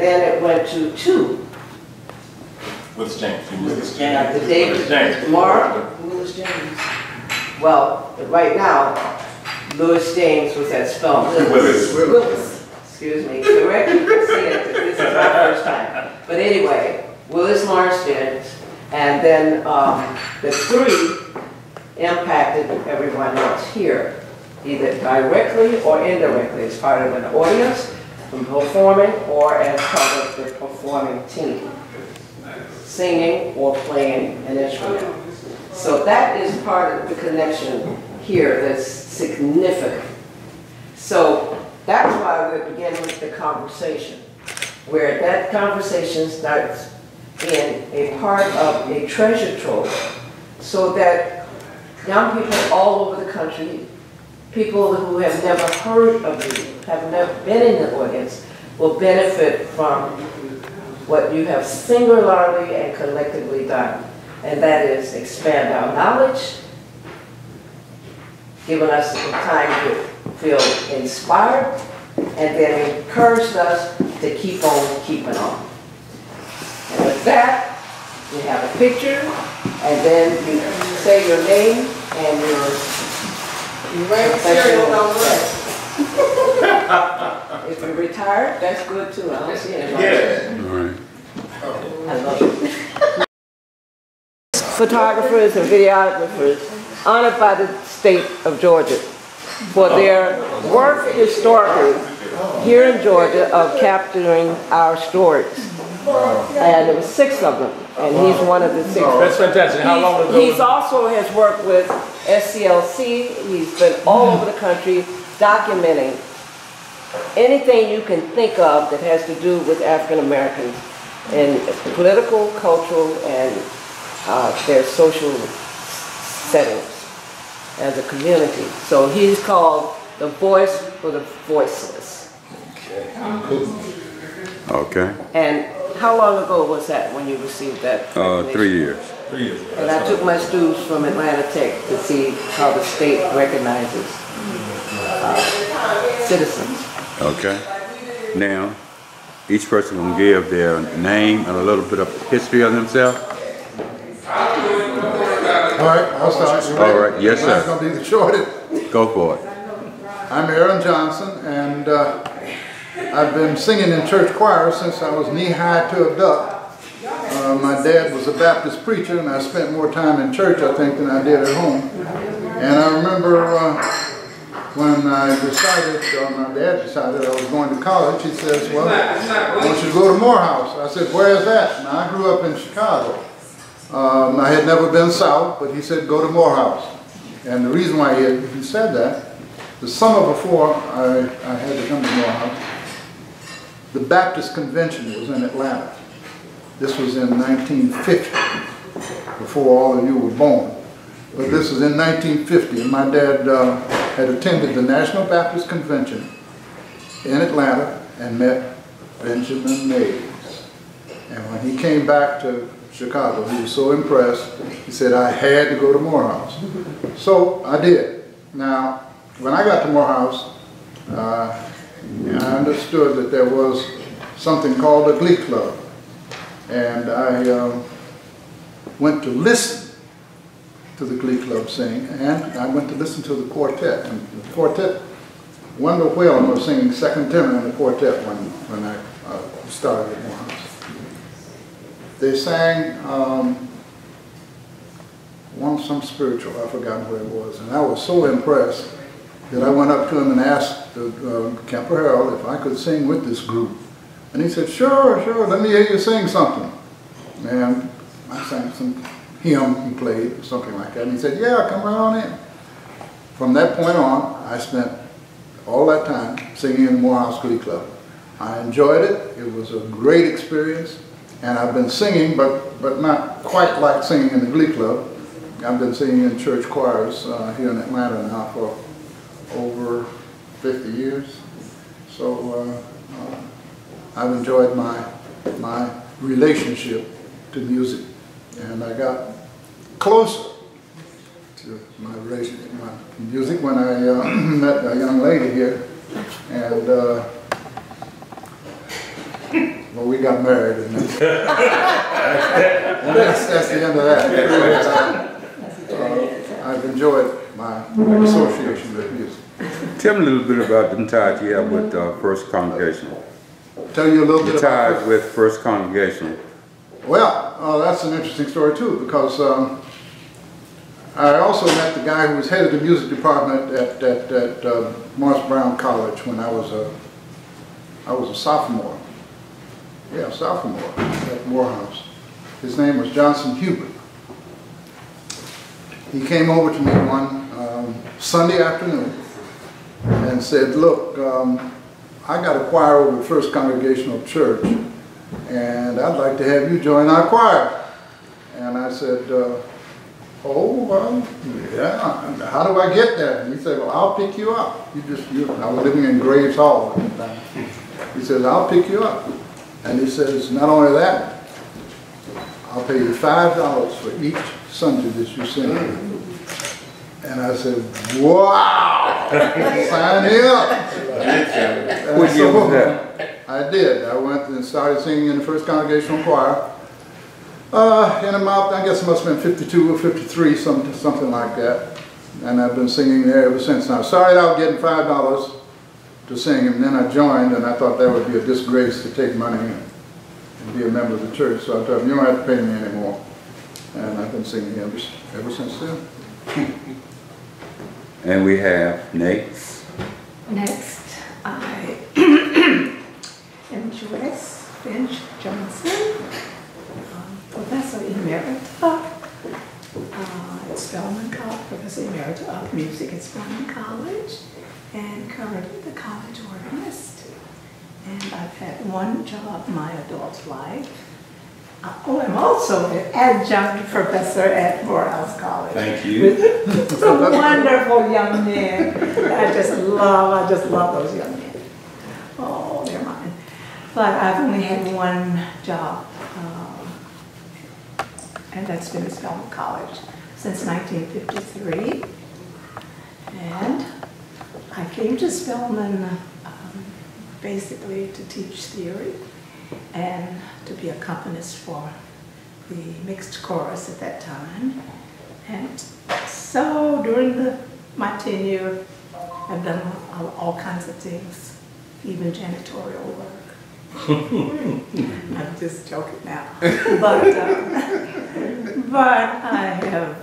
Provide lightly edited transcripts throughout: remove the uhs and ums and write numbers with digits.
then it went to 2. Willis James. The day tomorrow, Willis James. Well, right now, Louis James was at Spelman. Willis. Excuse me. Correct me for saying it, this is my first time. But anyway, Willis Lawrence James, and then the 3 impacted everyone else here, either directly or indirectly, as part of an audience, from performing, or as part of the performing team, singing or playing an instrument. So that is part of the connection here that's significant. So that's why we're beginning the conversation, where that conversation starts in a part of a treasure trove, so that young people all over the country, people who have never heard of you, have never been in the audience, will benefit from what you have singularly and collectively done. And that is expand our knowledge, giving us the time to feel inspired, and then encouraged us to keep on keeping on. And with that, we have a picture, and then you say your name and your professional. If you're retired, that's good too. I don't see anybody. Yeah. All right. I love it. Photographers and videographers honored by the state of Georgia for their work historically here in Georgia of capturing our stories. And there was 6 of them, and he's one of the 6. That's fantastic. How long ago? He's also has worked with SCLC. He's been all over the country documenting anything you can think of that has to do with African Americans in political, cultural, and their social settings as a community. So he's called the voice for the voiceless. Okay. And how long ago was that when you received that? 3 years. 3 years. And I took my students from Atlanta Tech to see how the state recognizes citizens. Okay. Now, each person will give their name and a little bit of history of themselves. All right, I'll start. All right, yes, sir. Mine's going to be the shortest. Go for it. I'm Aaron Johnson, and I've been singing in church choir since I was knee-high to a duck. My dad was a Baptist preacher, and I spent more time in church, I think, than I did at home. And I remember when I decided, my dad decided I was going to college, he says, well, I want you to go to Morehouse. I said, where is that? Now, I grew up in Chicago. I had never been south, but he said, go to Morehouse. And the reason why he said that, the summer before I had to come to Morehouse, the Baptist Convention was in Atlanta. This was in 1950, before all of you were born. But this was in 1950, and my dad had attended the National Baptist Convention in Atlanta and met Benjamin Mays. And when he came back to Chicago, he was so impressed, he said, I had to go to Morehouse. So I did. Now, when I got to Morehouse, I understood that there was something called a glee club. And I went to listen to the glee club sing, and I went to listen to the quartet. And the quartet, Wendell Whalen was singing second tenor in the quartet when I started at Morehouse. They sang some spiritual, I've forgotten what it was, and I was so impressed that I went up to him and asked Kemper Harold if I could sing with this group. And he said, sure, let me hear you sing something. And I sang some hymn he played, or something like that, and he said, yeah, come right on in. From that point on, I spent all that time singing in the Morehouse Glee Club. I enjoyed it. It was a great experience. And I've been singing, but not quite like singing in the Glee Club. I've been singing in church choirs here in Atlanta now for over 50 years. So I've enjoyed my relationship to music. And I got closer to my relationship to my music when I met a young lady here. And got married, and that's the end of that. I've enjoyed my association with music. Tell me a little bit about the ties you have with First Congregational. Tell you a little bit The about ties with First Congregational. Well, that's an interesting story too, because I also met the guy who was head of the music department at Morris Brown College when I was a sophomore. Yeah, sophomore at Morehouse. His name was Johnson Hubert. He came over to me one Sunday afternoon and said, look, I got a choir over at First Congregational Church, and I'd like to have you join our choir. And I said, oh, well, yeah, how do I get there? And he said, well, I'll pick you up. I was living in Graves Hall at the time. He says, I'll pick you up. And he says, not only that, I'll pay you $5 for each Sunday that you sing. And I said, wow, sign me up. What year was that? I did. I went and started singing in the First Congregational Choir. In about, I guess it must have been 52 or 53, something like that. And I've been singing there ever since. Now, I started out getting $5 to sing, and then I joined, and I thought that would be a disgrace to take money and be a member of the church. So I thought, you don't have to pay me anymore. And I've been singing ever since then. And we have next. Next, I am Joyce Finch Johnson, Professor Emerita at Spelman College, Professor Emerita of Music at Spelman College, and currently the college organist. And I've had one job my adult life. I'm also an adjunct professor at Morehouse College. Thank you. With some wonderful young men. I just love those young men. Oh, they're mine. But I've only had one job, and that's been at Spelman College since 1953. And I came to Spelman basically to teach theory and to be accompanist for the mixed chorus at that time. And so during my tenure, I've done all kinds of things, even janitorial work. I'm just joking now. But I have,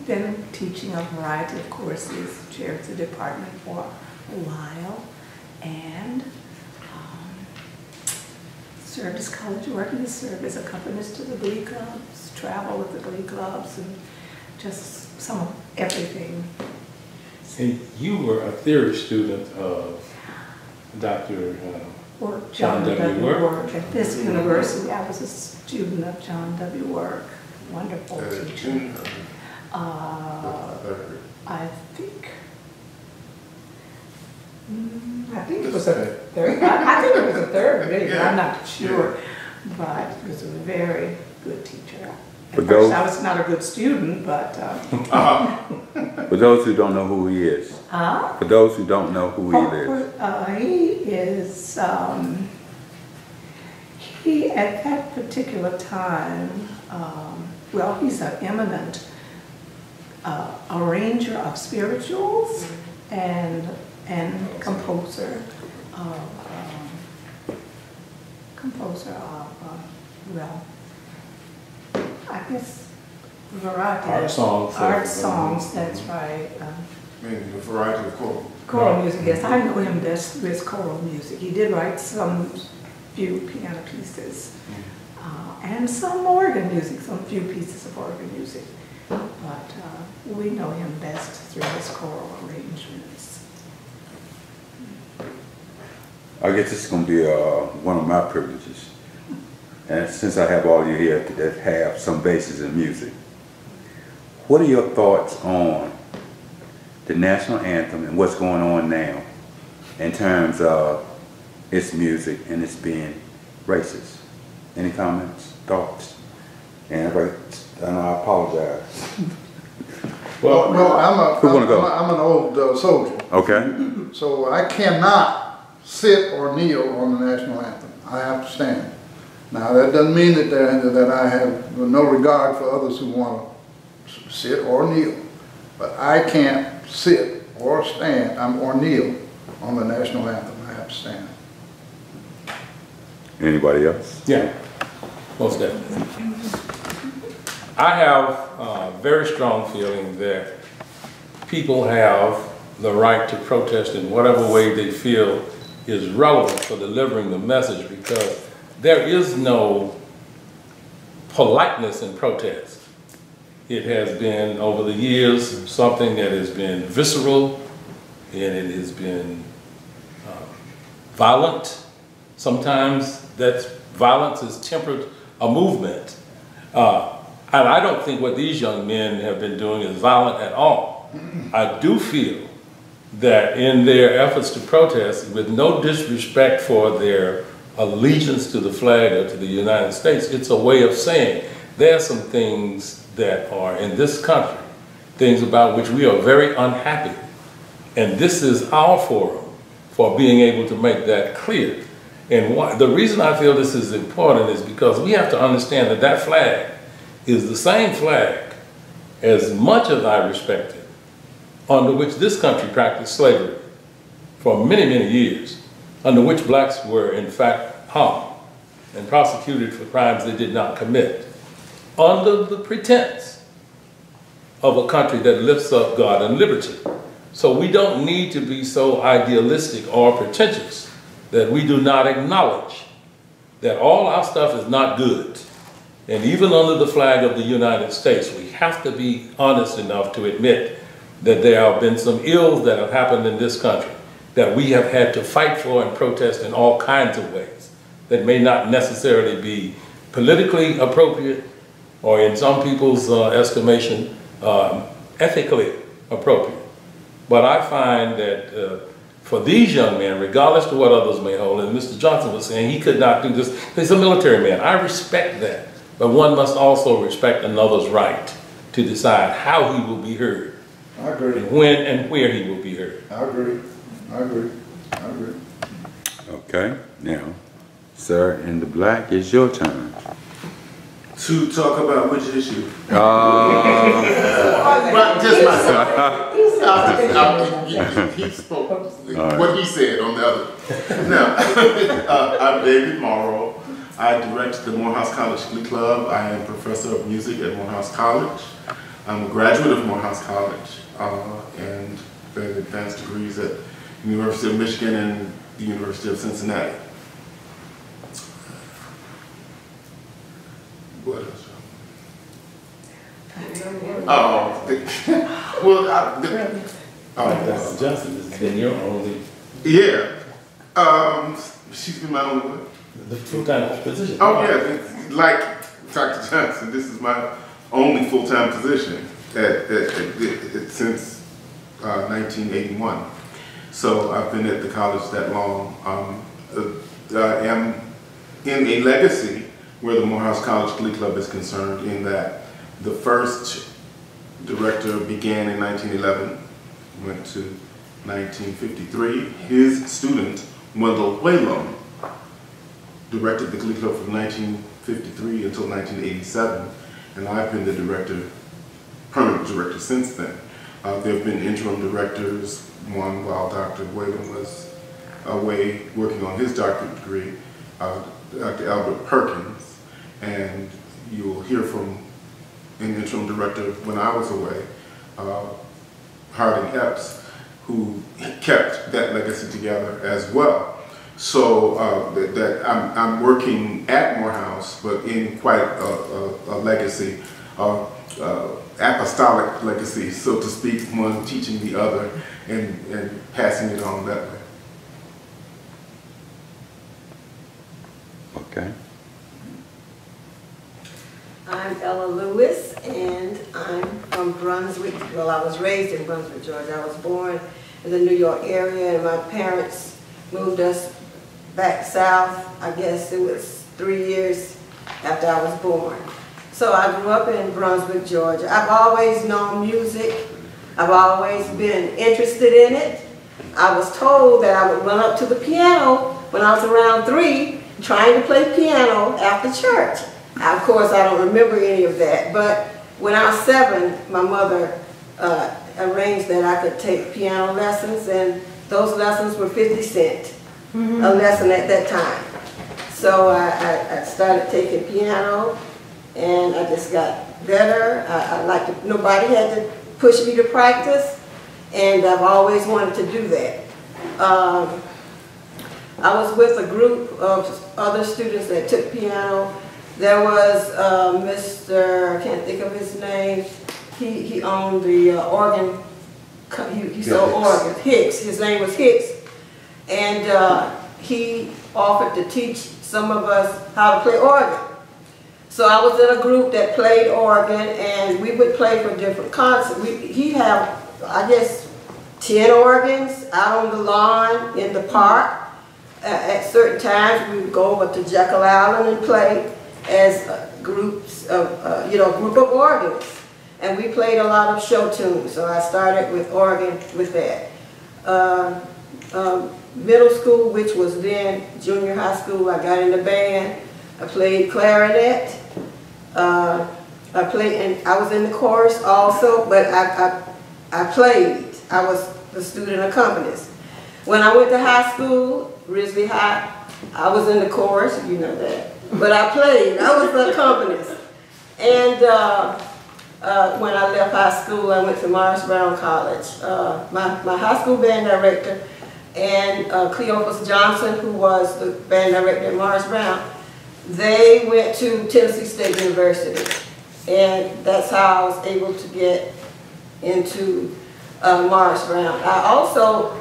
been teaching a variety of courses, chaired the department for a while, and served as college working, served as accompanist to the glee clubs, travel with the glee clubs, and just some of everything. And you were a theory student of Dr. John W. Work. At this university, I was a student of John W. Work. Wonderful teacher. I think it was a third. I think it was a third grade. I'm not sure, but he was a very good teacher. At first, I was not a good student, but. For those who don't know who he is. For those who don't know who he is. He is. He at that particular time. Well, he's an eminent arranger of spirituals and composer of well, I guess variety art songs. Art songs, that's right. A variety of choral music. Yes, I know him best with choral music. He did write some few piano pieces and some organ music, some few pieces of organ music. But we know him best through his choral arrangements. I guess this is going to be one of my privileges. And since I have all you here that have some basis in music, what are your thoughts on the national anthem and what's going on now in terms of its music and its being racist? Any comments, thoughts? And I apologize. Well, I'm an old soldier. Okay. So I cannot sit or kneel on the national anthem. I have to stand. Now, that doesn't mean that I have no regard for others who want to sit or kneel, but I can't sit or stand or kneel on the national anthem. I have to stand. Anybody else? Yeah, most definitely. I have a very strong feeling that people have the right to protest in whatever way they feel is relevant for delivering the message, because there is no politeness in protest. It has been, over the years, something that has been visceral, and it has been violent. Sometimes that violence has tempered a movement. And I don't think what these young men have been doing is violent at all. I do feel that in their efforts to protest, with no disrespect for their allegiance to the flag or to the United States, it's a way of saying there are some things that are in this country, things about which we are very unhappy. And this is our forum for being able to make that clear. And the reason I feel this is important is because we have to understand that that flag is the same flag, as much as I respect it, under which this country practiced slavery for many, many years, under which blacks were in fact harmed and prosecuted for crimes they did not commit, under the pretense of a country that lifts up God and liberty. So we don't need to be so idealistic or pretentious that we do not acknowledge that all our stuff is not good. And even under the flag of the United States, we have to be honest enough to admit that there have been some ills that have happened in this country that we have had to fight for and protest in all kinds of ways that may not necessarily be politically appropriate or, in some people's estimation, ethically appropriate. But I find that for these young men, regardless of what others may hold, and Mr. Johnson was saying he could not do this, he's a military man. I respect that. But one must also respect another's right to decide how he will be heard. I agree. And when and where he will be heard. I agree. I agree. I agree. Okay, now, sir in the black, it's your turn. To talk about which issue? Uh, Well, just myself. He spoke what he said on the other. Now, I'm David Morrow. I direct the Morehouse College Glee Club. I am professor of music at Morehouse College. I'm a graduate of Morehouse College and had advanced degrees at the University of Michigan and the University of Cincinnati. What else? Dr. Johnson has been your only, Yeah. She's been my only one. the full-time position. Oh yeah, like Dr. Johnson, this is my only full-time position since 1981. So I've been at the college that long. I am in a legacy where the Morehouse College Glee Club is concerned, in that the first director began in 1911, went to 1953. His student, Wendell Whalum, directed the Glee Club from 1953 until 1987, and I've been the director, permanent director since then. There have been interim directors, one while Dr. Whalum was away working on his doctorate degree, Dr. Albert Perkins, and you'll hear from an interim director when I was away, Harding Epps, who kept that legacy together as well. So I'm working at Morehouse, but in quite a legacy, apostolic legacy, so to speak, one teaching the other and passing it on that way. okay. I'm Ella Lewis, and I'm from Brunswick. Well, I was raised in Brunswick, Georgia. I was born in the New York area, and my parents moved us back south. I guess it was 3 years after I was born. So I grew up in Brunswick, Georgia. I've always known music. I've always been interested in it. I was told that I would run up to the piano when I was around 3, trying to play piano after church. Of course, I don't remember any of that, but when I was 7, my mother arranged that I could take piano lessons, and those lessons were 50 cents a lesson at that time. So I started taking piano, and I just got better. Nobody had to push me to practice, and I've always wanted to do that. I was with a group of other students that took piano. There was Mr., I can't think of his name, he owned the organ, he sold organs, Hicks, his name was Hicks. And he offered to teach some of us how to play organ. So I was in a group that played organ, and we would play for different concerts. He'd have, I guess, 10 organs out on the lawn in the park. At certain times, we would go over to Jekyll Island and play as groups of, a group of organs. And we played a lot of show tunes, so I started with organ with that. Middle school, which was then junior high school, I got in the band. I played clarinet. I was in the chorus also, but I played. I was the student accompanist. When I went to high school, Risley High, I was in the chorus, you know that. But I played. I was the accompanist. And when I left high school, I went to Morris Brown College. My high school band director and Cleophas Johnson, who was the band director at Morris Brown, they went to Tennessee State University. And that's how I was able to get into Morris Brown. I also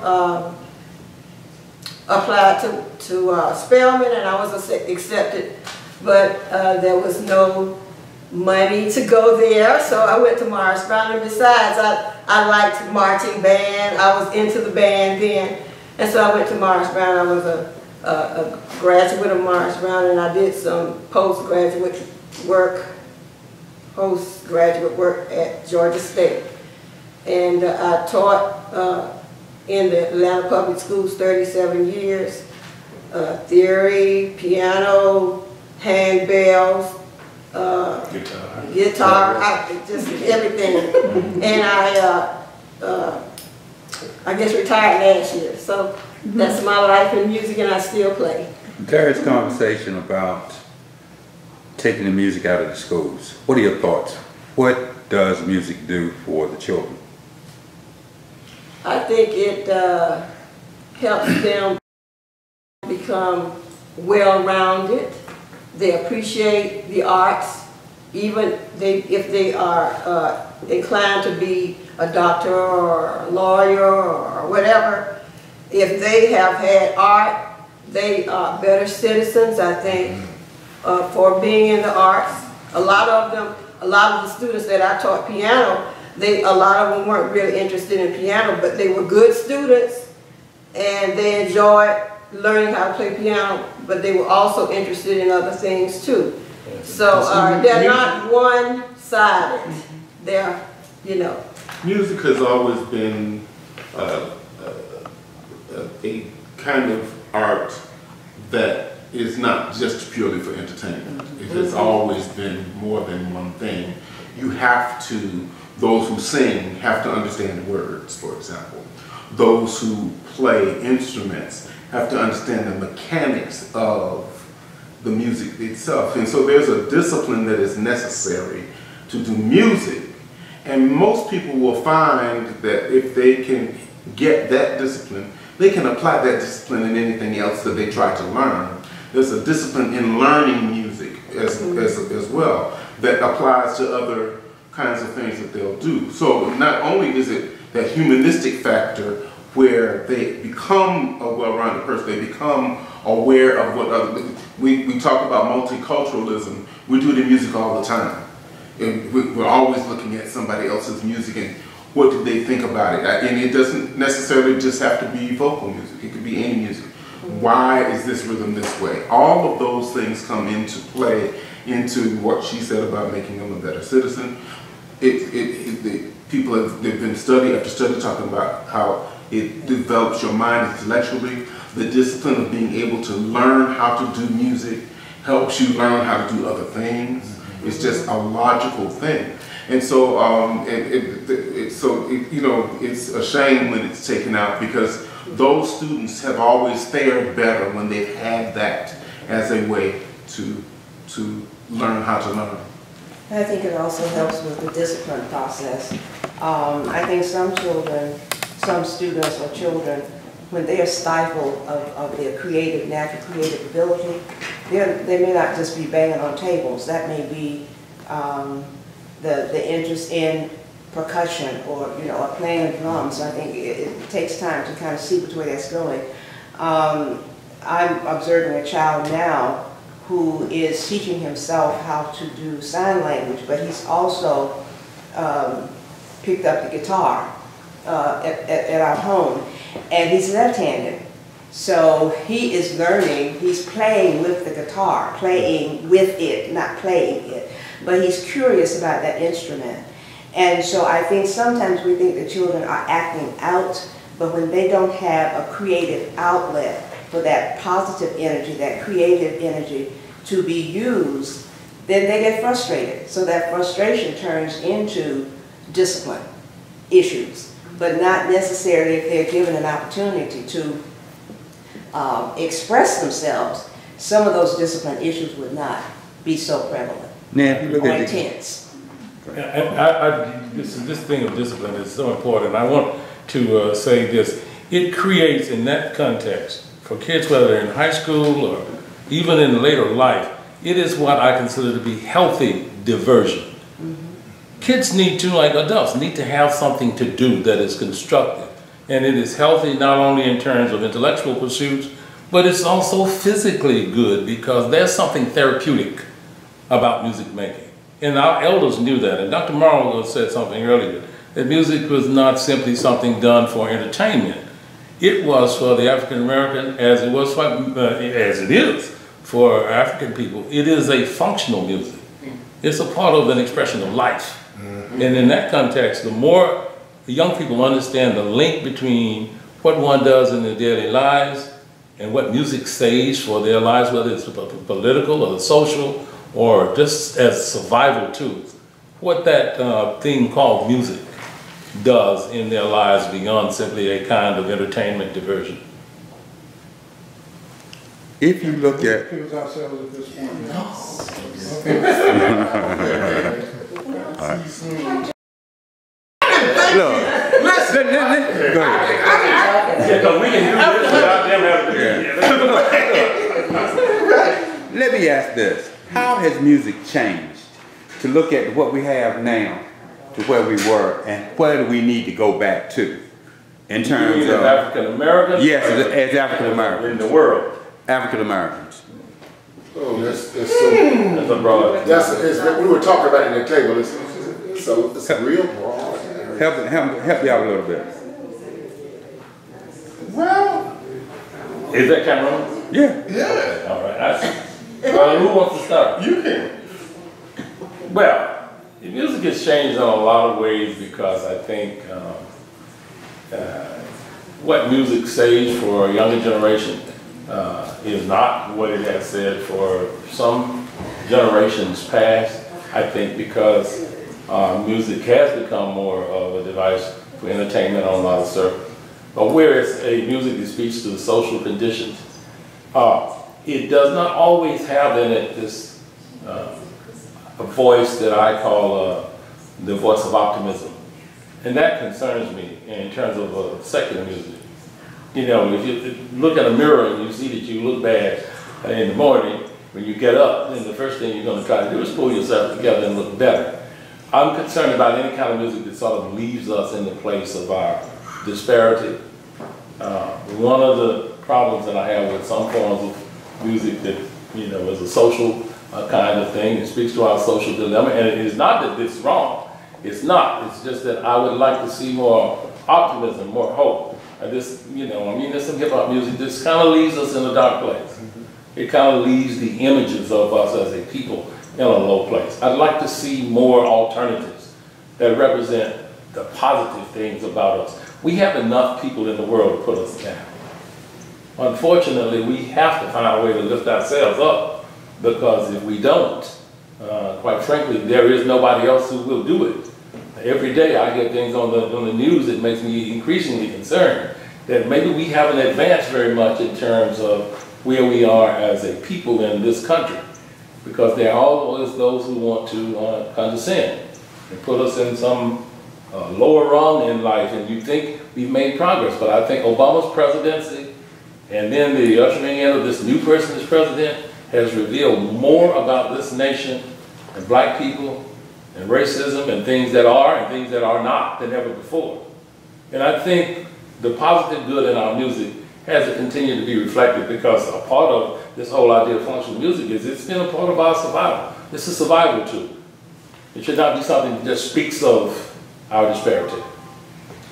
applied to Spelman, and I was accepted, but there was no money to go there, so I went to Morris Brown. And besides, I liked marching band. I was into the band then, and so I went to Morris Brown. I was a graduate of Morris Brown, and I did some postgraduate work at Georgia State. And I taught in the Atlanta Public Schools 37 years, theory, piano, handbells, guitar, just everything. And I guess retired last year. So that's my life in music, and I still play. There's conversation about taking the music out of the schools. What are your thoughts? What does music do for the children? I think it helps them become well-rounded. They appreciate the arts, even if they are inclined to be a doctor or a lawyer or whatever. If they have had art, they are better citizens, I think, for being in the arts. A lot of the students that I taught piano, a lot of them weren't really interested in piano, but they were good students, and they enjoyed learning how to play piano, but they were also interested in other things too. So they're not one-sided. They're, Music has always been a kind of art that is not just purely for entertainment. It has always been more than one thing. You have to, those who sing have to understand the words, for example. Those who play instruments have to understand the mechanics of the music itself. And so there's a discipline that is necessary to do music. And most people will find that if they can get that discipline, they can apply that discipline in anything else that they try to learn. There's a discipline in learning music as well that applies to other kinds of things that they'll do. So not only is it that humanistic factor where they become a well-rounded person, they become aware of what other, we talk about multiculturalism, we do it in music all the time. And we're always looking at somebody else's music and what do they think about it. And it doesn't necessarily just have to be vocal music, it could be any music. Why is this rhythm this way? All of those things come into play into what she said about making them a better citizen. People have, they've been study after study talking about how It develops your mind intellectually. The discipline of being able to learn how to do music helps you learn how to do other things. It's just a logical thing. And so, you know, it's a shame when it's taken out, because those students have always fared better when they've had that as a way to learn how to learn. I think it also helps with the discipline process. I think some children, some students or children, when they are stifled of their natural creative ability, they may not just be banging on tables. That may be the interest in percussion or, you know, or playing the drums. I think it takes time to kind of see which way that's going. I'm observing a child now who is teaching himself how to do sign language, but he's also picked up the guitar at our home, and he's left-handed. So he is learning, he's playing with the guitar, playing with it, not playing it, but he's curious about that instrument. And so I think sometimes we think that children are acting out, but when they don't have a creative outlet for that positive energy, that creative energy to be used, then they get frustrated. So that frustration turns into discipline issues, but not necessarily if they're given an opportunity to express themselves. Some of those discipline issues would not be so prevalent or intense. This thing of discipline is so important. I want to say this. It creates, in that context, for kids, whether they're in high school or even in later life, it is what I consider to be healthy diversion. Kids need to, like adults, need to have something to do that is constructive. And it is healthy not only in terms of intellectual pursuits, but it's also physically good because there's something therapeutic about music making. And our elders knew that. And Dr. Morrow said something earlier, that music was not simply something done for entertainment. It was for the African American, as it is for African people. It is a functional music. It's a part of an expression of life. And in that context, the more the young people understand the link between what one does in their daily lives and what music says for their lives, whether it's political or social or just as survival tools, what that thing called music does in their lives beyond simply a kind of entertainment diversion. If you look at... Accuse ourselves at this point. Look, listen. Go ahead. Let me ask this. How has music changed to look at what we have now to where we were, and where do we need to go back to in terms of African Americans? Yes, as African Americans. In the world. African Americans. Oh, that's so. That's a broad. We were talking about it at the table. It's real broad. Help you out a little bit. Well, is that Cameron? Yeah. Yeah. All right. Well, who wants to start? You can. Well, the music has changed in a lot of ways because I think what music says for a younger generation is not what it has said for some generations past. I think because music has become more of a device for entertainment on a lot of circles. But whereas a music that speaks to the social conditions, it does not always have in it this a voice that I call the voice of optimism. And that concerns me in terms of secular music. You know, if you look at a mirror and you see that you look bad in the morning, when you get up, then the first thing you're going to try to do is pull yourself together and look better. I'm concerned about any kind of music that sort of leaves us in the place of our disparity. One of the problems that I have with some forms of music that, you know, is a social kind of thing, it speaks to our social dilemma, and it is not that it's wrong. It's not. It's just that I would like to see more optimism, more hope. This, you know, I mean, there's some hip-hop music that kind of leaves us in a dark place. It kind of leaves the images of us as a people in a low place. I'd like to see more alternatives that represent the positive things about us. We have enough people in the world to put us down. Unfortunately, we have to find a way to lift ourselves up, because if we don't, quite frankly, there is nobody else who will do it. Every day I get things on the news that makes me increasingly concerned that maybe we haven't advanced very much in terms of where we are as a people in this country, because there are always those who want to condescend and put us in some lower rung in life, and you think we've made progress. But I think Obama's presidency and then the ushering in of this new person as president has revealed more about this nation and black people and racism and things that are and things that are not than ever before. And I think the positive good in our music has to continue to be reflected, because a part of this whole idea of functional music is it's been a part of our survival. It's a survival tool. It should not be something that just speaks of our disparity.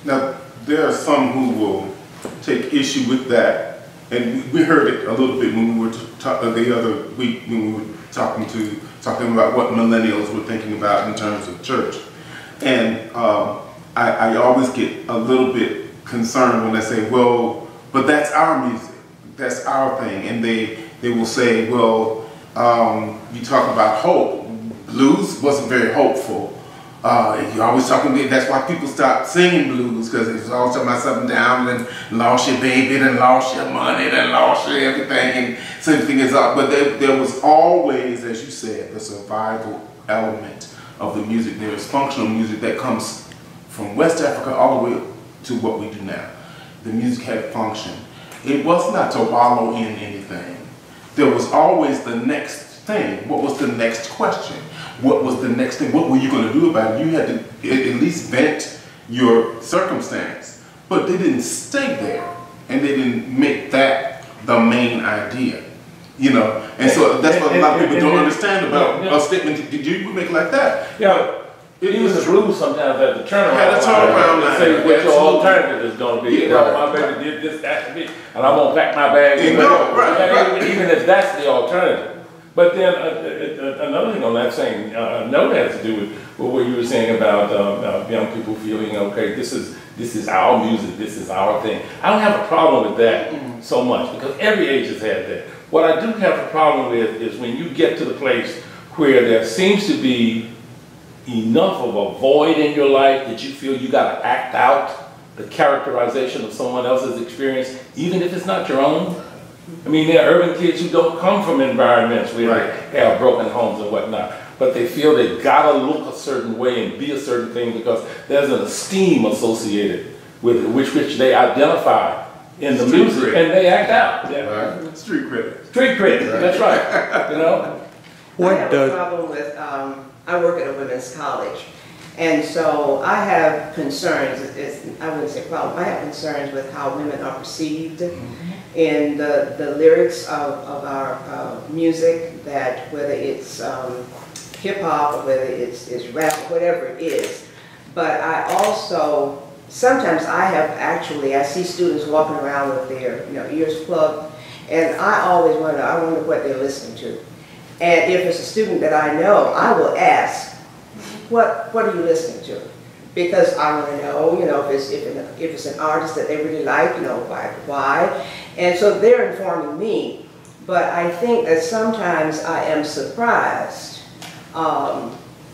Now, there are some who will take issue with that, and we heard it a little bit when we were the other week when we were talking about what millennials were thinking about in terms of church. And I always get a little bit concerned when they say, well, but that's our music, that's our thing. And they will say, well, you talk about hope. Blues wasn't very hopeful. You're always talking, that's why people stopped singing blues, because it's always talking about something down, and lost your baby, and lost your money, and lost your everything, and so everything is up. But there was always, as you said, the survival element of the music. There is functional music that comes from West Africa all the way to what we do now. The music had function. It was not to wallow in anything. There was always the next thing. What was the next question? What was the next thing? What were you going to do about it? You had to at least vent your circumstance. But they didn't stay there, and they didn't make that the main idea. You know, and so that's what a lot of people don't understand about a statement. Did you make like that? Yeah. It uses blues sometimes at the turnaround. Had a turnaround line. Say what your alternative is going to be. Yeah, right. My baby did this, that, and I'm going to pack my bag. And go. Right. Even if that's the alternative. But then another thing on that same note has to do with what you were saying about young people feeling, okay, this is our music, this is our thing. I don't have a problem with that so much, because every age has had that. What I do have a problem with is when you get to the place where there seems to be enough of a void in your life that you feel you got to act out the characterization of someone else's experience, even if it's not your own. I mean, there are urban kids who don't come from environments where they have broken homes and whatnot, but they feel they've got to look a certain way and be a certain thing because there's an esteem associated with it, which they identify in the music, and they act out. Yeah. Right. Street credit. Street credit, that's right. You know? I have a problem with, I work at a women's college, and so I have concerns, I wouldn't say problem, I have concerns with how women are perceived in the lyrics of our music, that whether it's hip-hop or whether it's rap, whatever it is. But I also, sometimes I see students walking around with their ears plugged, and I always wonder, what they're listening to. And if it's a student that I know, I will ask, what are you listening to? Because I want to know, if it's an artist that they really like, why. And so they're informing me. But I think that sometimes I am surprised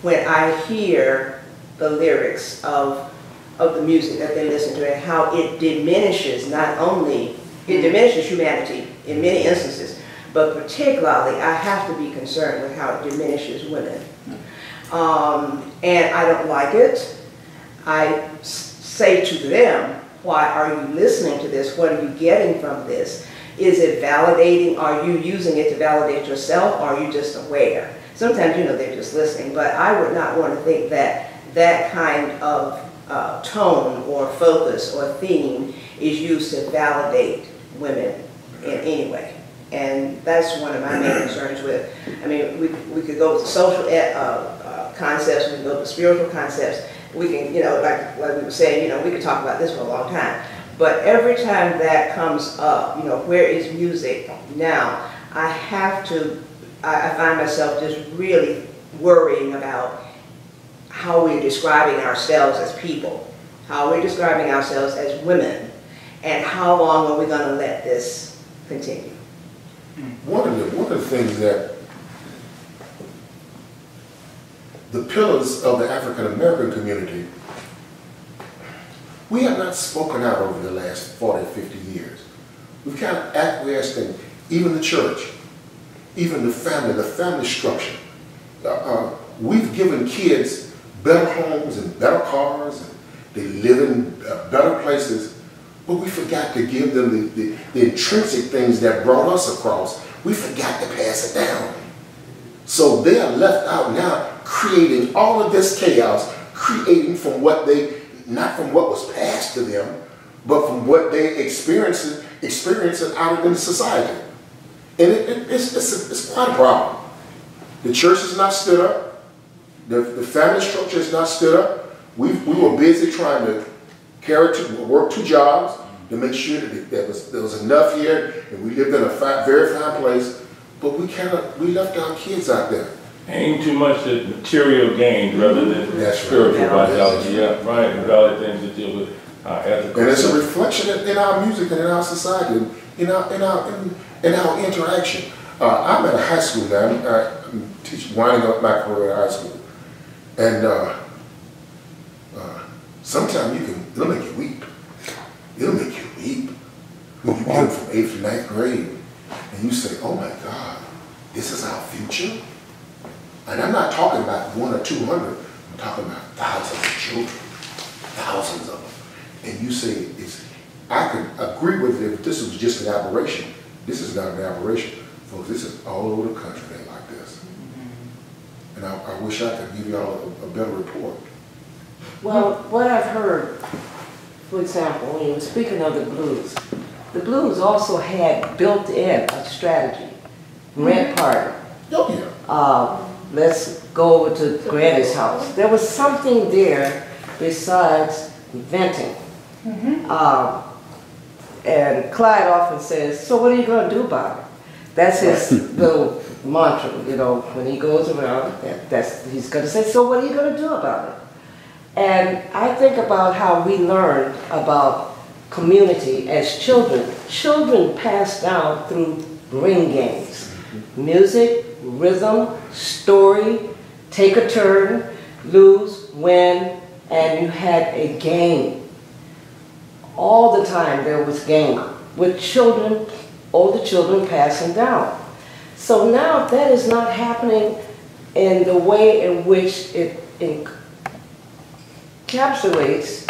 when I hear the lyrics of the music that they listen to, and how it diminishes it diminishes humanity in many instances, but particularly I have to be concerned with how it diminishes women. And I don't like it. I say to them, why are you listening to this? What are you getting from this? Is it validating? Are you using it to validate yourself? Or are you just aware? Sometimes, they're just listening, but I would not want to think that that kind of tone or focus or theme is used to validate women in any way. And that's one of my main concerns with, we could go with the social concepts, we can go with spiritual concepts, we can, like we were saying, we could talk about this for a long time. But every time that comes up, where is music now, I find myself just really worrying about how we're describing ourselves as people, How are we describing ourselves as women? And how long are we going to let this continue? One of the things that the pillars of the African American community, we have not spoken out over the last 40, 50 years. We've kind of acquiesced in even the church, even the family structure. We've given kids better homes and better cars, and they live in better places, but we forgot to give them the intrinsic things that brought us across. We forgot to pass it down. So they are left out now, creating all of this chaos, creating from what they, not from what was passed to them, but from what they experienced out in society. And it's quite a problem. The church is not stood up. The family structure is not stood up. We were busy trying to work 2 jobs to make sure that there was enough here, and we lived in a very fine place. But we left our kids out there. Aim too much at material gains rather than spiritual vitality. Yeah, right. And other things to deal with ethical. And it's a reflection in our music and in our society, in our interaction. I'm at a high school now. I'm winding up my career at high school, and sometimes it'll make you weep. It'll make you weep when you get from 8th to 9th grade. And you say, oh my God, this is our future? And I'm not talking about 100 or 200, I'm talking about thousands of children, thousands of them. And you say, I could agree with it if this was just an aberration. This is not an aberration. Folks, this is all over the country they like this. And I wish I could give y'all a better report. Well, what I've heard, for example, when you were speaking of the blues also had built in a strategy. Rent party. Oh, yeah. Let's go over to Granny's house. There was something there besides venting. And Clyde often says, so what are you going to do about it? That's his little mantra, you know, when he goes around, he's going to say, so what are you going to do about it? And I think about how we learned about community as children. Children pass down through ring games. Music, rhythm, story, take a turn, lose, win, and you had a game. All the time there was game with children, older children passing down. So now that is not happening in the way in which it encapsulates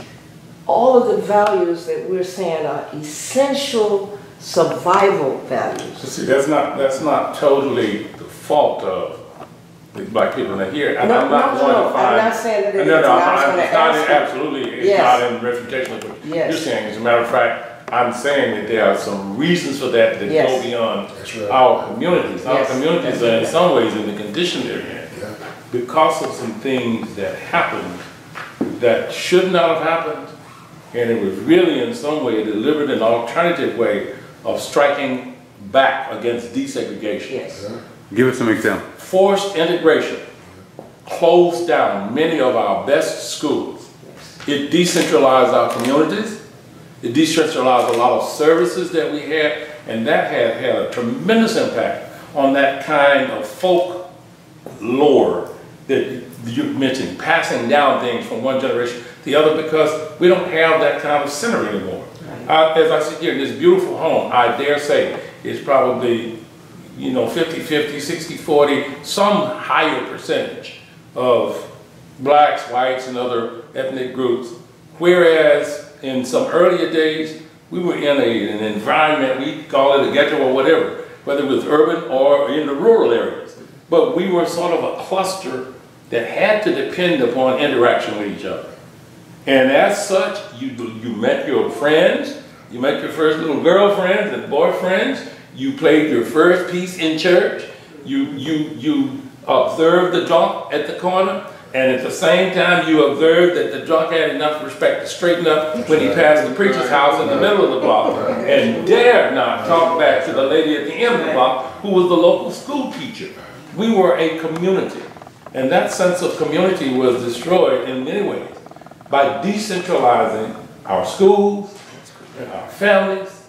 all of the values that we're saying are essential survival values. See, that's not totally the fault of the black people in here. And I'm not saying that it is. Absolutely, it's not in refutation of what you're saying. As a matter of fact, I'm saying that there are some reasons for that that go beyond our communities. Our communities are in some ways in the condition they're in because of some things that happened that should not have happened, and it was really in some way a deliberate and alternative way of striking back against desegregation. Yes. Give us some examples. Forced integration closed down many of our best schools. It decentralized our communities. It decentralized a lot of services that we had, and that had a tremendous impact on that kind of folk lore that you mentioned, passing down things from one generation to the other, because we don't have that kind of center anymore. As I sit here in this beautiful home, I dare say it's probably, you know, 50-50, 60-40, some higher percentage of blacks, whites, and other ethnic groups. Whereas in some earlier days, we were in an environment, we call it a ghetto or whatever, whether it was urban or in the rural areas. But we were sort of a cluster that had to depend upon interaction with each other. And as such, you met your friends, you met your first little girlfriends and boyfriends, you played your first piece in church, you observed the drunk at the corner, and at the same time you observed that the drunk had enough respect to straighten up when he passed the preacher's house in the middle of the block, and dare not talk back to the lady at the end of the block who was the local school teacher. We were a community, and that sense of community was destroyed in many ways. by decentralizing our schools, and our families,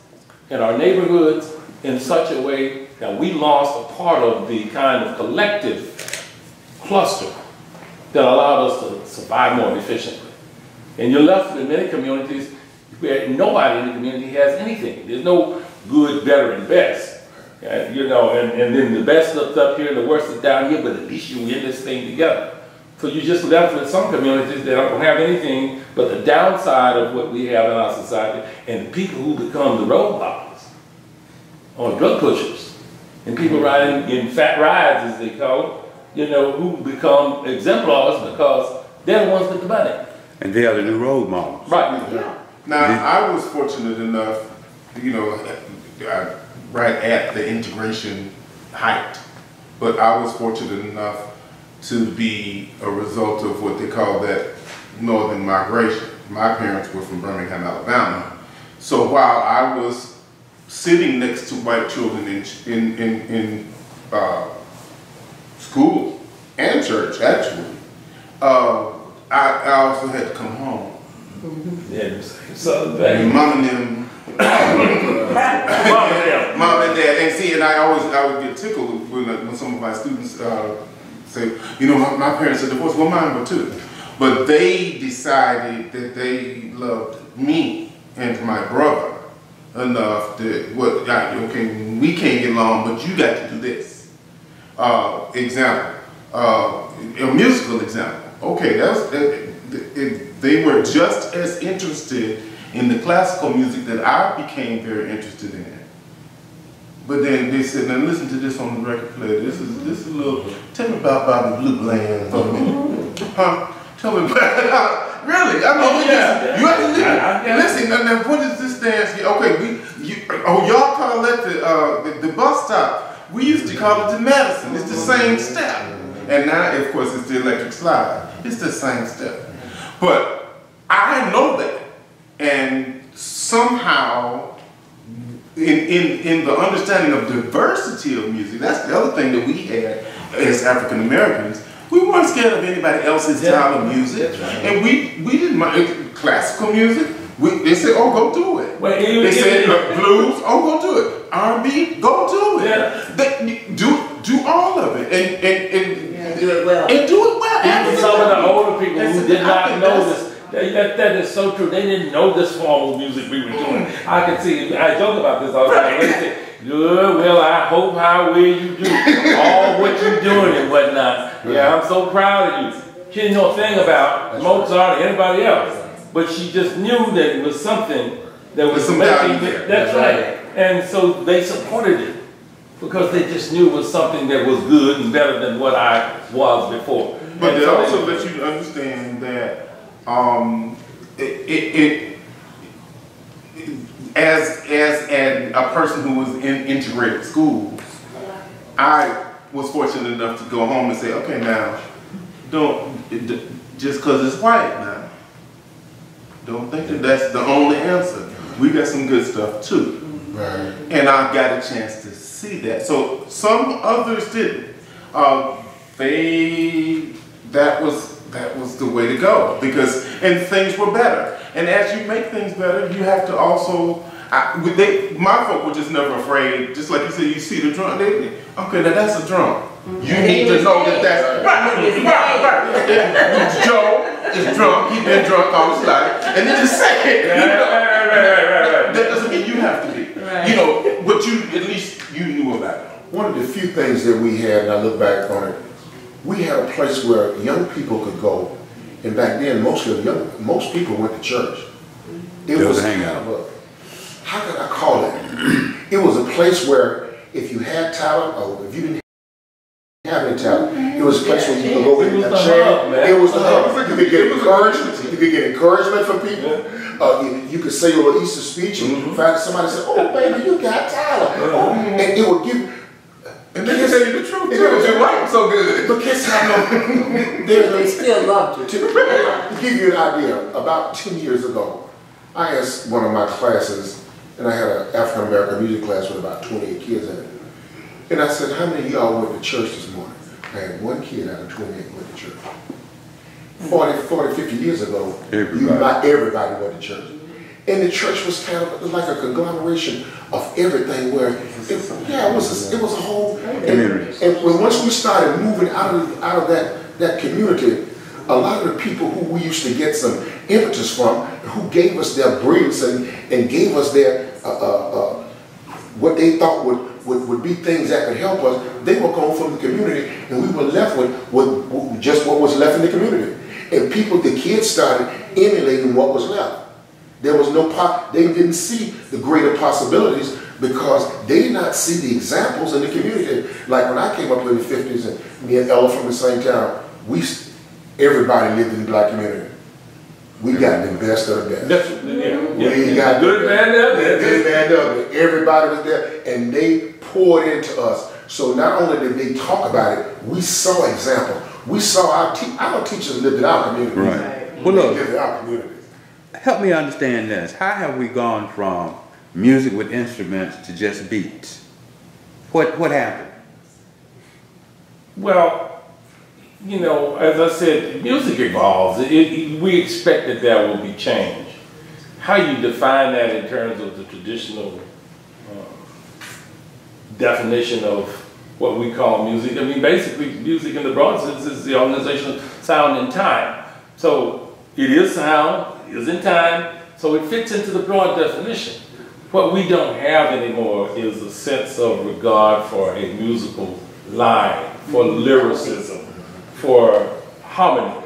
and our neighborhoods in such a way that we lost a part of the kind of collective cluster that allowed us to survive more efficiently. And you're left in many communities where nobody in the community has anything. There's no good, better, and best. You know, and then the best is up here and the worst is down here, but at least you're in this thing together. So you're just left with some communities that don't have anything but the downside of what we have in our society, and the people who become the roadblockers, or drug pushers, and people riding in fat rides, as they call it, you know, who become exemplars because they're the ones with the money. And they are the new role models. Right. Yeah. Now, I was fortunate enough, you know, right at the integration height, but I was fortunate enough to be a result of what they call that northern migration. My parents were from Birmingham, Alabama. So while I was sitting next to white children in school and church, actually, I also had to come home. Yeah, so And mom and them, mom and dad, and see, and I would get tickled when some of my students say, you know, my parents are divorced. Well, mine were too, but they decided that they loved me and my brother enough that okay, we can't get along, but you got to do this. Example, a musical example. Okay, they were just as interested in the classical music that I became very interested in. But then they said, now listen to this on the record player. This is a little, tell me about Bobby Blue Bland for a minute. Huh? Tell me about, really? I mean, you have to listen. Now, what is this dance here? Okay, y'all call that the bus stop. We used to call it the Madison. It's the same step. And now, of course, it's the electric slide. It's the same step. But I know that. And somehow, in the understanding of diversity of music, that's the other thing that we had as African Americans. We weren't scared of anybody else's style of music. Right. And we didn't mind classical music. They said, oh, go do it. Well, they said blues, oh, go do it. R&B, go do it. Yeah. Do all of it and do it well. And do it well. And some of the older people who did not know this. That is so true. They didn't know this form of music we were doing. I can see, I joke about this all the time. They say, good, well, I hope how well you do. All what you're doing and whatnot. Yeah, I'm so proud of you. She didn't know a thing about Mozart or anybody else. But she just knew that it was something that was making it. That's right. And so they supported it because they just knew it was something that was good and better than what I was before. But they also let you understand that as a person who was in integrated schools, I was fortunate enough to go home and say, okay, now, just because it's white now, don't think that that's the only answer. We got some good stuff too. Right. And I got a chance to see that. So some others didn't. That was the way to go and things were better. And as you make things better, you have to also, my folk were just never afraid, just like you said, you see the drum, okay, now that's a drum. You need to know that that's, right. Joe is drunk, he's been drunk all his life, and then just say it. Right. That doesn't mean you have to be. Right. You know, but at least you knew about it. One of the few things that we had, and I look back on it, we had a place where young people could go, and back then most people went to church. It was a hangout. How could I call it? It was a place where if you had talent or if you didn't have any talent, it was a place where you could go get a chair. It was the hub. You could get encouragement. You could get encouragement from people. You could say your Easter speech and find somebody say, "Oh, baby, you got talent," and it would give. And they can tell you the truth too. You're right, so good. But kids have they still loved you. To give you an idea, about 10 years ago, I asked one of my classes, and I had an African American music class with about 28 kids in it. And I said, how many of y'all went to church this morning? I had one kid out of 28 went to church. 40, 50 years ago, not everybody went to church. And the church was kind of like a conglomeration of everything where, it was a whole, and when once we started moving out of that community, a lot of the people who we used to get some impetus from, who gave us their brilliance and gave us their, what they thought would be things that could help us, they were gone from the community, and we were left with just what was left in the community. And the kids started emulating what was left. There was they didn't see the greater possibilities because they did not see the examples in the community. Like when I came up in the 50s, and me and Ella from the same town, everybody lived in the black community. We got the best of the best. We got good, bad, ugly. Good, bad, ugly. Everybody was there, and they poured into us. So not only did they talk about it, we saw example. We saw our teachers lived in our community. Right. Well, look, lived in our community. Help me understand this. How have we gone from music with instruments to just beats? What happened? Well, you know, as I said, music evolves. We expect that there will be change. How you define that in terms of the traditional definition of what we call music. I mean, basically, music in the broad sense is the organization of sound and time. So it is sound, it is in time, so it fits into the broad definition. What we don't have anymore is a sense of regard for a musical line, for lyricism, for harmony,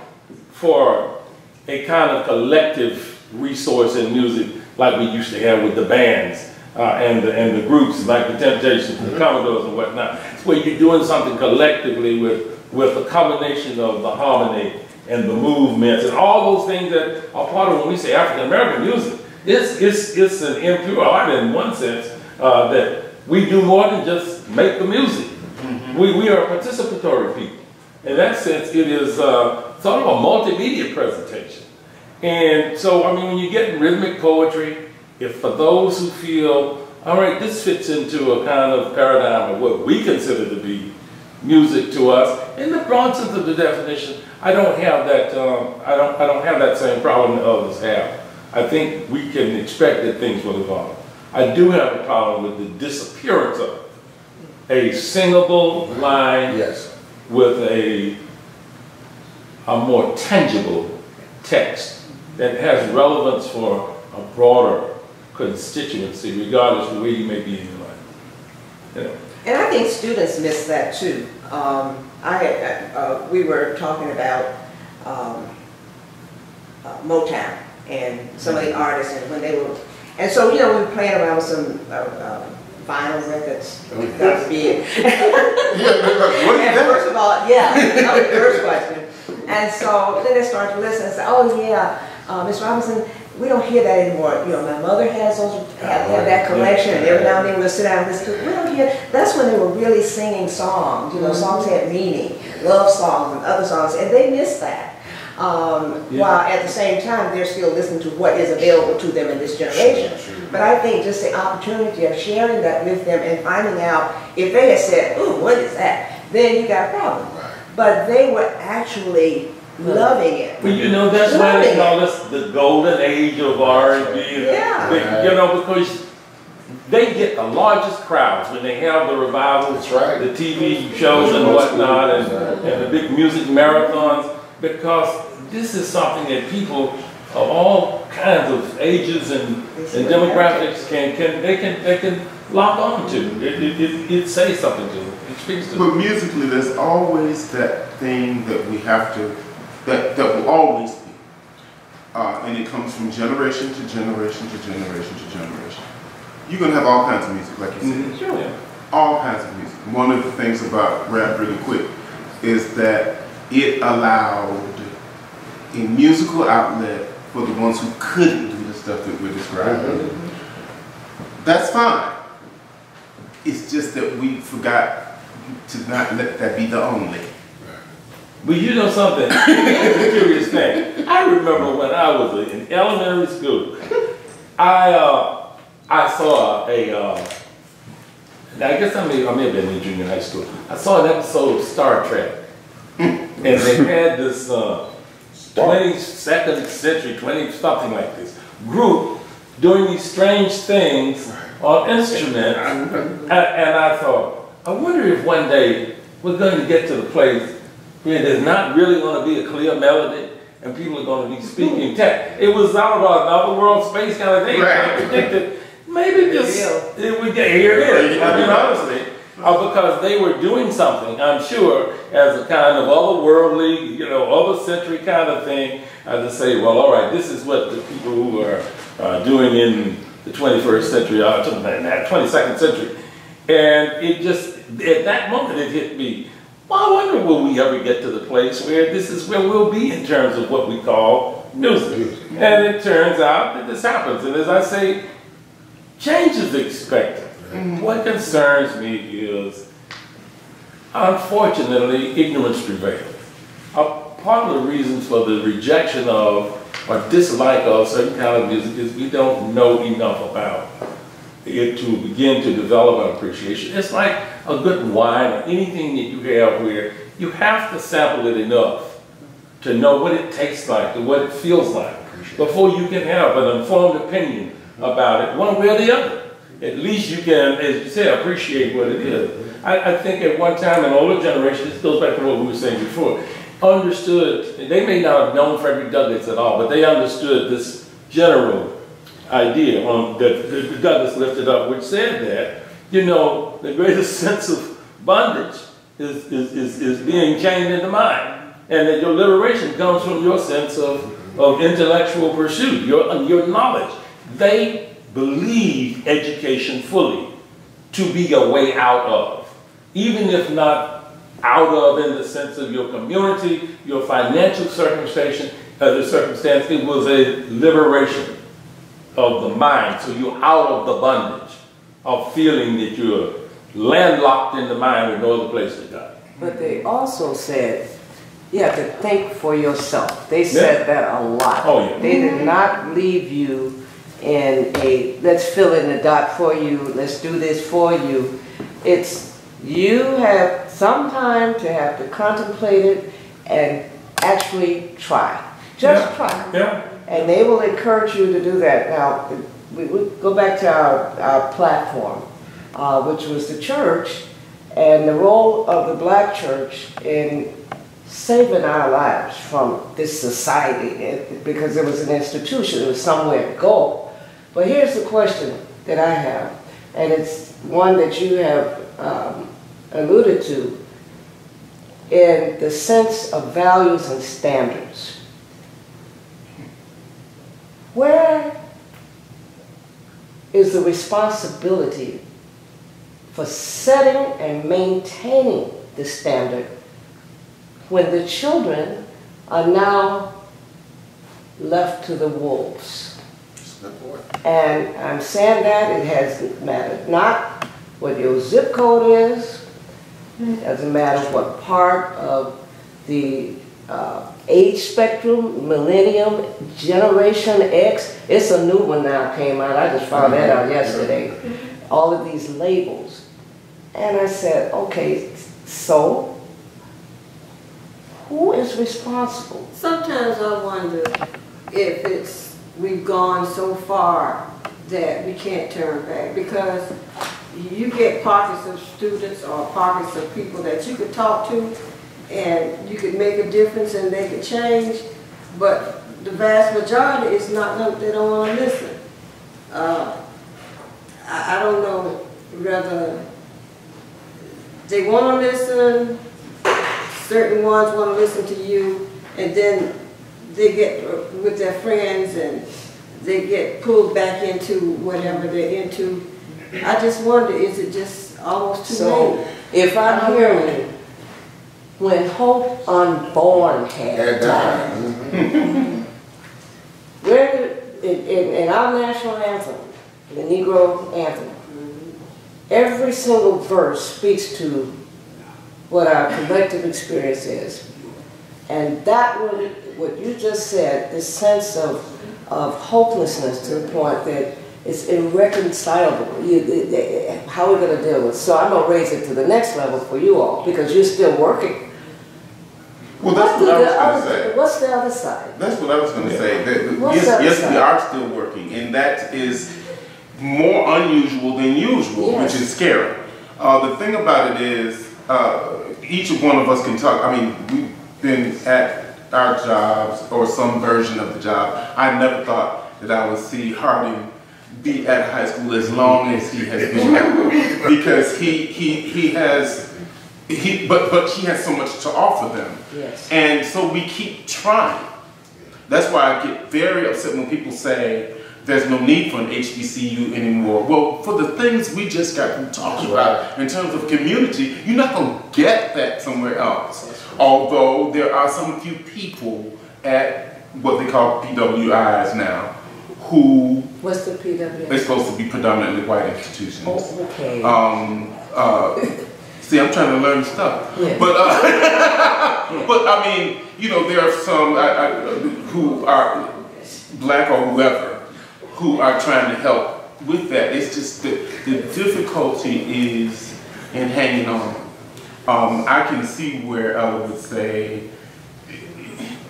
for a kind of collective resource in music like we used to have with the bands and the groups like the Temptations, the Commodores and whatnot. It's where you're doing something collectively with a combination of the harmony and the movements and all those things that are part of when we say African American music. It's an impure art in one sense that we do more than just make the music. We are participatory people. In that sense, it is sort of a multimedia presentation. And so, I mean, when you get rhythmic poetry, if for those who feel, all right, this fits into a kind of paradigm of what we consider to be music to us, in the broad sense of the definition, I don't have that. I don't have that same problem that others have. I think we can expect that things will evolve. I do have a problem with the disappearance of a singable line with a more tangible text that has relevance for a broader constituency, regardless of where you may be in your life. You know. And I think students miss that too. We were talking about Motown and some of the artists, and when they were, and so you know, we were playing around with some vinyl records. That was big. And first of all, that was the first question. And so then they started to listen and say, "Oh yeah, Miss Robinson, we don't hear that anymore. You know, my mother has those, have that collection, and every now and then we'll sit down and listen to it. We don't hear." That's when they were really singing songs. You know, songs had meaning, love songs and other songs, and they missed that. While at the same time they're still listening to what is available to them in this generation. But I think just the opportunity of sharing that with them and finding out if they had said, "Ooh, what is that?" then you got a problem. But they were actually loving it. Well, you know, that's why they call us the golden age of R&B. You know, because they get the largest crowds when they have the revivals, the TV shows and whatnot, and the big music marathons, because this is something that people of all kinds of ages and demographics can lock on to. It says something to them. It speaks to them. But musically, there's always that thing that we have to, that will always be. And it comes from generation to generation to generation to generation. You're going to have all kinds of music, like you said. All kinds of music. One of the things about rap, really quick, is that it allowed a musical outlet for the ones who couldn't do the stuff that we're describing. That's fine. It's just that we forgot to not let that be the only. But you know something? It's a curious thing. I remember when I was in elementary school, I saw I guess I may have been in junior high school. I saw an episode of Star Trek. And they had this 22nd century, 20 something like this, group doing these strange things on instruments, and I thought, I wonder if one day we're going to get to the place where there's not really going to be a clear melody and people are going to be speaking tech. It was out of another world space kind of thing. I predicted maybe this, here it is, I mean, honestly. Because they were doing something, I'm sure, as a kind of otherworldly, other-century kind of thing, to say, well, all right, this is what the people who are doing in the 21st century, 22nd century. And it just, at that moment, it hit me, well, I wonder will we ever get to the place where this is where we'll be in terms of what we call music. And it turns out that this happens. And as I say, change is expected. What concerns me is, unfortunately, ignorance prevails. Part of the reasons for the rejection of or dislike of certain kind of music is we don't know enough about it to begin to develop an appreciation. It's like a good wine or anything that you have where you have to sample it enough to know what it tastes like, what it feels like, before you can have an informed opinion about it, one way or the other. At least you can, as you said, appreciate what it is. I think at one time, an older generation, this goes back to what we were saying before, understood, they may not have known Frederick Douglass at all, but they understood this general idea that Douglass lifted up, which said that, the greatest sense of bondage is being chained in the mind. And that your liberation comes from your sense of intellectual pursuit, your knowledge. They believe education fully to be a way out of, even if not out of in the sense of your community, your financial circumstance, it was a liberation of the mind. So you're out of the bondage of feeling that you're landlocked in the mind with no other place to go. But they also said you have to think for yourself. They said that a lot. Oh, yeah. They did not leave you in a, let's fill in the dot for you, let's do this for you. It's, you have some time to have to contemplate it and actually try. Just try. Yeah. And they will encourage you to do that. Now, we go back to our platform, which was the church, and the role of the black church in saving our lives from this society, because it was an institution, it was somewhere to go. But here's the question that I have, and it's one that you have alluded to, in the sense of values and standards. Where is the responsibility for setting and maintaining the standard when the children are now left to the wolves? And I'm saying that it has mattered not what your zip code is, it doesn't matter what part of the age spectrum, millennium, Generation X. It's a new one now came out. I just found that out yesterday. All of these labels. And I said, okay, so who is responsible? Sometimes I wonder if we've gone so far that we can't turn back, because you get pockets of students or pockets of people that you could talk to and you could make a difference and they could change, but the vast majority is not, they don't want to listen. I don't know whether they want to listen, certain ones want to listen to you, and then they get with their friends and they get pulled back into whatever they're into. I just wonder, is it just almost too late? So, if I'm hearing, when hope unborn had died, where in our national anthem, the Negro anthem, every single verse speaks to what our collective experience is. And that what you just said, this sense of hopelessness to the point that it's irreconcilable. How are we going to deal with it? So I'm going to raise it to the next level for you all, because you're still working. Well, What do I was going to say. What's the other side? That's what I was going to say. That, What's the other yes, we side? are still working, and that is more unusual than usual, Yes. which is scary. The thing about it is, each one of us can talk. I mean, we've been at our jobs or some version of the job. I never thought that I would see Harding be at high school as long as he has been, because he has so much to offer them. Yes. And so we keep trying. That's why I get very upset when people say there's no need for an HBCU anymore. Well, for the things we just got to talk about in terms of community, you're not going to get that somewhere else. Although there are some few people at what they call PWIs now who What's the PW? are supposed to be predominantly white institutions. Oh, okay. See, I'm trying to learn stuff. Yeah. But, but I mean, you know, there are some who are black or whoever who are trying to help with that. It's just the difficulty is in hanging on. I can see where Ella would say,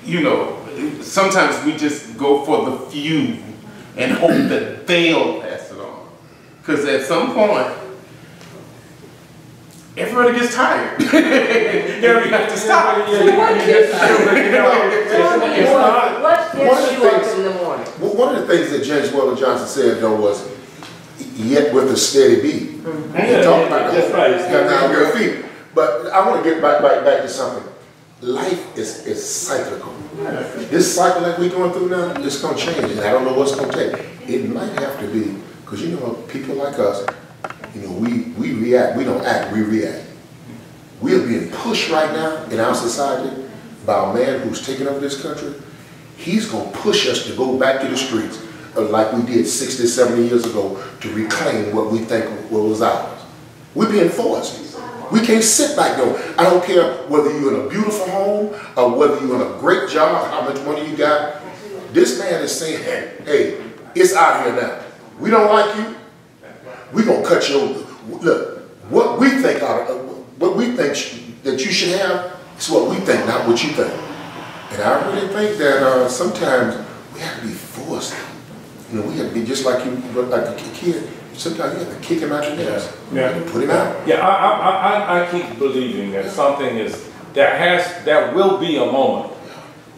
you know, sometimes we just go for the few and hope that they'll pass it on. Because at some point, everybody gets tired. You have to stop. What gets you up in the morning? One of the things that James Weldon Johnson said, though, was, yet with a steady beat. He talked about That's right. He's got down your feet. But I want to get back to something. Life is cyclical. This cycle that we're going through now, it's going to change, and I don't know what's going to take. It might have to be, because you know, people like us, you know, we react. We don't act, we react. We are being pushed right now in our society by a man who's taking over this country. He's going to push us to go back to the streets like we did 60, 70 years ago to reclaim what we think was ours. We're being forced. We can't sit back though. I don't care whether you're in a beautiful home or whether you're in a great job, how much money you got. This man is saying, hey, it's out here now. We don't like you. We're going to cut your, look, what we think that you should have is what we think, not what you think. And I really think that sometimes we have to be forced. You know, we have to be just like like a kid. Sometimes you have to kick him out your nest. Yeah. Put him out. Yeah, I keep believing that something is, there will be a moment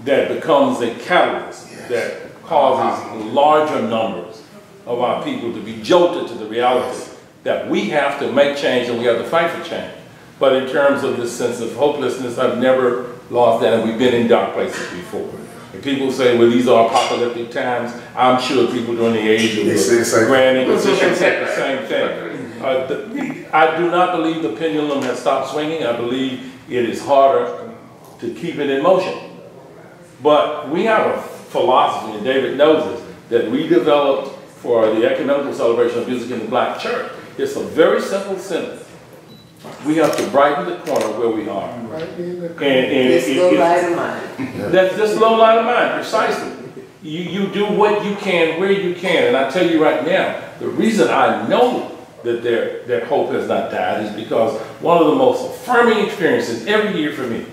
that becomes a catalyst that causes larger numbers of our people to be jolted to the reality that we have to make change and we have to fight for change. But in terms of this sense of hopelessness, I've never lost that, and we've been in dark places before. And people say, well, these are apocalyptic times. I'm sure people during the age of the Grand Inquisition said the same thing. I do not believe the pendulum has stopped swinging. I believe it is harder to keep it in motion. But we have a philosophy, and David knows this, that we developed for the ecumenical celebration of music in the black church. It's a very simple sentence. We have to brighten the corner where we are. This little light of mine. That's this low light of mine, precisely. You do what you can where you can. And I tell you right now, the reason I know that hope has not died is because one of the most affirming experiences every year for me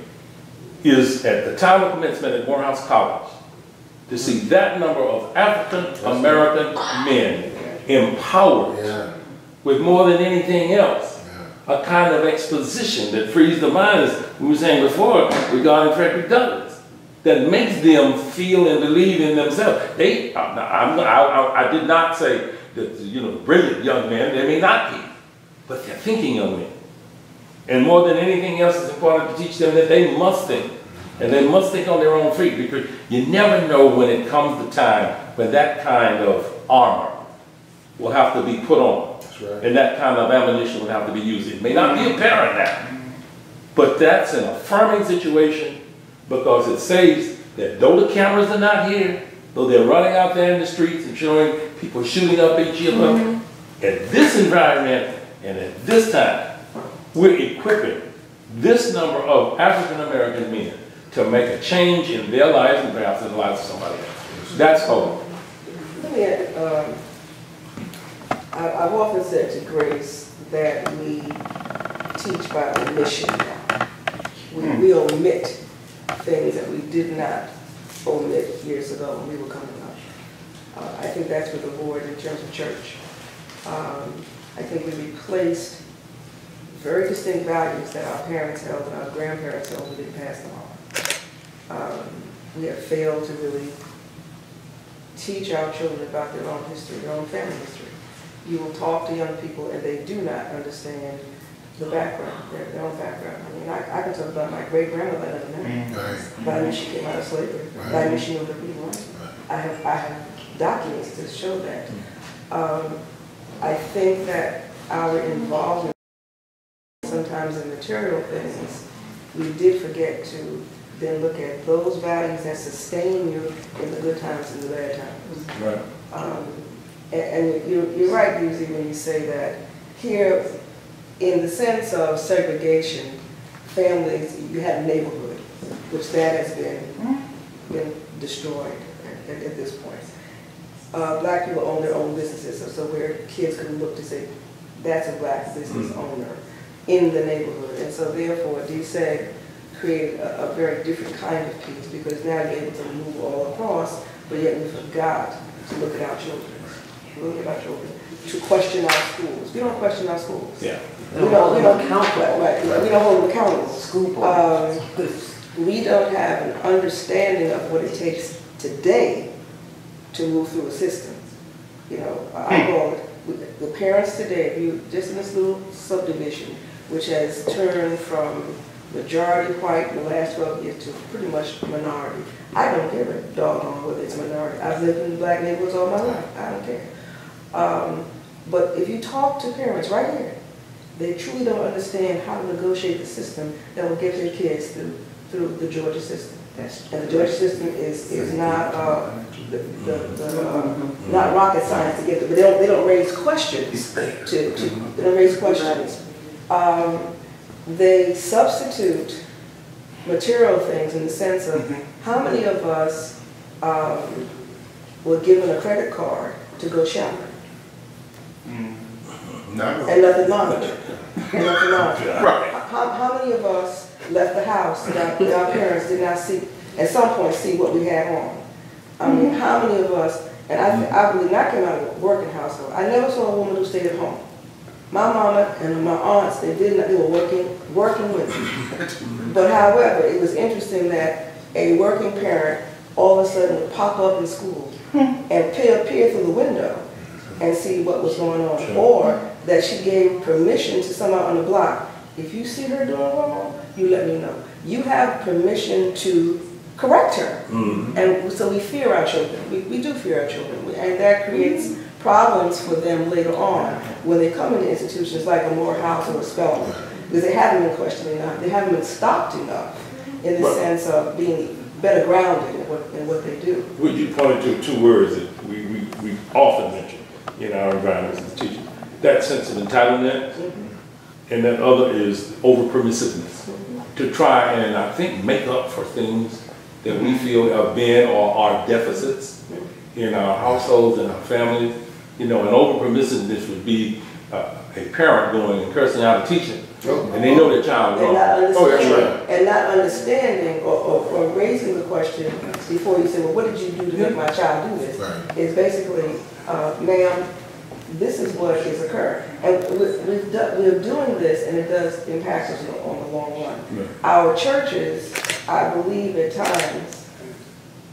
is at the time of commencement at Morehouse College, to see that number of African American men empowered with more than anything else, a kind of exposition that frees the mind, as we were saying before regarding Frederick Douglass, that makes them feel and believe in themselves. I did not say that, you know, brilliant young men, they may not be, but they're thinking young men. And more than anything else, it's important to teach them that they must think. And they must think on their own feet, because you never know when it comes the time when that kind of armor will have to be put on. Right. And that kind of ammunition will have to be used. It may not be apparent now, but that's an affirming situation, because it says that though the cameras are not here, though they're running out there in the streets and showing people shooting up each other, at this environment and at this time, we're equipping this number of African American men to make a change in their lives and perhaps in the lives of somebody else. That's hope. Let me add, I've often said to Grace that we teach by omission. We omit things that we did not omit years ago when we were coming up. I think that's for the board in terms of church. I think we replaced very distinct values that our parents held and our grandparents held and didn't pass them on. We have failed to really teach our children about their own history, their own family history. You will talk to young people and they do not understand the background, their own background. I mean, I can talk about my great-grandmother, I never met her, but I knew she came out of slavery, but I knew she knew her people. I have documents to show that. I think that our involvement sometimes in material things, we did forget to then look at those values that sustain you in the good times and the bad times. Right. And you're right, Doozy, when you say that here, in the sense of segregation, families, you have neighborhood, which that has been destroyed at this point. Black people own their own businesses, so where kids can look to say, that's a black business owner in the neighborhood. And so therefore, DSEG created a very different kind of peace, because now you're able to move all across, but yet we forgot to look at our children. Look at our children. To question our schools. We don't question our schools. Yeah. We don't count that, right? We don't hold them accountable. School board. We don't have an understanding of what it takes today to move through a system. You know, I call it, the parents today, if you just in this little subdivision, which has turned from majority white in the last 12 years to pretty much minority. I don't give a doggone whether it's minority. I've lived in black neighborhoods all my life. I don't care. But if you talk to parents right here, they truly don't understand how to negotiate the system that will get their kids through the Georgia system. And the Georgia system is not not rocket science to get there, but they don't raise questions. They don't raise questions. They substitute material things in the sense of how many of us were given a credit card to go shopping? No. And nothing monitored. How many of us left the house and our parents did not see, at some point, see what we had on? I mean, how many of us, and I believe I came out of a working household. I never saw a woman who stayed at home. My mama and my aunts, they were working women. But however, it was interesting that a working parent all of a sudden would pop up in school and peer through the window and see what was going on. Sure. Or that she gave permission to someone on the block. If you see her doing wrong, you let me know. You have permission to correct her. And so we fear our children. We do fear our children. And that creates problems for them later on when they come into institutions like a Morehouse or a Spelman, because they haven't been questioned enough. They haven't been stopped enough in the sense of being better grounded in what they do. Would you point to two words that we often mention in our environments as teachers? That sense of entitlement, and that other is over-permissiveness. To try and, I think, make up for things that we feel have been or are deficits in our households and our families. You know, an over-permissiveness would be a parent going and cursing out a teacher, and they know their child wrong. And not understanding or raising the question before you say, well, what did you do to make my child do this? Right. Is basically, ma'am, this is what is occurring. And we're doing this, and it does impact us on the long run. Yeah. Our churches, I believe at times,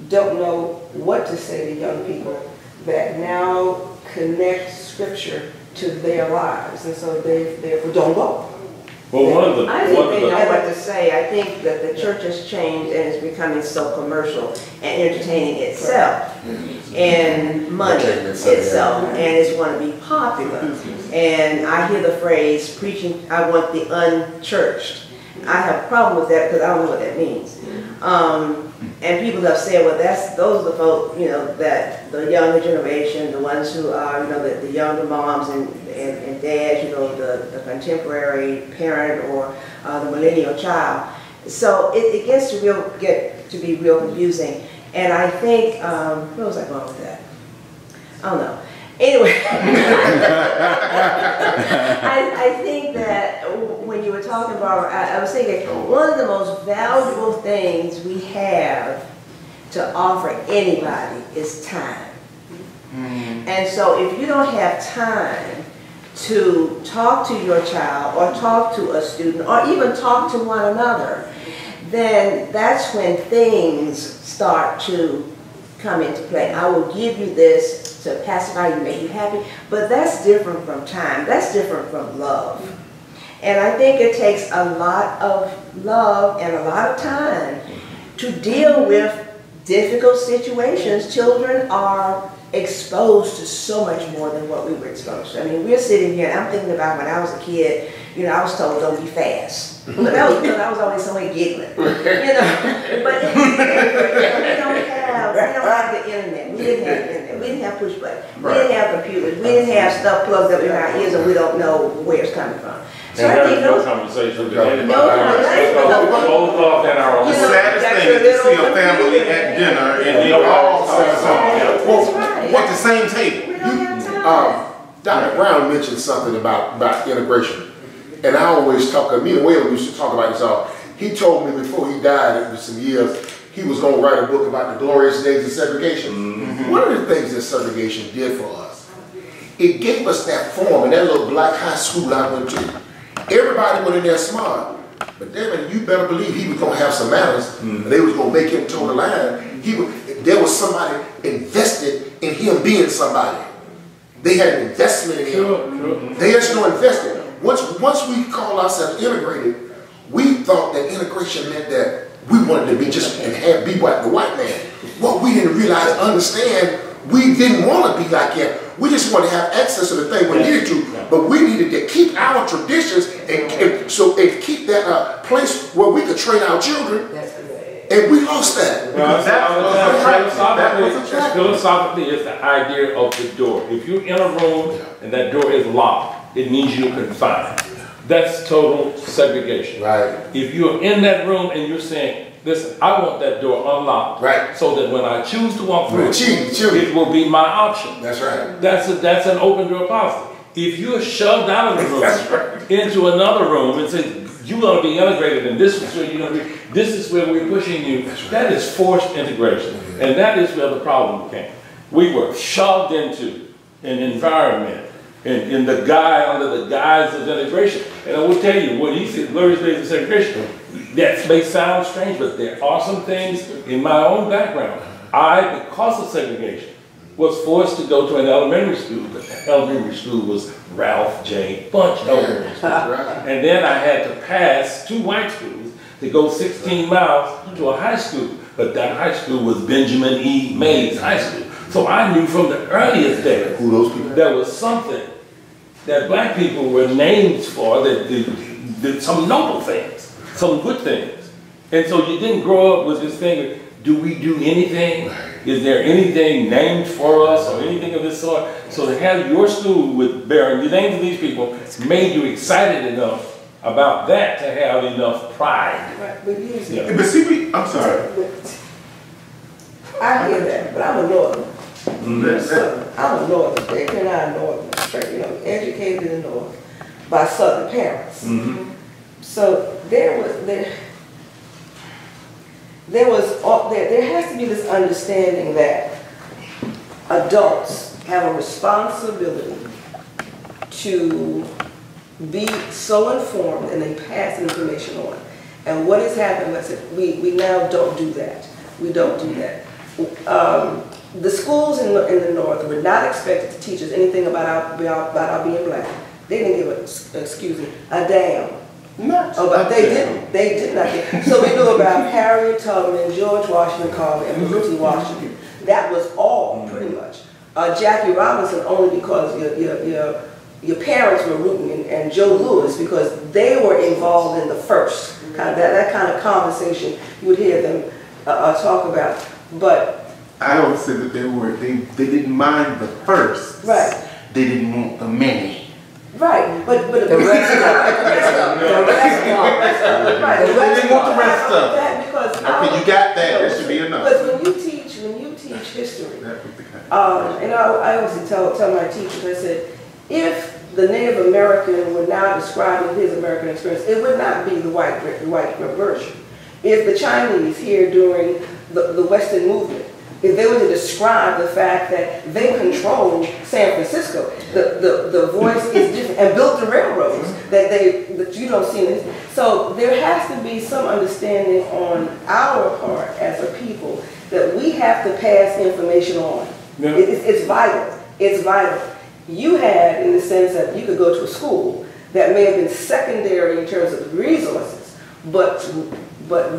don't know what to say to young people that now connect scripture to their lives, and so they therefore don't go. Well, I think they know what to say. I think that the church has changed and is becoming so commercial and entertaining itself and money itself, and it's want to be popular. And I hear the phrase preaching, I want the unchurched. I have a problem with that because I don't know what that means. And people have said, well, those are the folk, you know, that the younger generation, the ones who are, you know, the younger moms and dads, you know, the contemporary parent or the millennial child. So it gets to be real confusing. And I think, where was I going with that? I don't know. Anyway, I think that when when you were talking, Barbara, I was thinking, one of the most valuable things we have to offer anybody is time. And so if you don't have time to talk to your child or talk to a student or even talk to one another, then that's when things start to come into play. I will give you this to pacify you, make you happy, but that's different from time. That's different from love. And I think it takes a lot of love and a lot of time to deal with difficult situations. Children are exposed to so much more than what we were exposed to. I mean, we're sitting here, and I'm thinking about when I was a kid, you know, I was told don't be fast. But that was because I was always somewhere giggling, you know. But we don't have the internet. We didn't have the internet. We didn't have push buttons. We didn't have computers. We didn't have stuff plugged up in our ears and we don't know where it's coming from. So and I think no those, conversation. no conversation. Both off in our own. The saddest thing is to see a family at dinner and they all at the same table. Dr. Brown mentioned something about integration. And I always talk, me and Waylon used to talk about this all. He told me before he died, it was some years, he was going to write a book about the glorious days of segregation. One of the things that segregation did for us, it gave us that form in that little black high school I went to. Everybody went in there smart, but then you better believe he was going to have some manners, and they was going to make him toe the line. There was somebody invested in him being somebody. They had an investment in him. There's no investment. Once we call ourselves integrated, we thought that integration meant that we wanted to be just and be like the white man. What we didn't realize, understand, we didn't want to be like him. We just wanted to have access to the thing we needed to, but we needed to keep our traditions and keep that place where we could train our children. And we lost that. Philosophically, it's the idea of the door. If you're in a room and that door is locked, it means you're confined. That's total segregation. Right. If you're in that room and you're saying, listen, I want that door unlocked, right, so that when I choose to walk through it will be my option. That's right. That's an open door policy. If you're shoved out of the room into another room and say, you're going to be integrated and this is where you're going to be, this is where we're pushing you, that is forced integration. And that is where the problem came. We were shoved into an environment and under the guise of integration. And I will tell you, when he said glorious days of segregation, that may sound strange, but there are some things in my own background. I, because of segregation, was forced to go to an elementary school, but the elementary school was Ralph J. Bunch Elementary School. And then I had to pass 2 white schools to go 16 miles to a high school, but that high school was Benjamin E. Mays High School. So I knew from the earliest days there was something that black people were named for that did some noble things, some good things. And so you didn't grow up with this thing, do we do anything? Is there anything named for us or anything of this sort? So to have your school with bearing the names of these people made you excited enough about that to have enough pride. Right, but But see, I'm sorry. I hear that, but I'm a northerner. I'm a northerner. They and I are northern, you know, educated in the north by southern parents. So there has to be this understanding that adults have a responsibility to be so informed and they pass information on. And what has happened, like I said, we now don't do that. We don't do that. The schools in the north were not expected to teach us anything about our being black. They didn't give us, excuse me, a damn. They did not. So we knew about Harriet Tubman, George Washington Carver, and Booker T. Washington. That was all, pretty much. Jackie Robinson only because your parents were rooting, and Joe Louis because they were involved in the first. That kind of conversation you would hear them talk about. But I don't say that they didn't mind the first. Right. They didn't want the many. Right, but the rest of it. Okay, you got that. That should be enough. Because when you teach history, and I always tell my teachers, I said, if the Native American would now describe in his American experience, it would not be the white version. If the Chinese here during the Western movement, if they were to describe the fact that they controlled San Francisco, the voice is different, and built the railroads that you don't see. So there has to be some understanding on our part as a people that we have to pass information on. Yeah. It's vital. It's vital. You had, in the sense that you could go to a school that may have been secondary in terms of resources, but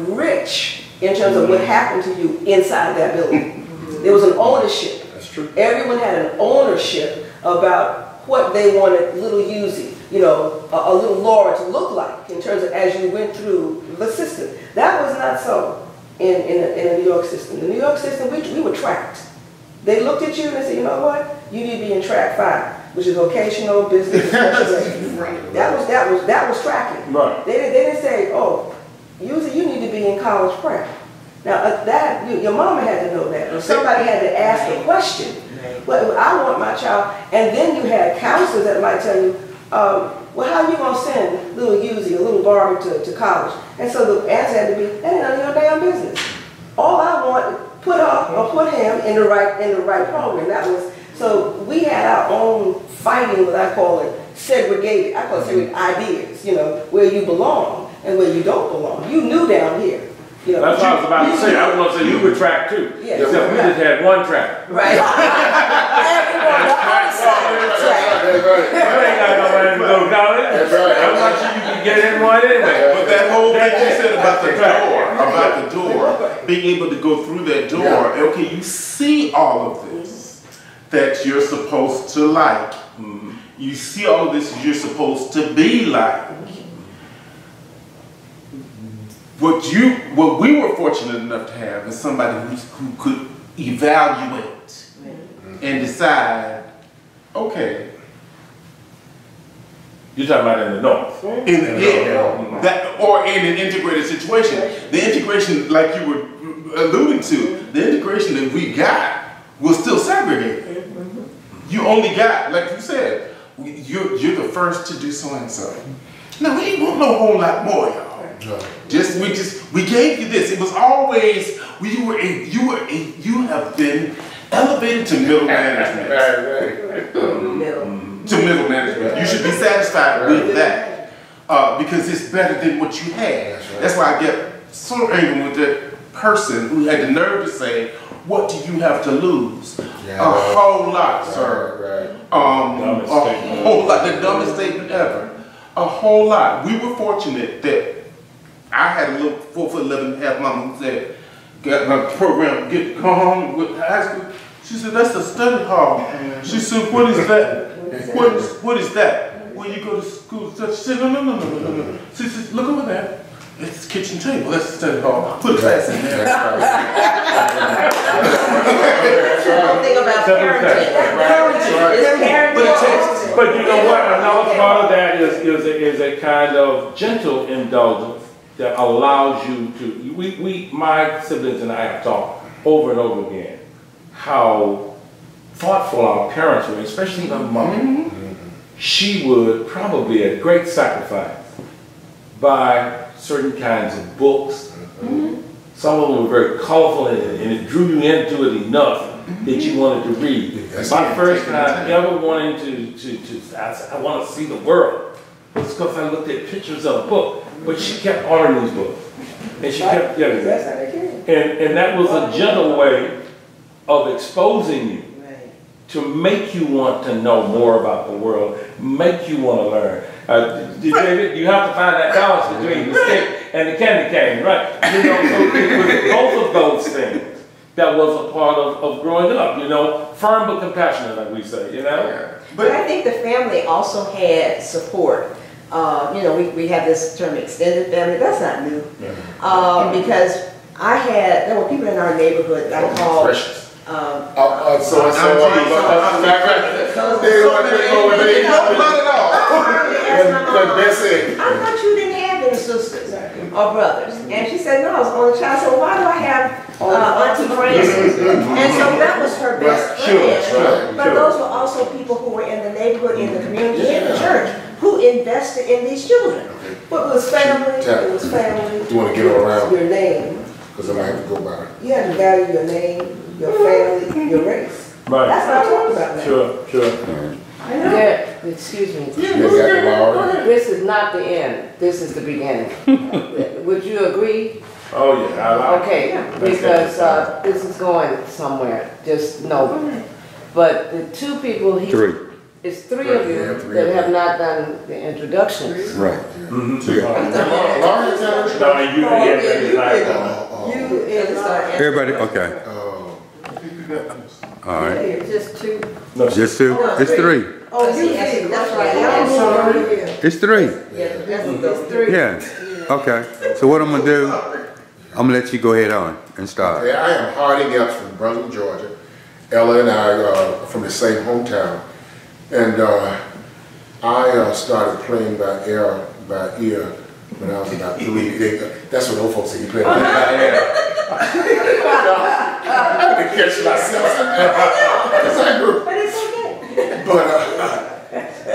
rich in terms of what happened to you inside that building. There was an ownership. That's true. Everyone had an ownership about what they wanted little Uzi, you know, a little Laura to look like in terms of as you went through the system. That was not so in the New York system. The New York system, we were tracked. They looked at you and they said, you know what? You need to be in track 5, which is vocational, business, that was tracking. Right. They didn't say, oh, usually you need to be in college prep. Now your mama had to know that, or somebody had to ask the question. Well, I want my child, and then you had counselors that might tell you, well, how are you gonna send little Uzi or little Barbara to college? And so the answer had to be, that ain't none of your damn business. All I want, put her or put him in the right program. That was, so we had our own fighting, what I call it, segregated. I call it segregated ideas, you know, where you belong and where you don't belong. You knew down here. You know, that's what I was about to say. I was going to say you were track too. Yeah, except we just had one track. Right. Everyone on the side of the track. You ain't got nowhere to go, darling. That's right. I want you to get in one anyway. But that whole thing you said about the door, being able to go through that door, okay, you see all of this that you're supposed to like. You see all of this you're supposed to be like. What we were fortunate enough to have is somebody who could evaluate and decide, okay. You're talking about in the North. Or in an integrated situation. The integration, like you were alluding to, the integration that we got was still segregated. You only got, like you said, you're the first to do so and so. No, we ain't want no whole lot more, y'all. No. We gave you this. It was always you have been elevated to middle management. To middle management. You should be satisfied with that because it's better than what you had. That's why I get so angry with that person who had the nerve to say, "What do you have to lose?" A whole lot, sir. A whole lot. The dumbest statement ever. A whole lot. We were fortunate that I had a little 4'11.5" mama who said, "Got my program, come home with high school." She said, "That's the study hall." She said, "What is that? What is that? When you go to school?" She said, No. She said, "Look over there. It's the kitchen table. That's the study hall. Put a class in there." One thing about parenting. But you know what? Another part of that is a kind of gentle indulgence that allows you to, my siblings and I have talked over and over again how thoughtful our parents were, especially my mom. She would probably at great sacrifice buy certain kinds of books. Some of them were very colorful and it drew you into it enough that you wanted to read. My first time ever wanting I said, I want to see the world. It's because I looked at pictures of a book. But she kept ordering these books. And she kept getting them. And that was a gentle way of exposing you to make you want to know more about the world, make you want to learn. David, you have to find that balance between the stick and the candy cane, right? You know, so it was both of those things that was a part of growing up, you know, firm but compassionate, like we say, you know? But I think the family also had support. You know, we have this term extended family. That's not new. Because there were people in our neighborhood that I called. Precious. I thought you didn't have any sisters or brothers? And she said, no, I was the only child. So why do I have Auntie Frances? And so that was her best friend. But those were also people who were in the neighborhood, in the community, in the church, who invested in these children. But it was family, it was family. You want to get around? Your name. Because I might have to go by it. You have to value your name, your family, your race. Right. That's what I'm talking about now. Sure. Excuse me. This is not the end. This is the beginning. Would you agree? Oh, yeah. I like Okay, because this is going somewhere. Just know. But the two people he... It's three of you that have not done the introductions. Right. Everybody, okay. All right. Just two. Just two? It's three. Oh, you did. That's right. I'm sorry. It's three. That's three. Yeah. Okay. So what I'm gonna do, I'm gonna let you go ahead on and start. Okay, I am Harding Epps from Brunswick, Georgia. Ella and I are from the same hometown. And I started playing by ear when I was about 3. That's what old folks say, you play by ear. I had to catch myself. But it's okay. But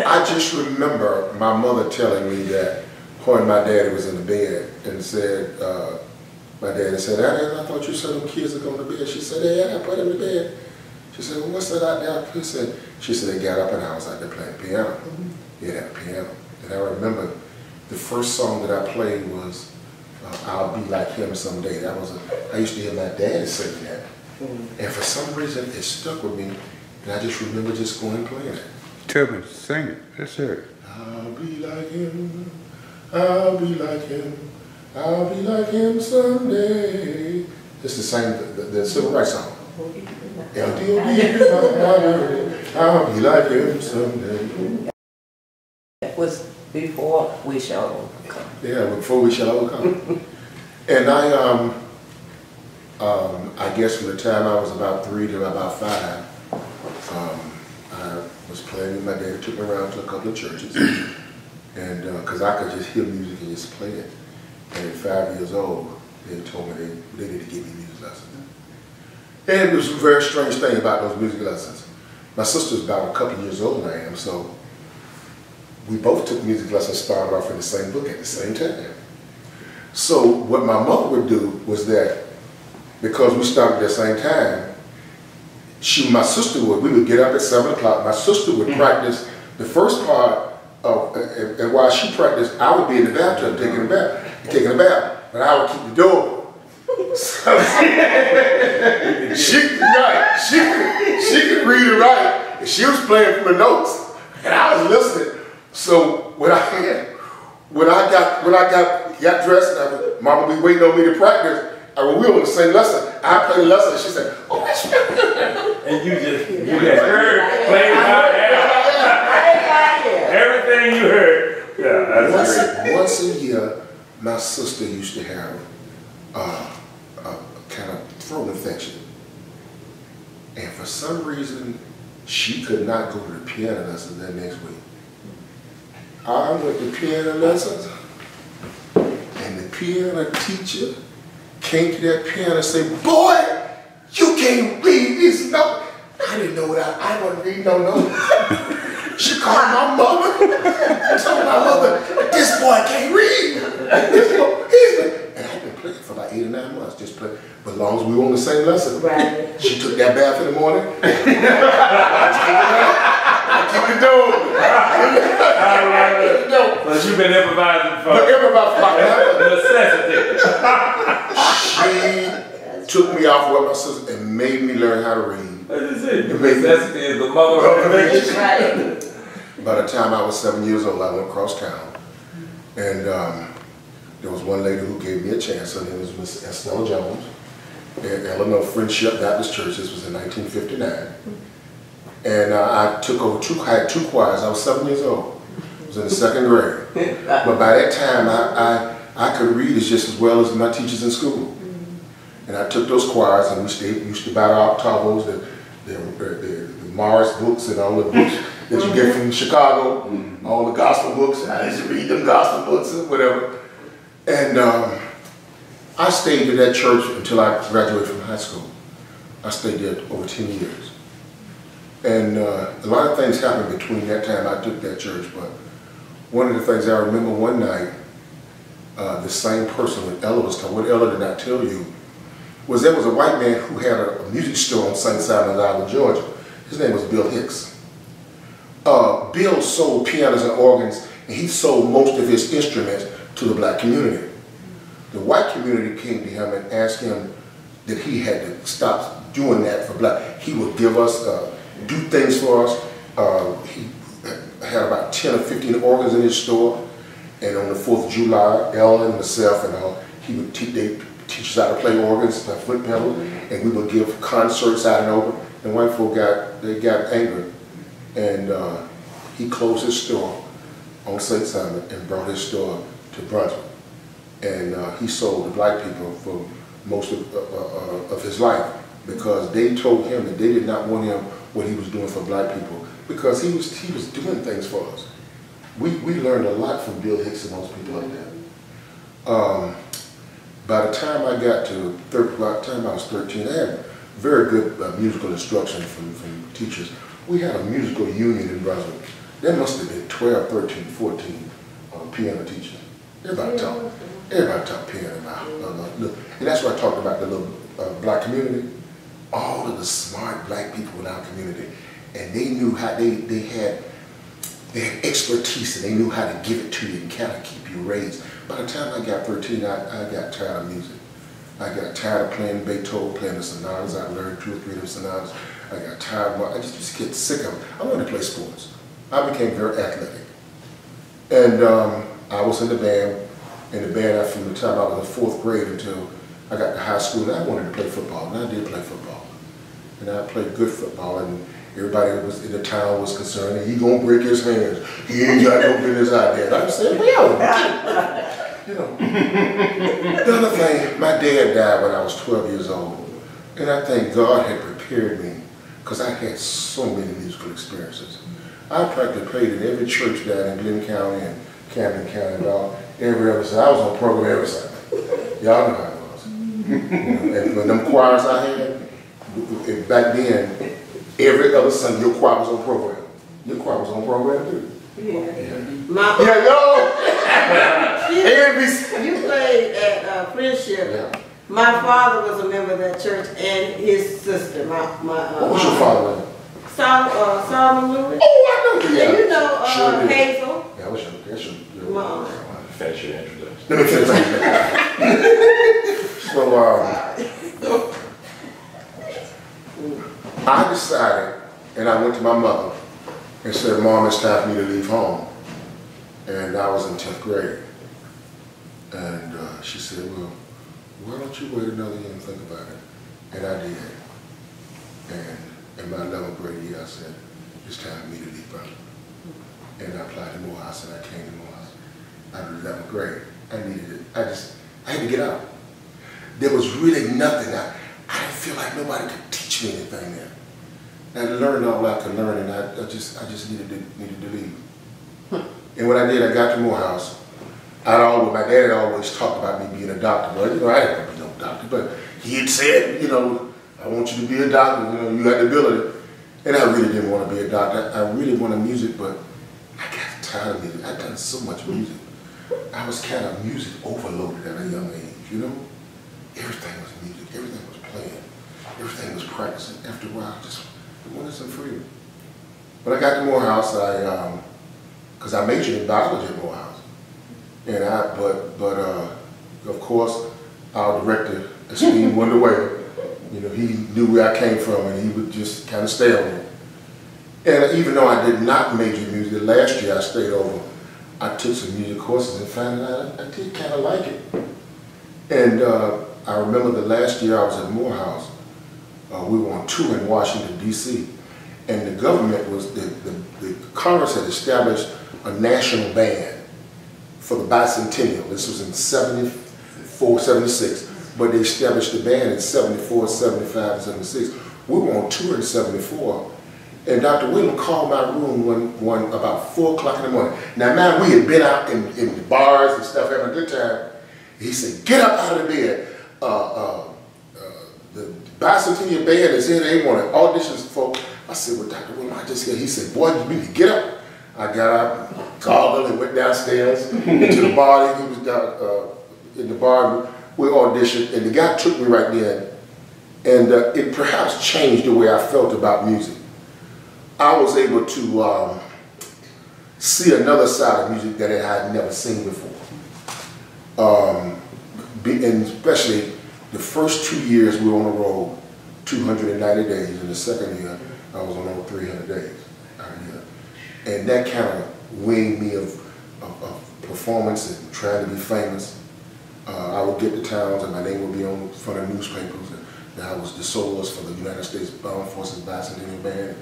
I just remember my mother telling me that when my daddy was in the bed and said, my daddy said, I thought you said them kids are going to bed. She said, yeah, I put him to bed. She said, well, what's that out there? She said, they got up and I was out there playing piano. He had a piano. And I remember the first song that I played was I'll Be Like Him Someday. I used to hear my dad sing that. And for some reason, it stuck with me. And I just remember just going and playing it. Tell me, sing it. Let's hear it. I'll be like him. I'll be like him. I'll be like him someday. It's the same, the civil rights song. I'll be like him someday. It was before We Shall Overcome. Yeah, before We Shall Overcome. And I guess from the time I was about 3 to about 5, I was playing with my dad. He took me around to a couple of churches. And because I could just hear music and just play it. And at 5 years old, they told me they needed to give me music lessons. And it was a very strange thing about those music lessons. My sister's about a couple years older than I am, so we both took music lessons, started off in the same book at the same time. So what my mother would do was that, because we started at the same time, my sister we would get up at 7 o'clock, my sister would practice the first part of, and while she practiced, I would be in the bathtub taking a bath, but I would keep the door open. So she could read and write, and she was playing from the notes, and I was listening. So when I got dressed, and Mama be waiting on me to practice. We were on the same lesson. I played the lesson, and she said, "Oh, that's right." And you heard, played by ear. Everything you heard. Yeah, that's great. Once a year, my sister used to have a kind of throat infection. And for some reason, she could not go to the piano lessons that next week. I went to piano lessons, and the piano teacher came to that piano and said, "Boy, you can't read these notes." I didn't know that. I wasn't reading no notes. She called my mother and told my mother, "This boy can't read." And I've been playing for about 8 or 9 months, just playing. But as long as we were on the same lesson, Right. She took that bath in the morning. I keep it doing. But you've been improvising for necessity. She took me off with my sister and made me learn how to read. Necessity is the mother of invention. Right. By the time I was 7 years old, I went across town. And there was one lady who gave me a chance. Her name was Miss Estella Jones. At Eleanor Friendship Baptist Church. This was in 1959. And I took over I had 2 choirs. I was 7 years old. I was in the 2nd grade. But by that time, I could read just as well as my teachers in school. And I took those choirs, and we used to battle octavos, the Morris books and all the books that you get from Chicago, all the gospel books. I used to read them gospel books and whatever. And I stayed at that church until I graduated from high school. I stayed there over 10 years. And a lot of things happened between that time I took that church, but one of the things I remember one night, the same person that Ella was talking, what Ella did not tell you, was there was a white man who had a music store on St. Simon's Island, Georgia. His name was Bill Hicks. Bill sold pianos and organs, and he sold most of his instruments to the black community. The white community came to him and asked him that he had to stop doing that for black. He would give us, do things for us. He had about 10 or 15 organs in his store, and on the 4th of July, Ella and myself and all, he would teach us how to play organs, play foot pedals, and we would give concerts out and over. And white folk got angry, and he closed his store on St. Simon and brought his store to Brunswick. And he sold to black people for most of his life, because they told him that they did not want him what he was doing for black people, because he was doing things for us. We learned a lot from Bill Hicks and those people like that. By the time I was 13, I had very good musical instruction from teachers. We had a musical union in Brunswick. There must have been 12, 13, 14 piano teachers. Everybody taught piano now. And that's why I talked about the little black community. All of the smart black people in our community, and they knew how they had expertise, and they knew how to give it to you and kind of keep you raised. By the time I got 13, I got tired of music. I got tired of playing Beethoven, playing the sonatas. I learned 2 or 3 of the sonatas. I got tired of I just get sick of it. I wanted to play sports. I became very athletic. And I was in the band, from the time I was in 4th grade until I got to high school, and I wanted to play football, and I did play football. And I played good football, and everybody was in the town was concerned that he gonna break his hands. He ain't got no business out there. And I said, well, you know. The other thing, my dad died when I was 12 years old, and I think God had prepared me, because I had so many musical experiences. I practically played in every church down in Glenn County and Camden County and all, every other Sunday. I was on program every Sunday. Y'all know how it was. And when them choirs I had, back then, every other Sunday your choir was on program. Your choir was on program too. You played at Friendship. Yeah. My father was a member of that church, and his sister. What was your father name? Solomon Lewis. Oh, I know. Yeah. You know sure Hazel. Yeah, what's your Mom. Finish your introduction. Let me finish that. So, I decided, and I went to my mother and said, Mom, it's time for me to leave home. And I was in 10th grade. And she said, well, why don't you wait another year and think about it? And I did. And in my 11th grade year, I said, it's time for me to leave Brunswick. And I applied to Morehouse, and I came to Morehouse. Out of 11th grade. I needed it. I had to get out. There was really nothing. I didn't feel like nobody could teach me anything there. I learned all I could learn, and I just needed to leave. And when I did, I got to Morehouse. My dad had always talked about me being a doctor, but I didn't want to be no doctor. But he had said, I want you to be a doctor. You got the ability. And I really didn't want to be a doctor. I really wanted music, but I got tired of music. I'd done so much music. I was kind of music overloaded at a young age, Everything was music, everything was playing, everything was practicing. After a while, I just wanted some freedom. When I got to Morehouse, because I majored in biology at Morehouse, and of course, our director, Esteem Wonderway, he knew where I came from, and he would just kind of stay on me. And even though I did not major in music, last year I stayed over. I took some music courses and found out I did kind of like it. And I remember the last year I was at Morehouse, we were on tour in Washington, D.C. And the government the Congress had established a national band for the bicentennial. This was in 74, 76. But they established the band in 74, 75, and 76. We were on tour in 74. And Dr. William called my room about 4 o'clock in the morning. Now, man, we had been out in the bars and stuff having a good time. He said, get up out of the bed. The bicentennial band is in, they want auditions for. I said, well, Dr. William, I just got. He said, boy, you need to get up. I got up, called and went downstairs into the bar. He was down in the bar. We auditioned, and the guy took me right there. And it perhaps changed the way I felt about music. I was able to see another side of music that I had never seen before. And especially the first 2 years we were on the road, 290 days. In the second year, I was on over 300 days out of here. And that kind of winged me of performance and trying to be famous. I would get to towns and my name would be on front of newspapers. And I was the soloist for the United States Armed Forces Bicentennial Band.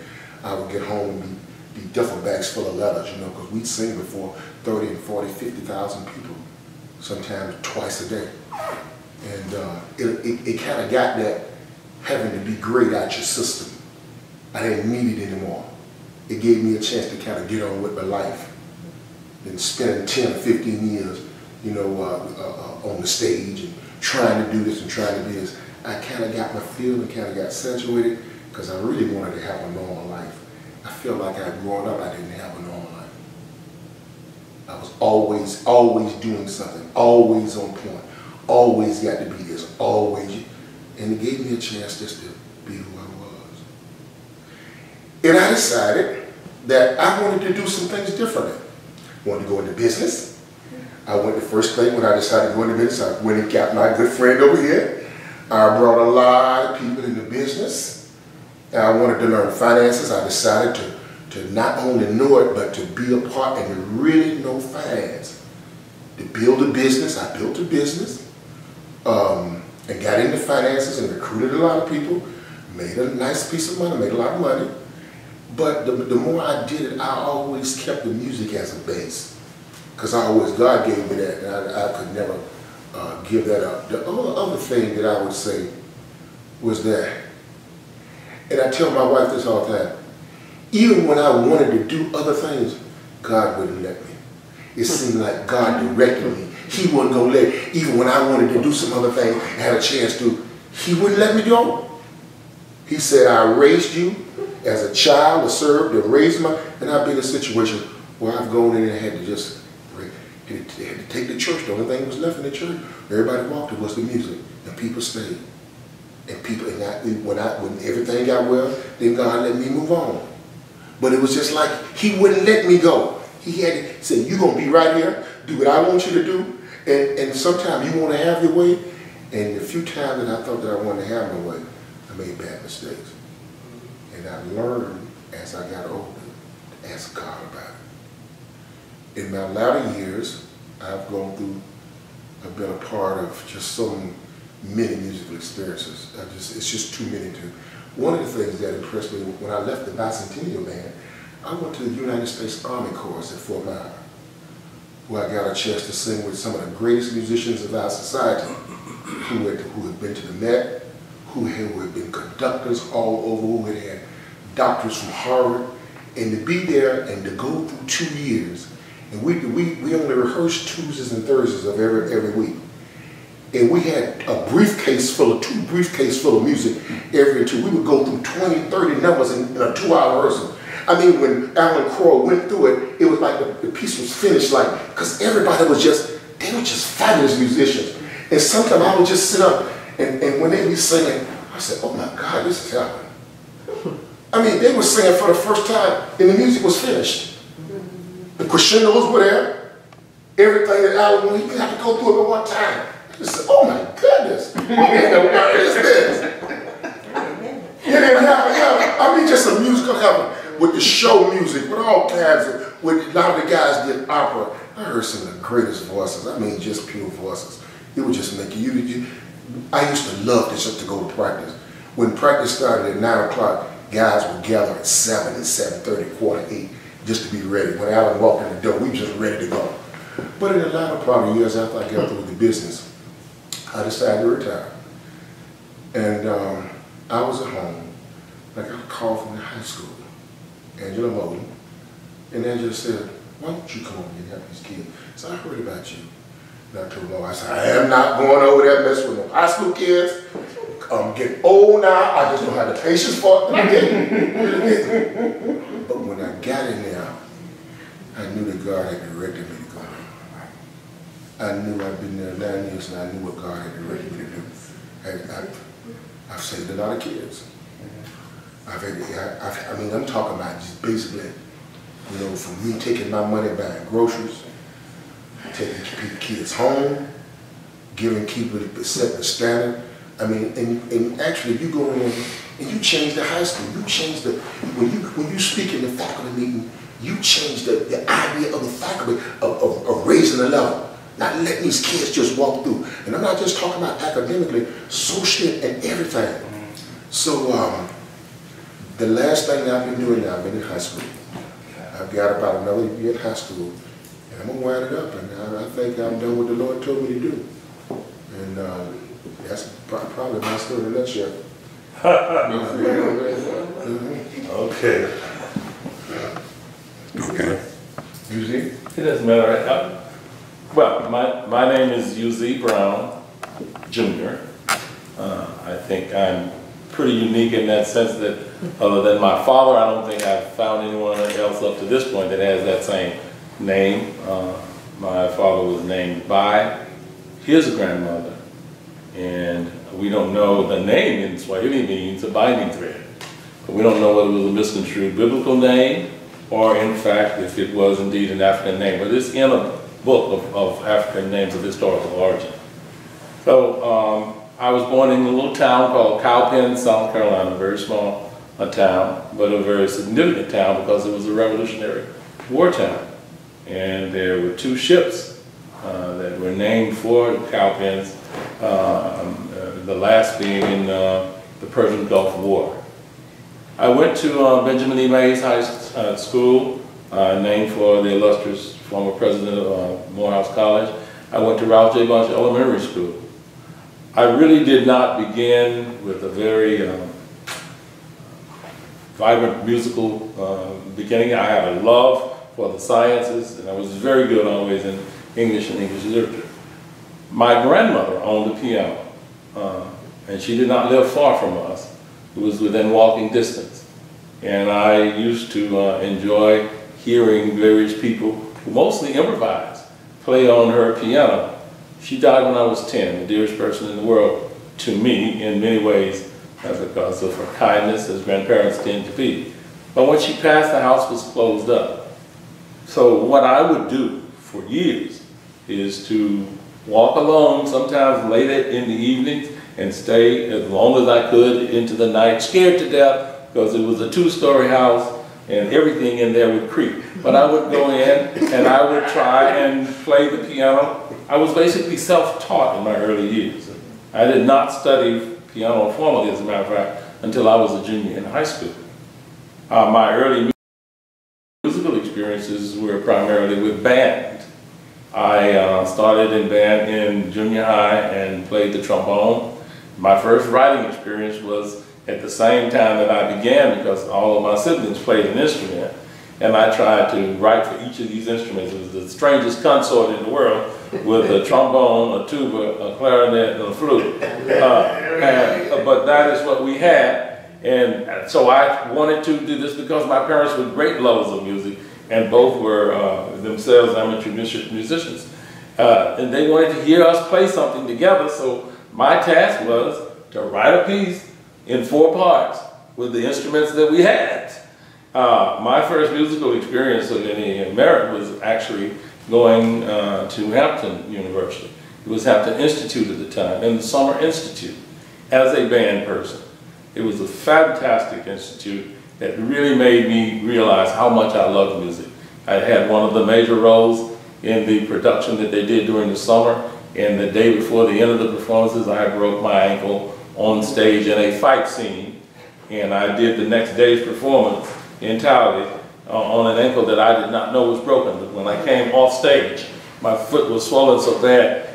I would get home and be duffel bags full of letters, you know, because we'd sing before 30 and 40, 50,000 people, sometimes twice a day. And it kind of got that having to be great out your system. I didn't need it anymore. It gave me a chance to kind of get on with my life and spend 10 or 15 years, you know, on the stage and trying to do this and trying to be this. I kind of got my feel and kind of got saturated because I really wanted to have a normal life. I feel like I'd grown up, I didn't have a normal life. I was always doing something, always on point, always got to be this, always. And it gave me a chance just to be who I was. And I decided that I wanted to do some things differently. I wanted to go into business. I went the first thing when I decided to go into business, I went and got my good friend over here. I brought a lot of people into business. And I wanted to learn finances. I decided to not only know it, but to be a part and to really know finance. To build a business, I built a business and got into finances and recruited a lot of people, made a nice piece of money, made a lot of money. But the more I did it, I always kept the music as a base. Because God gave me that, and I could never give that up. The other thing that I would say was that, and I tell my wife this all the time, even when I wanted to do other things, God wouldn't let me. It seemed like God directed me. He wasn't going to let, even when I wanted to do some other thing, had a chance to, He wouldn't let me go. He said, I raised you as a child, I served and raised my, and I've been in a situation where I've gone in and had to just, had to take the church. The only thing that was left in the church, everybody walked, it was the music, and people stayed. And people, and when everything got well, then God let me move on. But it was just like He wouldn't let me go. He had to say, you're going to be right here, do what I want you to do, and sometimes you want to have your way. And the few times that I thought that I wanted to have my way, I made bad mistakes. And I learned as I got older to ask God about it. In my latter years, I've been a part of just so many musical experiences. It's just too many to. One of the things that impressed me, when I left the Bicentennial Band, I went to the United States Army Corps at Fort Myers, where I got a chance to sing with some of the greatest musicians of our society, who had been to the Met, who had been conductors all over, who had had doctors from Harvard, and to be there and to go through 2 years. And we only rehearsed Tuesdays and Thursdays of every week. And we had two briefcases full of music every two. We would go through 20, 30 numbers in a 2-hour rehearsal. I mean, when Alan Crow went through it, it was like the piece was finished, like, because everybody was they were just fabulous musicians. And sometimes I would just sit up, and when they be singing, I said, oh my God, this is happening. I mean, they were singing for the first time, and the music was finished. The crescendos were there. Everything that Alan wanted, you have to go through it at one time. I just said, oh my goodness, what is this? It didn't happen. I mean, just a musical happen with the show music, with all kinds of, with a lot of the guys did opera. I heard some of the greatest voices. I mean, just pure voices. It would just make you. I used to love this just to go to practice. When practice started at 9 o'clock, guys would gather at 7 and 7:30, 7:45, just to be ready. When Alan walked in the door, we were just ready to go. But in the latter part of years after I got through with the business, I decided to retire. And I was at home. I got a call from the high school, Angela Moden, and Angela said, why don't you come over and help these kids? So I heard about you. And I told Lord, I said, I am not going over there messing with no high school kids. I'm getting old now. I just don't have the patience for it. But when I got in there, I knew that God had directed me to go there. I knew I'd been there 9 years, and I knew what God had directed me to do. I've saved a lot of kids. I mean, I'm talking about just basically, you know, from me taking my money buying groceries, taking kids home, giving people, setting the standard. I mean, and actually, you go in and you change the high school. You change the when you speak in the faculty meeting, you change the idea of the faculty of raising the level, not letting these kids just walk through. And I'm not just talking about academically, socially, and everything. So the last thing that I've been doing now, I've been in high school. I've got about another year in high school, and I'm gonna wind it up. And I think I'm done what the Lord told me to do. And that's probably my story in a nutshell. Okay. Okay. UZ? It doesn't matter. Well, my name is UZ Brown, Jr. I think I'm pretty unique in that sense that other than my father, I don't think I've found anyone else up to this point that has that same name. My father was named by his grandmother, and we don't know the name in Swahili means a binding thread. But we don't know whether it was a misconstrued biblical name or in fact if it was indeed an African name. But it's in a book of African names of historical origin. So I was born in a little town called Cowpen, South Carolina, a very small town, but a very significant town because it was a Revolutionary War town. And there were 2 ships that were named for Cowpens, the last being in the Persian Gulf War. I went to Benjamin E. Mays High School, named for the illustrious former president of Morehouse College. I went to Ralph J. Bunch Elementary School. I really did not begin with a very vibrant musical beginning. I had a love for the sciences, and I was very good always in English and English literature. My grandmother owned a piano, and she did not live far from us. It was within walking distance. And I used to enjoy hearing various people who mostly improvised play on her piano. She died when I was 10, the dearest person in the world to me in many ways because of her kindness, as grandparents tend to be. But when she passed, the house was closed up. So what I would do for years is to walk alone, sometimes late in the evenings, and stay as long as I could into the night, scared to death because it was a 2-story house and everything in there would creak. But I would go in and I would try and play the piano. I was basically self-taught in my early years. I did not study piano formally, as a matter of fact, until I was a junior in high school. My early musical experiences were primarily with band. I started in band in junior high and played the trombone. My first writing experience was at the same time that I began because all of my siblings played an instrument, and I tried to write for each of these instruments. It was the strangest consort in the world with a trombone, a tuba, a clarinet, and a flute. But that is what we had, and so I wanted to do this because my parents were great lovers of music, and both were themselves amateur musicians. And they wanted to hear us play something together, so my task was to write a piece in 4 parts with the instruments that we had. My first musical experience of any merit was actually going to Hampton University. It was Hampton Institute at the time, and the Summer Institute, as a band person. It was a fantastic institute that really made me realize how much I loved music. I had one of the major roles in the production that they did during the summer, and the day before the end of the performances, I broke my ankle on stage in a fight scene, and I did the next day's performance entirely on an ankle that I did not know was broken. But when I came off stage, my foot was swollen so bad,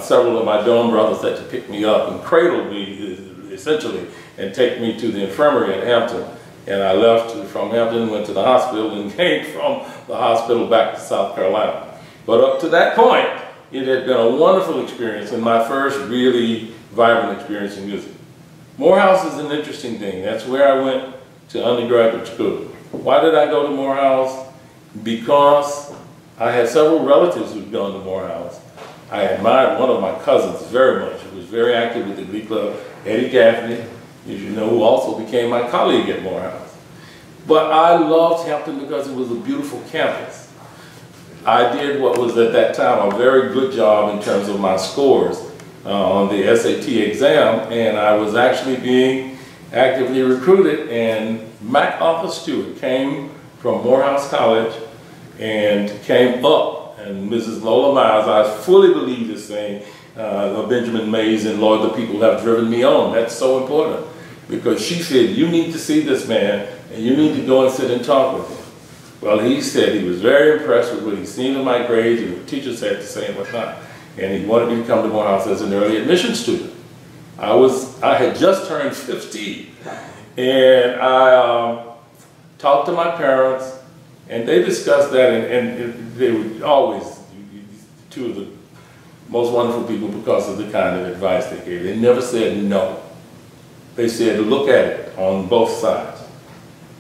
several of my dorm brothers had to pick me up and cradle me, essentially, and take me to the infirmary at Hampton. And I left from Hampton, went to the hospital, and came from the hospital back to South Carolina. But up to that point, it had been a wonderful experience and my first really vibrant experience in music. Morehouse is an interesting thing. That's where I went to undergraduate school. Why did I go to Morehouse? Because I had several relatives who'd gone to Morehouse. I admired one of my cousins very much. He was very active with the Glee Club, Eddie Gaffney, as you know, who also became my colleague at Morehouse. But I loved Hampton because it was a beautiful campus. I did what was at that time a very good job in terms of my scores on the SAT exam, and I was actually being actively recruited, and Mac Arthur Stewart came from Morehouse College and came up, and Mrs. Lola Miles, I fully believe this thing, Benjamin Mays and Lord, the people have driven me on. That's so important because she said, you need to see this man and you need to go and sit and talk with him. Well, he said he was very impressed with what he'd seen in my grades and what teachers had to say and whatnot, and he wanted me to come to Morehouse as an early admission student. I had just turned 15, and I talked to my parents, and they discussed that, and they were always two of the most wonderful people because of the kind of advice they gave. They never said no. They said, look at it on both sides.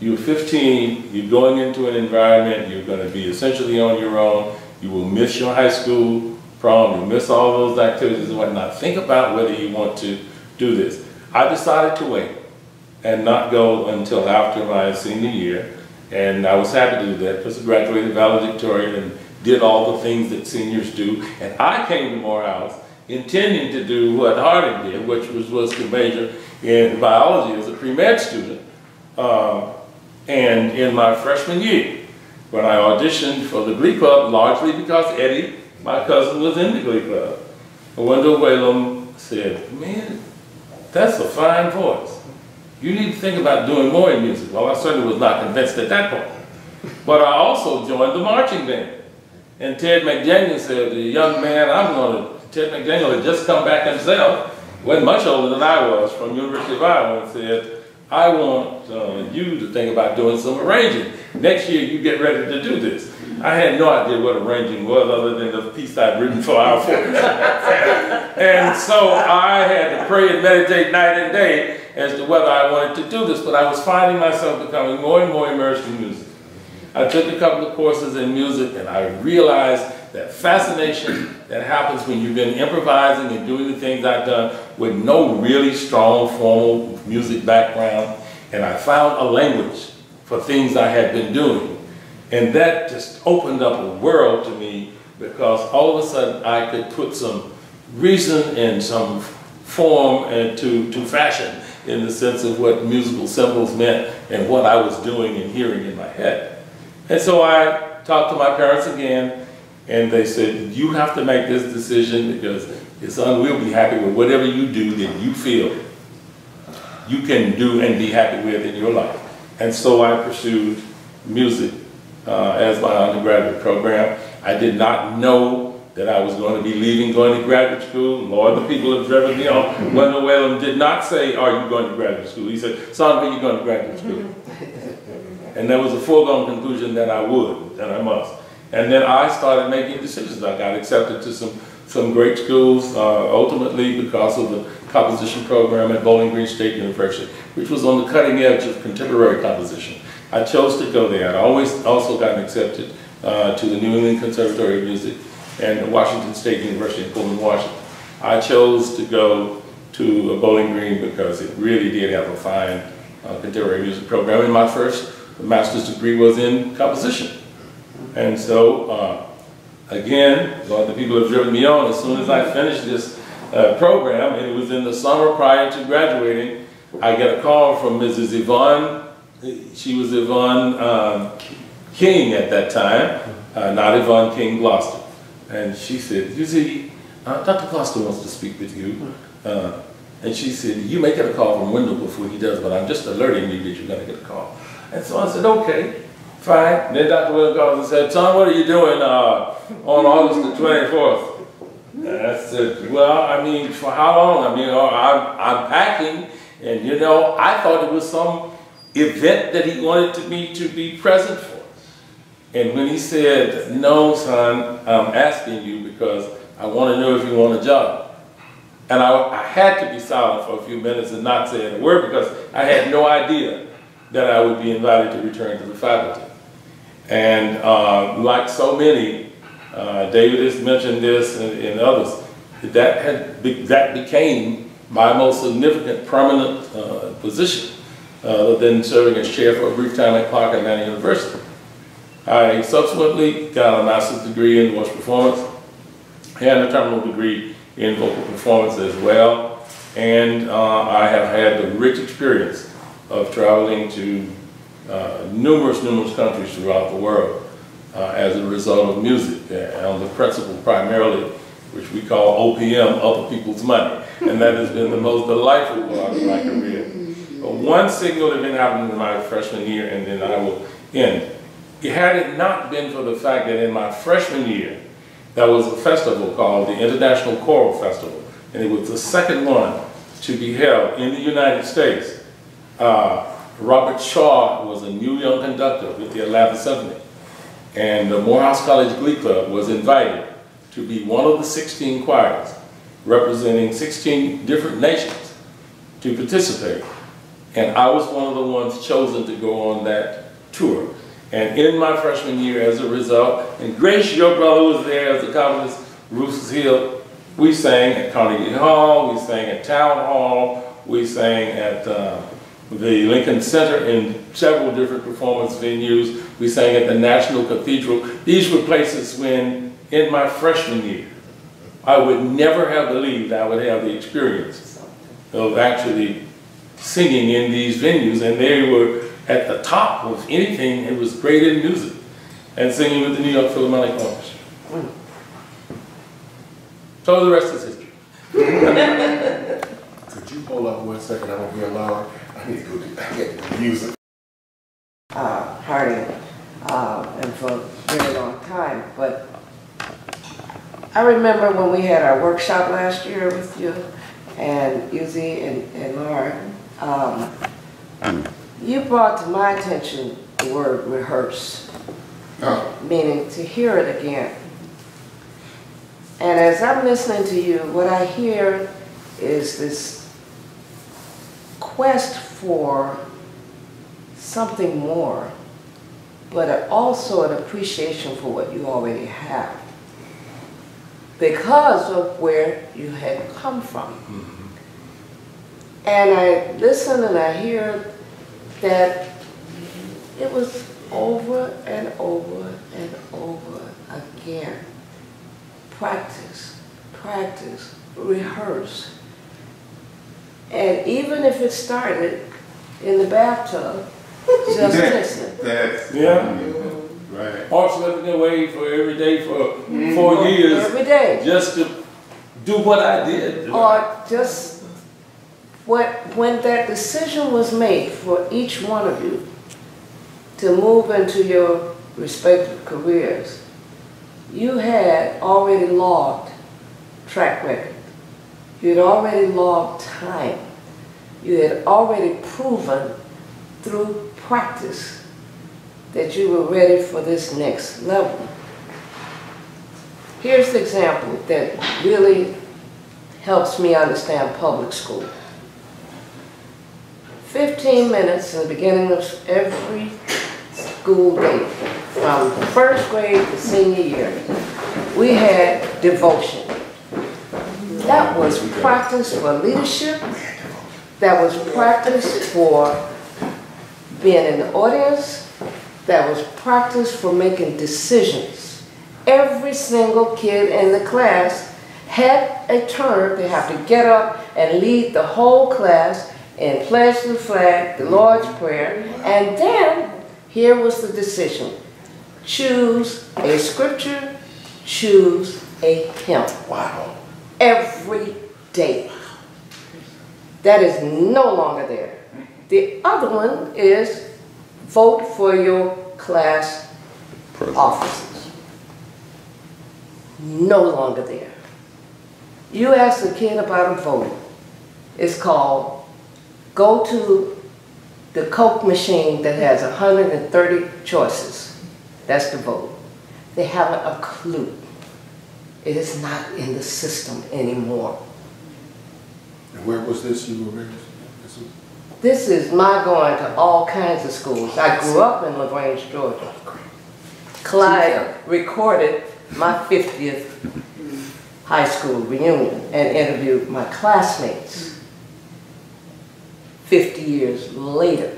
You're 15, you're going into an environment, you're going to be essentially on your own, you will miss your high school prom, you'll miss all those activities and whatnot. Think about whether you want to do this. I decided to wait and not go until after my senior year, and I was happy to do that because I graduated valedictorian and did all the things that seniors do. And I came to Morehouse intending to do what Harding did, which was to major in biology as a pre-med student. And in my freshman year, when I auditioned for the Glee Club, largely because Eddie, my cousin, was in the Glee Club, Wendell Whalum said, man, that's a fine voice. You need to think about doing more in music. Well, I certainly was not convinced at that point. But I also joined the marching band. And Ted McDaniel said, the young man, Ted McDaniel had just come back himself, wasn't much older than I was, from University of Iowa, and said, I want you to think about doing some arranging. Next year, you get ready to do this. I had no idea what arranging was other than the piece I'd written for our folks. And so I had to pray and meditate night and day as to whether I wanted to do this, but I was finding myself becoming more and more immersed in music. I took a couple of courses in music and I realized that fascination that happens when you've been improvising and doing the things I've done with no really strong formal music background, and I found a language for things I had been doing. And that just opened up a world to me because all of a sudden I could put some reason and some form to fashion in the sense of what musical symbols meant and what I was doing and hearing in my head. And so I talked to my parents again, and they said, you have to make this decision because your son will be happy with whatever you do that you feel you can do and be happy with in your life. And so I pursued music as my undergraduate program. I did not know that I was going to be leaving, going to graduate school. Lord, the people have driven me on. Wendell Whalum did not say, are you going to graduate school? He said, son, when are you going to graduate school? And there was a foregone conclusion that I would, that I must. And then I started making decisions. I got accepted to some great schools, ultimately because of the composition program at Bowling Green State University, which was on the cutting edge of contemporary composition. I chose to go there. I'd always also gotten accepted to the New England Conservatory of Music and Washington State University in Pullman, Washington. I chose to go to Bowling Green because it really did have a fine contemporary music program. And my first master's degree was in composition. And so, again, the people have driven me on. As soon as I finished this program, and it was in the summer prior to graduating, I get a call from Mrs. Yvonne. She was Yvonne King at that time, not Yvonne King Gloucester. And she said, you see, Dr. Gloucester wants to speak with you. And she said, you may get a call from Wendell before he does, but I'm just alerting you that you're going to get a call. And so I said, okay, fine. And then Dr. Wendell calls and said, son, what are you doing on August the 24th? And I said, well, I mean, for how long? I mean, I'm packing, and you know, I thought it was some event that he wanted me to be present for. And when he said, no, son, I'm asking you because I want to know if you want a job. And I had to be silent for a few minutes and not say a word because I had no idea that I would be invited to return to the faculty. And like so many, David has mentioned this and others, that became my most significant permanent position, other than serving as chair for a brief time at Clark Atlanta University. I subsequently got a master's degree in voice performance and a terminal degree in vocal performance as well. And I have had the rich experience of traveling to numerous countries throughout the world as a result of music, on the principle primarily, which we call OPM, other people's money. And that has been the most delightful part of my career. But one signal event happened in my freshman year, and then I will end. Had it not been for the fact that in my freshman year, there was a festival called the International Choral Festival, and it was the second one to be held in the United States. Robert Shaw was a new young conductor with the Atlanta Symphony, and the Morehouse College Glee Club was invited to be one of the 16 choirs representing 16 different nations to participate. And I was one of the ones chosen to go on that tour. And in my freshman year, as a result, and Grace, your brother, was there as the accompanist, Rufus Hill. We sang at Carnegie Hall, we sang at Town Hall, we sang at the Lincoln Center in several different performance venues. We sang at the National Cathedral. These were places when, in my freshman year, I would never have believed I would have the experience of actually singing in these venues, and they were at the top of anything that was great in music, and singing with the New York Philharmonic Orchestra. So the rest is history. Could you hold up 1 second? I won't be allowed. I need to go get the music. Harding, and for a very long time, but I remember when we had our workshop last year with you and Uzi and Laura, you brought to my attention the word rehearse, meaning to hear it again. And as I'm listening to you, what I hear is this quest for something more, but also an appreciation for what you already have because of where you had come from. And I listen and I hear that it was over and over and over again. Practice, practice, rehearse. And even if it started in the bathtub, just listen. Right. Or slipping away for every day for 4 years. Every day. Just to do what I did. Or just when that decision was made for each one of you to move into your respective careers, you had already logged track record. You had already logged time. You had already proven through practice that you were ready for this next level. Here's the example that really helps me understand public school. 15 minutes in the beginning of every school day, from first grade to senior year, we had devotion. That was practice for leadership. That was practice for being in the audience. That was practice for making decisions. Every single kid in the class had a turn. They have to get up and lead the whole class and pledge the flag, the Lord's Prayer, and then here was the decision. Choose a scripture, choose a hymn. Wow. Every day. That is no longer there. The other one is vote for your class officers. No longer there. You ask a kid about a vote. It's called, go to the Coke machine that has 130 choices. That's the vote. They haven't a clue. It is not in the system anymore. And where was this you were raised? This is my going to all kinds of schools. I grew up in LaGrange, Georgia. Clyde recorded my 50th high school reunion and interviewed my classmates 50 years later,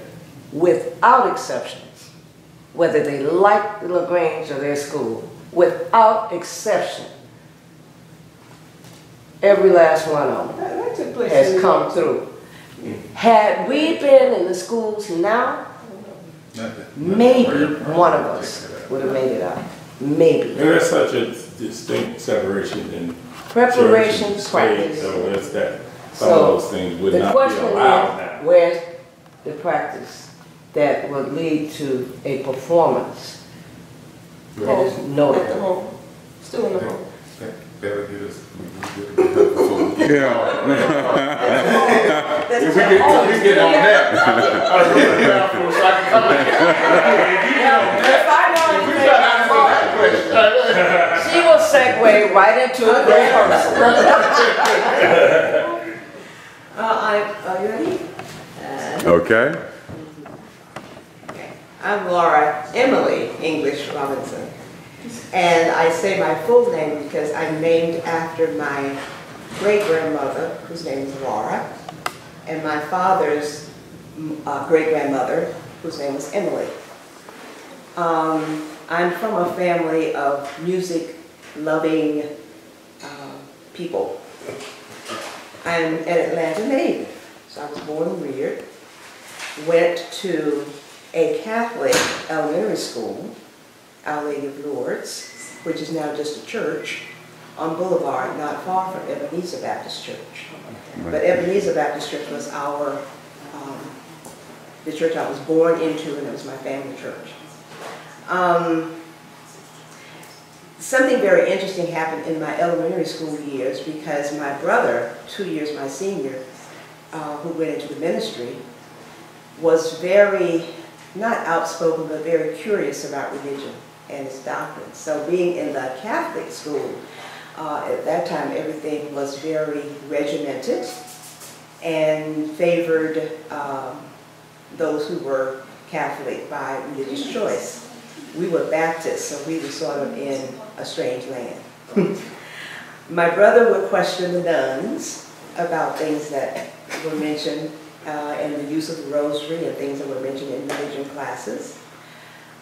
without exceptions, whether they liked LaGrange or their school, without exception. Every last one of them has come through. Had we been in the schools now, maybe one of us would have made it out. Maybe. And there's such a distinct separation in Preparation, church and practice. state, so it's that some of those things would not be allowed The question now. is, where's the practice that would lead to a performance that is At the notable? home, still in the home. Better get us. Yeah. If we get on that, I was looking down for so I can come in. If I know If we got to answer that question. she will segue right into the rehearsal. Are you ready? Okay. I'm Laura Emily English Robinson. And I say my full name because I'm named after my great-grandmother, whose name is Laura, and my father's great-grandmother, whose name was Emily. I'm from a family of music-loving people. I'm an Atlanta native, so I was born and reared. Went to a Catholic elementary school, Our Lady of Lourdes, which is now just a church, on Boulevard, not far from Ebenezer Baptist Church. But Ebenezer Baptist Church was the church I was born into, and it was my family church. Something very interesting happened in my elementary school years because my brother, 2 years my senior, who went into the ministry, was very, not outspoken, but very curious about religion and its doctrine. So being in the Catholic school, at that time everything was very regimented and favored those who were Catholic by religious choice. We were Baptists, so we were sort of in a strange land. My brother would question the nuns about things that were mentioned in the use of the rosary and things that were mentioned in religion classes.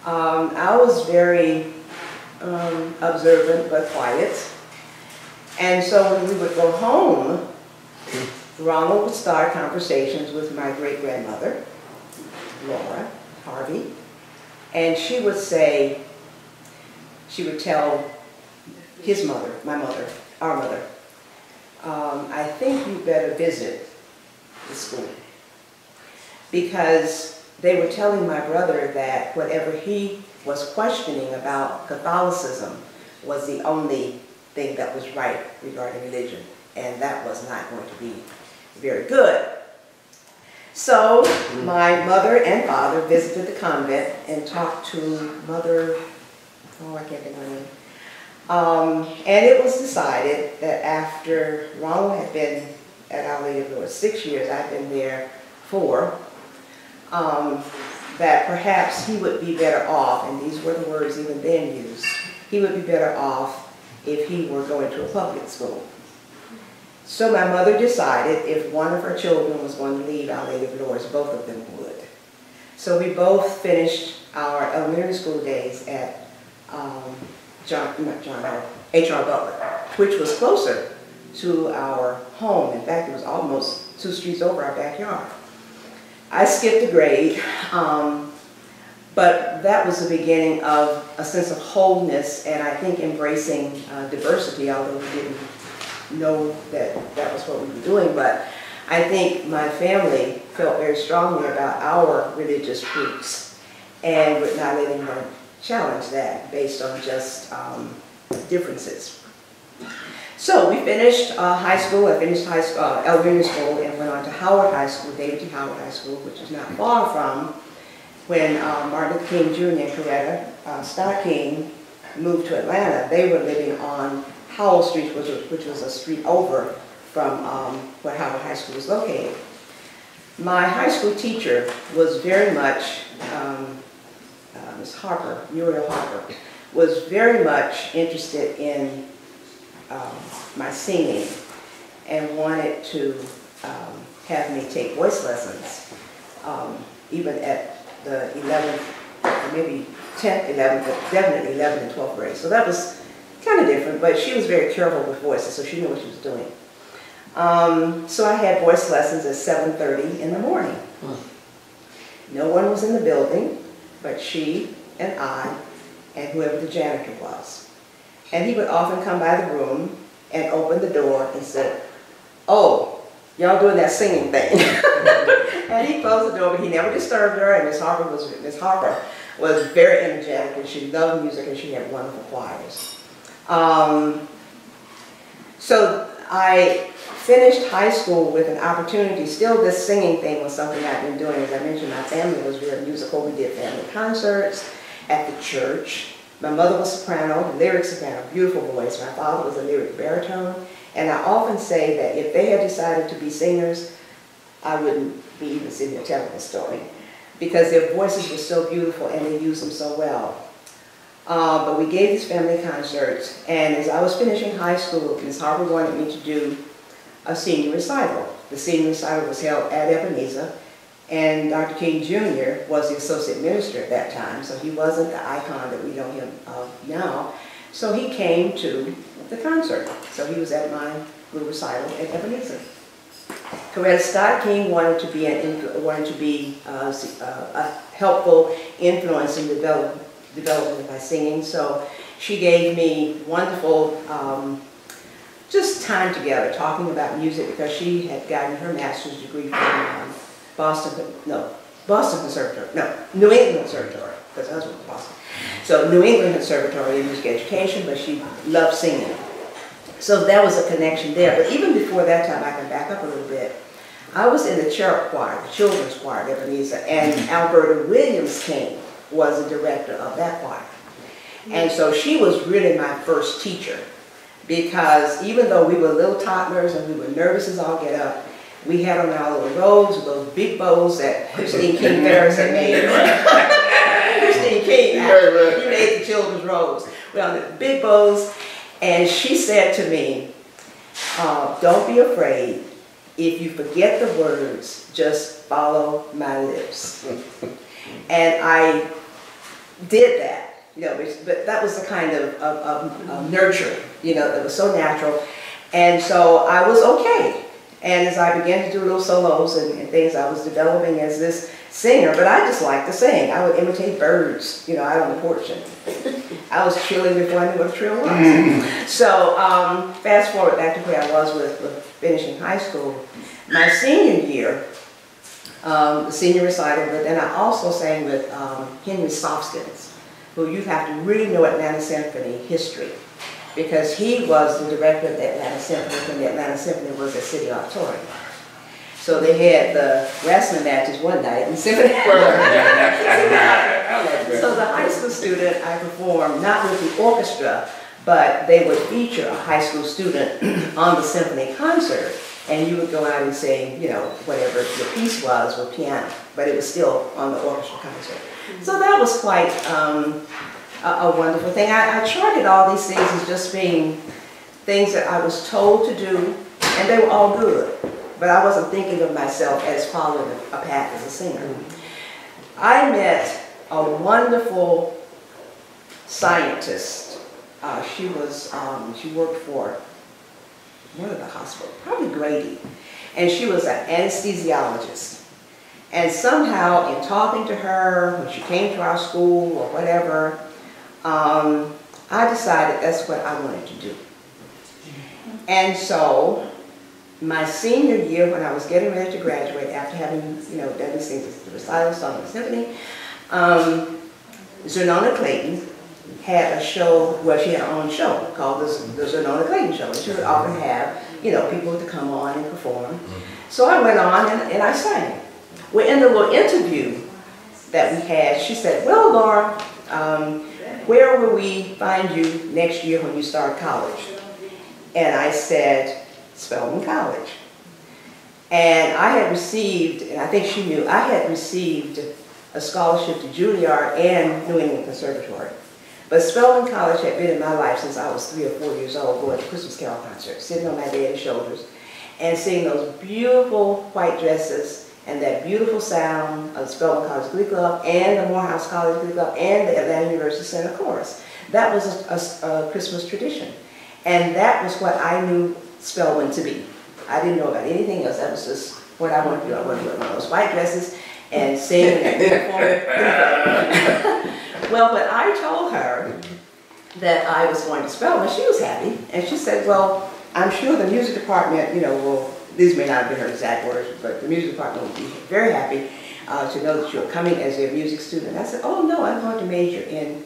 I was very observant but quiet. And so when we would go home, Ronald would start conversations with my great-grandmother, Laura Harvey, and she would say, she would tell his mother, my mother, our mother, I think you better visit the school. Because they were telling my brother that whatever he was questioning about Catholicism was the only thing that was right regarding religion, and that was not going to be very good. So my mother and father visited the convent and talked to Mother, oh I can't think of her name. And it was decided that after Ronald had been at Our Lady of Lourdes 6 years, I'd been there 4, that perhaps he would be better off, and these were the words even then used, he would be better off if he were going to a public school. So my mother decided if one of her children was going to leave Our Lady of Lourdes, both of them would. So we both finished our elementary school days at H.R. Butler, which was closer to our home. In fact, it was almost 2 streets over our backyard. I skipped a grade, but that was the beginning of a sense of wholeness and I think embracing diversity, although we didn't know that that was what we were doing. But I think my family felt very strongly about our religious roots and would not let anyone challenge that based on just differences. So we finished high school. I finished elementary school and went on to Howard High School, David T. Howard High School, which is not far from when Martin Luther King Jr. and Coretta Scott King moved to Atlanta. They were living on Howell Street, which was a street over from where Howard High School was located. My high school teacher was very much, Ms. Harper, Muriel Harper, was very much interested in my singing and wanted to have me take voice lessons, even at the 11th, maybe 10th, 11th, but definitely 11th and 12th grade. So that was kind of different, but she was very careful with voices, so she knew what she was doing. So I had voice lessons at 7:30 in the morning. No one was in the building but she and I and whoever the janitor was. And he would often come by the room and open the door and say, "Oh, y'all doing that singing thing." And he closed the door, but he never disturbed her, and Miss Harper was very energetic, and she loved music, and she had wonderful choirs. So I finished high school with an opportunity. Still, this singing thing was something I'd been doing. As I mentioned, my family was very musical. We did family concerts at the church. My mother was soprano, lyric soprano, beautiful voice. My father was a lyric baritone. And I often say that if they had decided to be singers, I wouldn't be even sitting here telling this story, because their voices were so beautiful and they used them so well. But we gave these family concerts, and as I was finishing high school, Ms. Harper wanted me to do a senior recital. The senior recital was held at Ebenezer, and Dr. King Jr. was the associate minister at that time, so he wasn't the icon that we know him of now. So he came to the concert. So he was at my little recital at Ebenezer. Coretta Scott King wanted to be a helpful influence in development of my singing. So she gave me wonderful just time together talking about music, because she had gotten her master's degree from New England Conservatory, because I was with Boston. So New England Conservatory in music education, but she loved singing. So that was a connection there. But even before that time, I can back up a little bit. I was in the cherub choir, the children's choir at Ebenezer, and Alberta Williams King was the director of that choir. And so she was really my first teacher, because even though we were little toddlers and we were nervous as all get up, we had on our little robes with those big bows that Christine King Ferris had made. Christine King, you made the children's robes. We had the big bows, and she said to me, "Don't be afraid. If you forget the words, just follow my lips." And I did that, you know, but that was the kind of nurturing, you know, that was so natural. And so I was okay. And as I began to do little solos and things, I was developing as this singer, but I just liked to sing. I would imitate birds, you know, out on the porch. I was trilling before I knew what a trill was. So fast forward back to where I was with finishing high school. My senior year, the senior recital, but then I also sang with Henry Sofskins, who you have to really know Atlanta Symphony history, because he was the director of the Atlanta Symphony when the Atlanta Symphony was at City Auditorium. So they had the wrestling matches one night in Symphony. So the high school student, I performed not with the orchestra, but they would feature a high school student on the symphony concert, and you would go out and sing, you know, whatever your piece was with piano, but it was still on the orchestra concert. So that was quite a wonderful thing. I charted all these things as just being things that I was told to do, and they were all good, but I wasn't thinking of myself as following a path as a singer. I met a wonderful scientist. She worked for one of the hospitals, probably Grady, and she was an anesthesiologist. And somehow, in talking to her, when she came to our school or whatever, I decided that's what I wanted to do. And so, my senior year, when I was getting ready to graduate, after having, you know, done these things, the recital, song, and symphony, Zernona Clayton had a show, well, she had her own show called the Zernona Clayton Show. And she would often have, you know, people to come on and perform. So I went on and I sang. Well, in the little interview that we had, she said, "Well, Laura, where will we find you next year when you start college?" And I said, Spelman College. And I had received, and I think she knew, I had received a scholarship to Juilliard and New England Conservatory. But Spelman College had been in my life since I was 3 or 4 years old, going to Christmas Carol concerts, sitting on my daddy's shoulders, and seeing those beautiful white dresses and that beautiful sound of the Spelman College Glee Club and the Morehouse College Glee Club and the Atlanta University Center Chorus. That was a Christmas tradition. And that was what I knew Spelman to be. I didn't know about anything else. That was just what I wanted to do. I wanted to wear one of those white dresses and sing in that uniform. Well, but I told her that I was going to Spelman. She was happy. And she said, well, I'm sure the music department, you know, will, these may not have been her exact words, but the music department will be very happy to know that you're coming as their music student. I said, oh no, I'm going to major in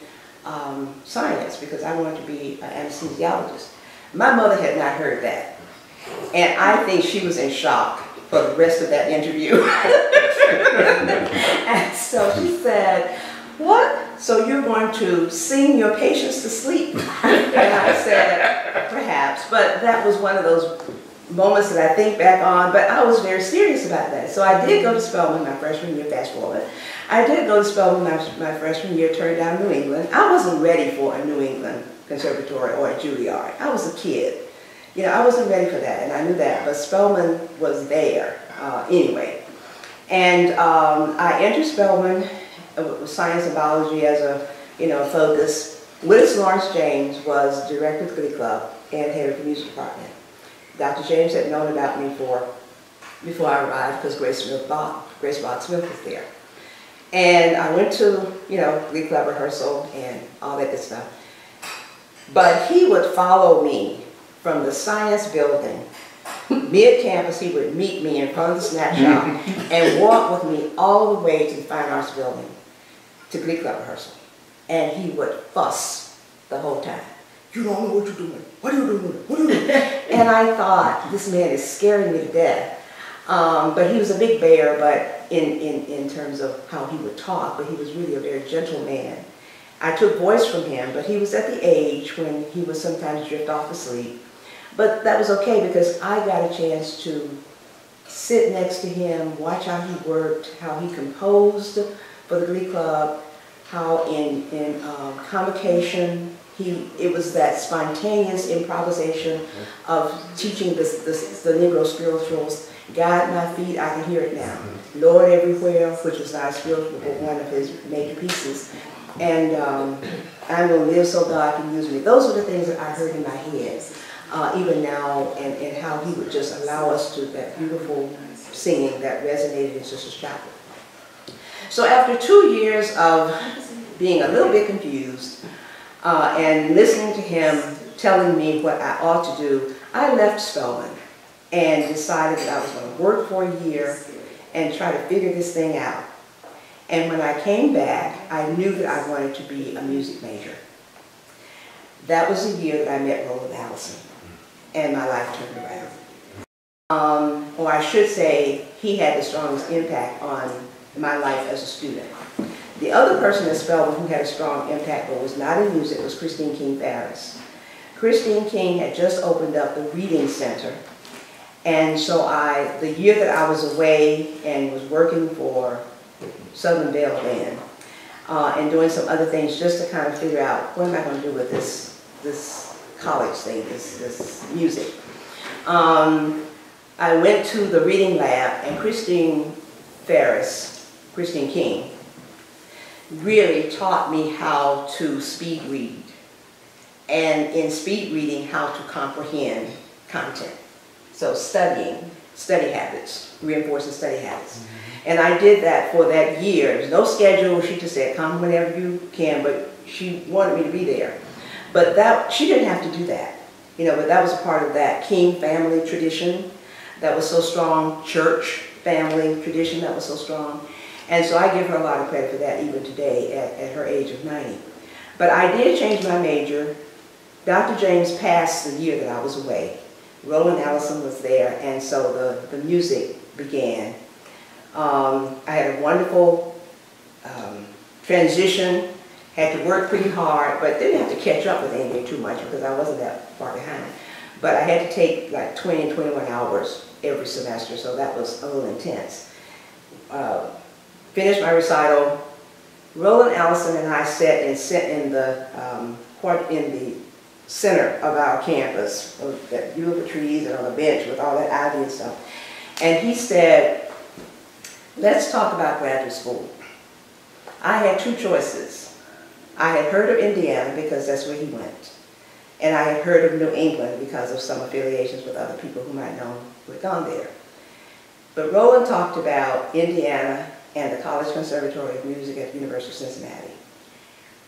science because I want to be an anesthesiologist. My mother had not heard that. And I think she was in shock for the rest of that interview. And so she said, what? So you're going to sing your patients to sleep? And I said, perhaps. But that was one of those moments that I think back on. But I was very serious about that. So I did go to Spelman my freshman year, fast forward. I did go to Spelman my freshman year, turned down New England. I wasn't ready for a New England Conservatory or a Juilliard. I was a kid. You know, I wasn't ready for that, and I knew that, but Spelman was there anyway. And I entered Spelman with science and biology as a, you know, focus. Willis Lawrence James was director of the Glee Club and head of the music department. Dr. James had known about me before I arrived because Grace Bach Smith was there. And I went to, you know, Glee Club rehearsal and all that good stuff. But he would follow me from the science building, mid-campus. He would meet me in front of the snack shop and walk with me all the way to the fine arts building to Glee Club rehearsal. And he would fuss the whole time. You don't know what you're doing. What are you doing? What are you doing? And I thought, this man is scaring me to death. But he was a big bear, but in terms of how he would talk, but he was really a very gentle man. I took voice from him, but he was at the age when he would sometimes drift off to sleep. But that was okay because I got a chance to sit next to him, watch how he worked, how he composed for the Glee Club, how in convocation, it was that spontaneous improvisation of teaching the Negro spirituals. God, my feet, I can hear it now. Lord everywhere, which was not a spiritual, but one of his major pieces. And I'm going to live so God can use me. Those are the things that I heard in my head. Even now, and how he would just allow us to, that beautiful singing that resonated in Sister's Chapel. So after 2 years of being a little bit confused and listening to him telling me what I ought to do, I left Spelman and decided that I was going to work for a year and try to figure this thing out. And when I came back, I knew that I wanted to be a music major. That was the year that I met Roland Allison. And my life turned around. Or I should say, he had the strongest impact on my life as a student. The other person at Spelman who had a strong impact but was not in music was Christine King Farris. Christine King had just opened up the Reading Center. And so the year that I was away and was working for Southern Belle Band and doing some other things just to kind of figure out what am I going to do with this college thing, this music. I went to the reading lab and Christine King, really taught me how to speed read. And in speed reading, how to comprehend content. So study habits, reinforcing study habits. And I did that for that year. There's no schedule. She just said, come whenever you can, but she wanted me to be there. But she didn't have to do that, you know, but that was a part of that King family tradition that was so strong, church family tradition that was so strong. And so I give her a lot of credit for that even today at her age of 90. But I did change my major. Dr. James passed the year that I was away. Roland Allison was there, and so the music began. I had a wonderful transition. Had to work pretty hard, but didn't have to catch up with anything too much because I wasn't that far behind. But I had to take like 20 and 21 hours every semester, so that was a little intense. Finished my recital. Roland Allison and I sat in the center of our campus, that beautiful trees and on a bench with all that ivy and stuff. And he said, let's talk about graduate school. I had two choices. I had heard of Indiana because that's where he went. And I had heard of New England because of some affiliations with other people whom I'd known who had gone there. But Roland talked about Indiana and the College Conservatory of Music at the University of Cincinnati.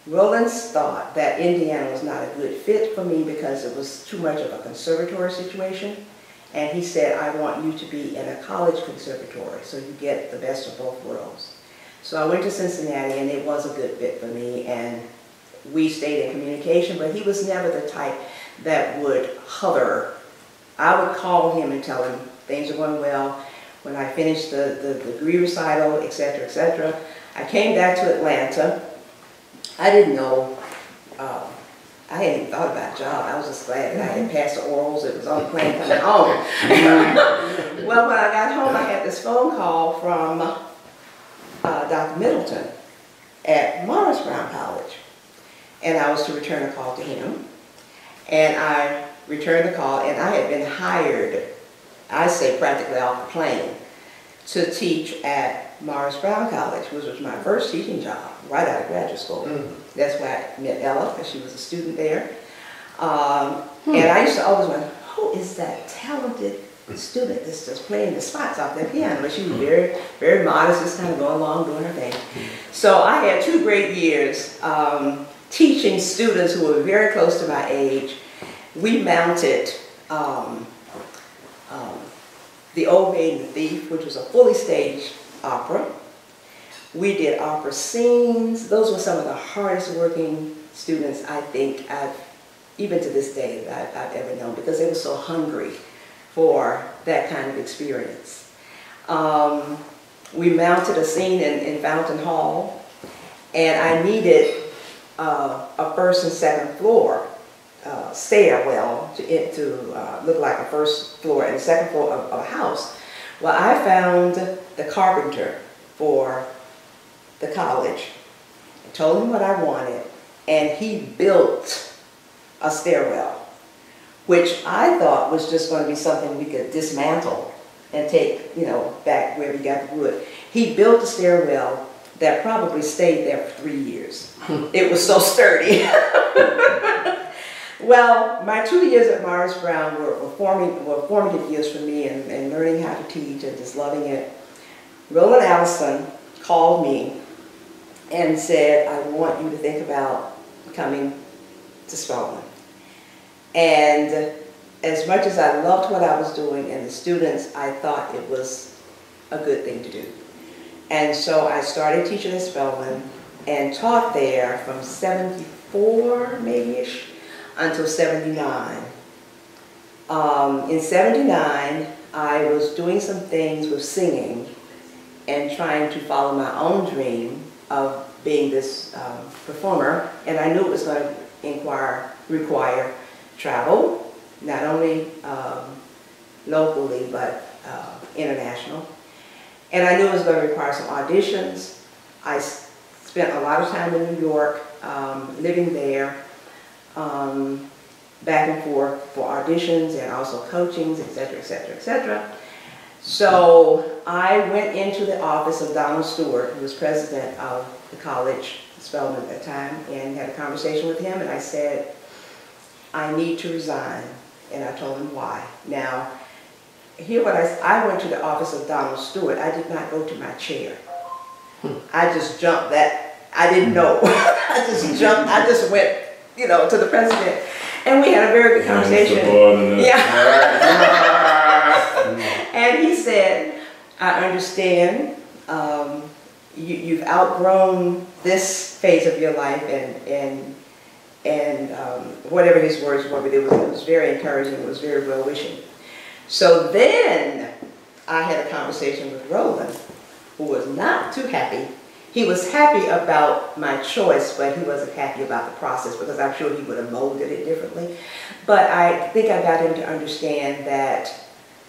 Roland thought that Indiana was not a good fit for me because it was too much of a conservatory situation. And he said, I want you to be in a college conservatory so you get the best of both worlds. So I went to Cincinnati and it was a good fit for me, and we stayed in communication, but he was never the type that would hover. I would call him and tell him things are going well. When I finished the degree recital, etc., etc., I came back to Atlanta. I didn't know, I hadn't even thought about a job. I was just glad that I had passed the orals. It was on the plane coming home. Well, when I got home, I had this phone call from Dr. Middleton at Morris Brown College. And I was to return a call to him. And I returned the call, and I had been hired, I say practically off the plane, to teach at Morris Brown College, which was my first teaching job right out of graduate school. That's where I met Ella, because she was a student there. And I used to always wonder, who is that talented student that's just playing the spots off that piano? But she was very, very modest, just kind of going along doing her thing. So I had 2 great years teaching students who were very close to my age. We mounted The Old Maid and the Thief, which was a fully staged opera. We did opera scenes. Those were some of the hardest working students I think even to this day, that I've ever known, because they were so hungry for that kind of experience. We mounted a scene in Fountain Hall, and I needed a first and second floor stairwell to look like a first floor and a second floor of a house. Well, I found the carpenter for the college, I told him what I wanted, and he built a stairwell, which I thought was just going to be something we could dismantle and take, back where we got the wood. He built a stairwell that probably stayed there for 3 years. It was so sturdy. Well, my 2 years at Morris Brown were formative years for me and learning how to teach and just loving it. Roland Allison called me and said, I want you to think about coming to Spelman. And as much as I loved what I was doing and the students, I thought it was a good thing to do. And so I started teaching at Spelman and taught there from 74, maybe-ish, until 79. In 79, I was doing some things with singing and trying to follow my own dream of being this performer, and I knew it was going to require travel, not only locally, but international. And I knew it was going to require some auditions. I spent a lot of time in New York, living there, back and forth for auditions and also coachings, etc., etc., etc. So I went into the office of Donald Stewart, who was president of the college, Spelman at that time, and had a conversation with him, and I said, I need to resign, and I told him why. Now, here what I went to the office of Donald Stewart. I did not go to my chair. I just jumped that, I didn't know. I just jumped, I just went, to the president, and we had a very good conversation. Yeah. And he said, I understand, you've outgrown this phase of your life, and whatever his words were, but it was very encouraging, it was very well-wishing. So then I had a conversation with Roland, who was not too happy, He was happy about my choice, but he wasn't happy about the process because I'm sure he would have molded it differently. But I think I got him to understand that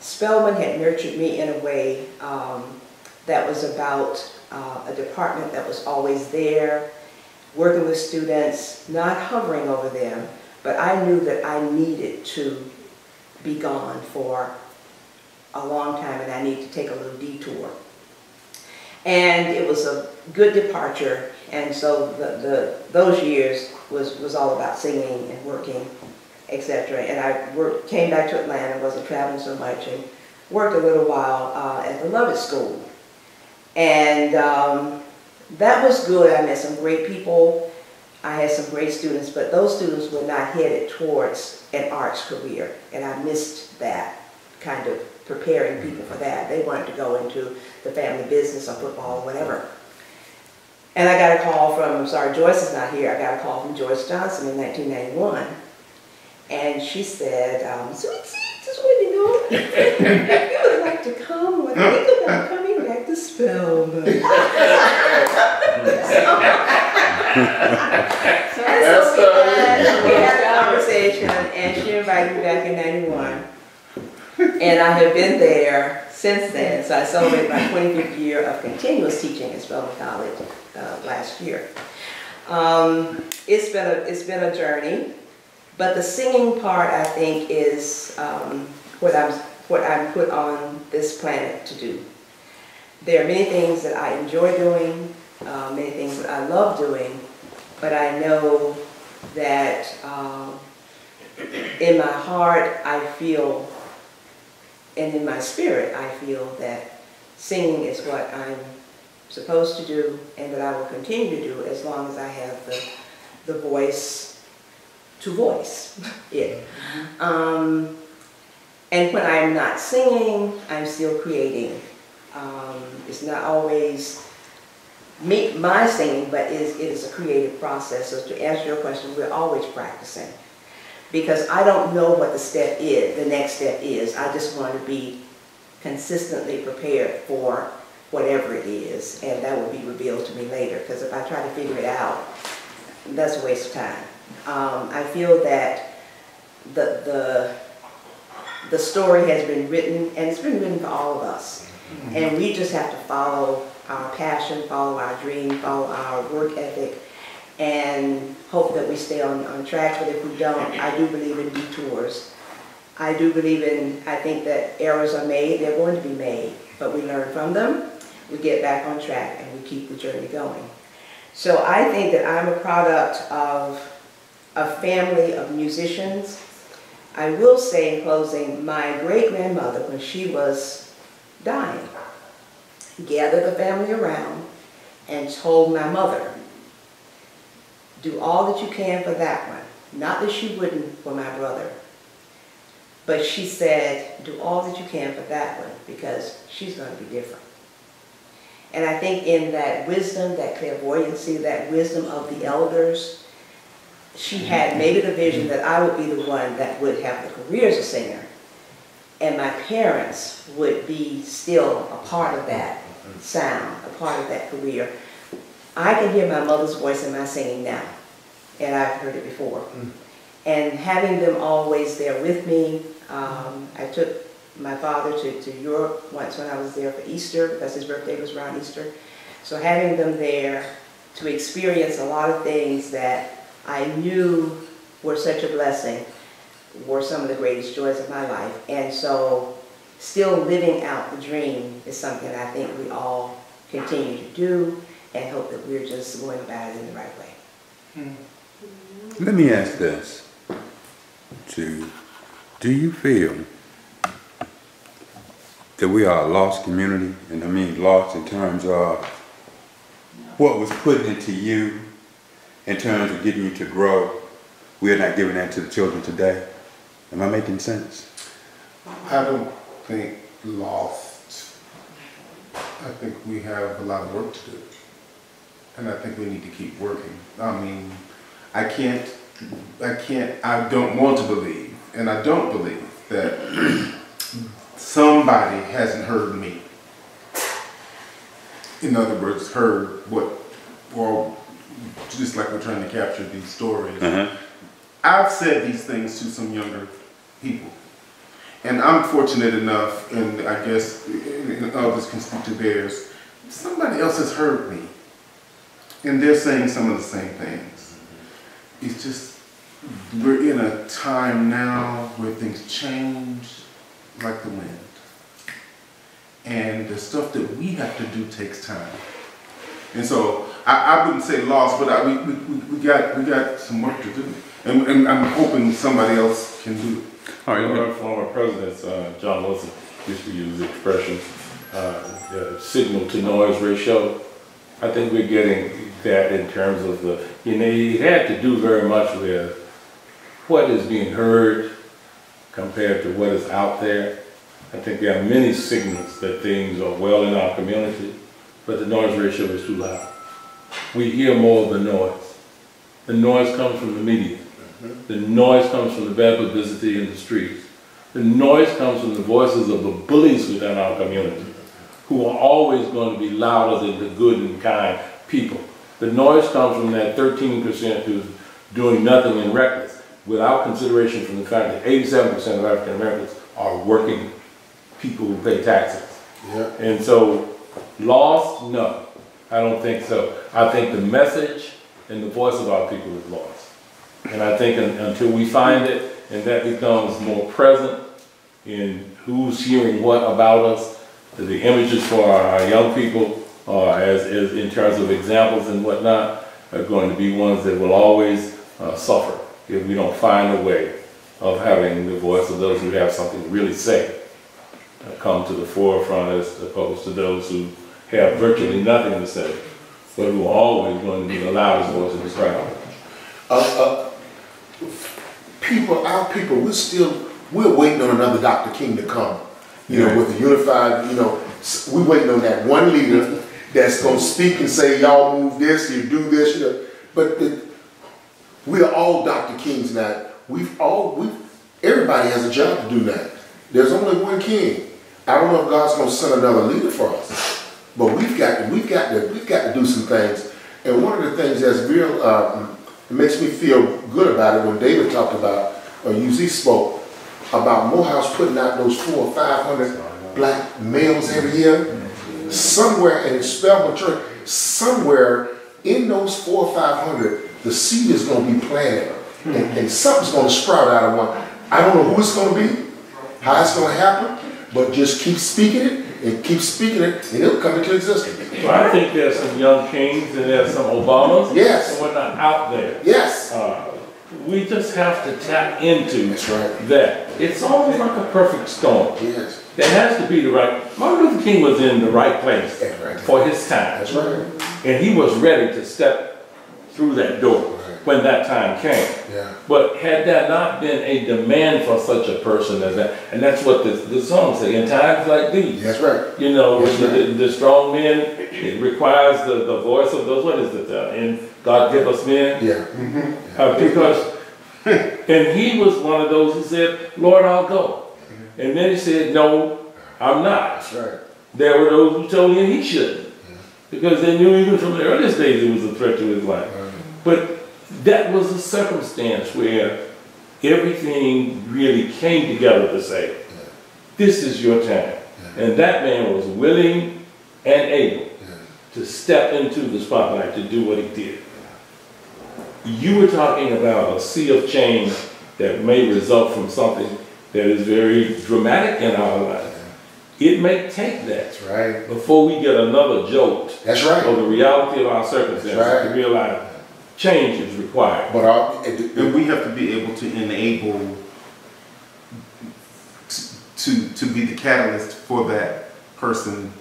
Spelman had nurtured me in a way that was about a department that was always there, working with students, not hovering over them, but I knew that I needed to be gone for a long time and I needed to take a little detour. And it was a good departure, and so those years was all about singing and working, etc. And I came back to Atlanta, wasn't traveling so much, and worked a little while at the Lovett School. And that was good. I met some great people. I had some great students, but those students were not headed towards an arts career, and I missed that kind of preparing people for that. They wanted to go into the family business or football or whatever. And I got a call from, I'm sorry, Joyce is not here, I got a call from Joyce Johnson in 1991. And she said, sweet, just what you know, you would like to come or think about coming back to Spelman. So we had a conversation, and she invited me back in 91. And I have been there since then. So I celebrated my 25th year of continuous teaching at Spelman College last year. It's been a journey, but the singing part, I think, is what I'm put on this planet to do. There are many things that I enjoy doing, many things that I love doing, but I know that in my heart I feel, and in my spirit I feel that singing is what I'm supposed to do and that I will continue to do as long as I have the voice to voice it. And when I'm not singing, I'm still creating. It's not always my singing, but it is a creative process. So to answer your question, we're always practicing. Because I don't know what the next step is. I just want to be consistently prepared for whatever it is, and that will be revealed to me later. Because if I try to figure it out, that's a waste of time. I feel that the story has been written, and it's been written for all of us. And we just have to follow our passion, follow our dream, follow our work ethic, and hope that we stay on track. But if we don't, I do believe in detours. I think that errors are made, they're going to be made, but we learn from them, we get back on track, and we keep the journey going. So I think that I'm a product of a family of musicians. I will say in closing, my great-grandmother, when she was dying, gathered the family around and told my mother, do all that you can for that one. Not that she wouldn't for my brother, but she said, do all that you can for that one because she's going to be different. And I think in that wisdom, that clairvoyancy, that wisdom of the elders, she had maybe the vision that I would be the one that would have the career as a singer, and my parents would be still a part of that sound, a part of that career. I can hear my mother's voice in my singing now, and I've heard it before. And having them always there with me, I took my father to Europe once when I was there for Easter, because his birthday was around Easter. So having them there to experience a lot of things that I knew were such a blessing were some of the greatest joys of my life. And so still living out the dream is something I think we all continue to do, and hope that we're just going about it in the right way. Let me ask this, do you feel that we are a lost community? And I mean lost in terms of what was put into you in terms of getting you to grow. We are not giving that to the children today. Am I making sense? I don't think lost. I think we have a lot of work to do. And I think we need to keep working. I mean, I don't want to believe, and I don't believe that somebody hasn't heard me. in other words, heard what, or just like we're trying to capture these stories. I've said these things to some younger people. And I'm fortunate enough, and I guess others can speak to theirs, somebody else has heard me. And they're saying some of the same things. It's just, we're in a time now where things change like the wind. And the stuff that we have to do takes time. And so I wouldn't say lost, but we got some work to do. And I'm hoping somebody else can do it. All right, one of our former presidents, John Wilson, used to use the expression, signal to noise ratio. I think we're getting that in terms of the, you had to do very much with what is being heard compared to what is out there. I think there are many signals that things are well in our community, but the noise ratio is too loud. We hear more of the noise. The noise comes from the media. The noise comes from the bad publicity in the streets. The noise comes from the voices of the bullies within our community, who are always going to be louder than the good and kind people. The noise comes from that 13% who's doing nothing and reckless, without consideration from the fact that 87% of African Americans are working people who pay taxes. And so, lost? No, I don't think so. I think the message and the voice of our people is lost. And I think until we find it, and that becomes more present in who's hearing what about us, the images for our young people, as in terms of examples and whatnot, are going to be ones that will always suffer if we don't find a way of having the voice of those who have something to really say come to the forefront as opposed to those who have virtually nothing to say, but who are always going to be the loudest voice in the crowd. We're waiting on another Dr. King to come, you know, with the unified, we're waiting on that one leader that's going to speak and say, y'all move this, you do this, but we are all Dr. Kings now. Everybody has a job to do now. There's only one king. I don't know if God's going to send another leader for us, but we've got to do some things. And one of the things that's real, it makes me feel good about it when David talked about, or UZ spoke about Morehouse putting out those 400 or 500 black males every year. Somewhere in Spelman Church, somewhere in those 400 or 500, the seed is going to be planted, and something's going to sprout out of one. I don't know who it's going to be, how it's going to happen, but just keep speaking it and keep speaking it, and it'll come into existence. Well, I think there's some young kings and there's some Obamas and whatnot out there. Yes. We just have to tap into that. It's almost like a perfect storm. Yes. There has to be the right. Martin Luther King was in the right place for his time. That's right. And he was ready to step through that door when that time came. Yeah. But had there not been a demand for such a person as that, and that's what the song says, in times like these. That's right. You know, the strong men, it requires the voice of those, what is it, in God Give Us Men? Yeah. Because, and he was one of those who said, Lord, I'll go. And then he said, no, I'm not. That's right. There were those who told him he shouldn't. Because they knew even from the earliest days it was a threat to his life. But that was a circumstance where everything really came together to say, this is your time. And that man was willing and able to step into the spotlight to do what he did. You were talking about a sea of change that may result from something that is very dramatic in our life. It may take that before we get another jolt of the reality of our circumstances to realize change is required. And we have to be able to enable to be the catalyst for that person,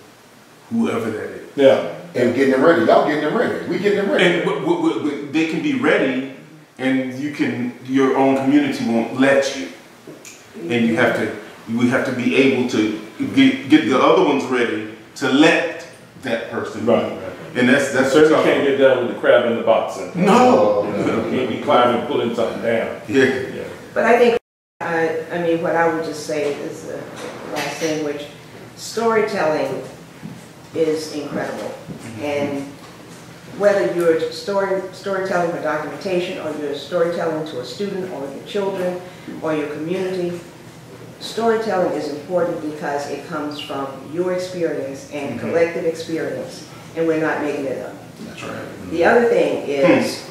whoever that is. Yeah. And getting them ready. Y'all getting them ready. We getting them ready. And they can be ready, and your own community won't let you. And we have to be able to get the other ones ready to let that person be. And that's certainly can't get done with the crab in the box. No. Can't be climbing, pulling something down. Yeah. But I think, I mean, what I would just say is the last thing, which storytelling is incredible. And whether you're storytelling for documentation, or you're storytelling to a student, or your children, or your community, storytelling is important because it comes from your experience and collective experience, and we're not making it up. That's right. The other thing is,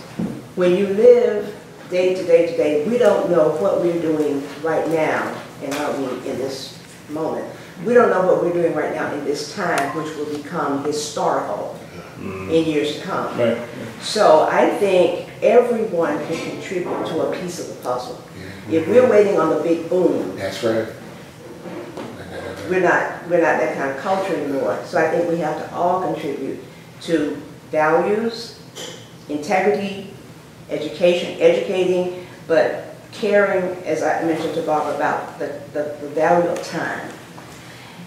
when you live day to day to day, we don't know what we're doing right now, and I don't mean in this moment. We don't know what we're doing right now in this time, which will become historical in years to come. Right. So I think everyone can contribute to a piece of the puzzle. If we're waiting on the big boom, That's right. we're not that kind of culture anymore. So I think we have to all contribute to values, integrity, education, educating, but caring, as I mentioned to Barbara, about the value of time,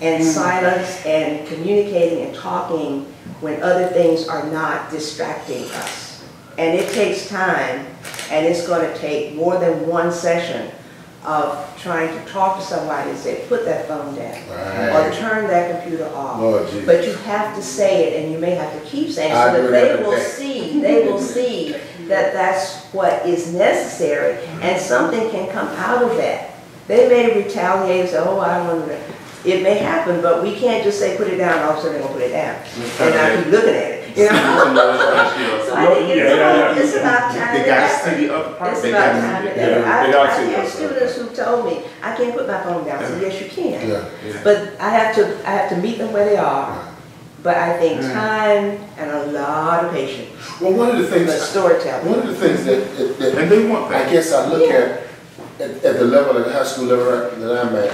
and silence, and communicating and talking when other things are not distracting us. And it takes time, and it's going to take more than one session of trying to talk to somebody and say, put that phone down, or turn that computer off. But you have to say it, and you may have to keep saying it, so that they will see that that's what is necessary, and something can come out of that. They may retaliate and say, oh, I don't want to. It may happen, but we can't just say put it down, all of a sudden they're going to put it down. And I keep looking at it. You know? So I think it's about time. They got to see the other part. It's about time. I have students who told me, I can't put my phone down. I said, yes, you can. But I have to meet them where they are. But I think time and a lot of patience. Well, one of the things, storytelling. One of the things that and they want that. I guess I look at the level of the high school level that I'm at,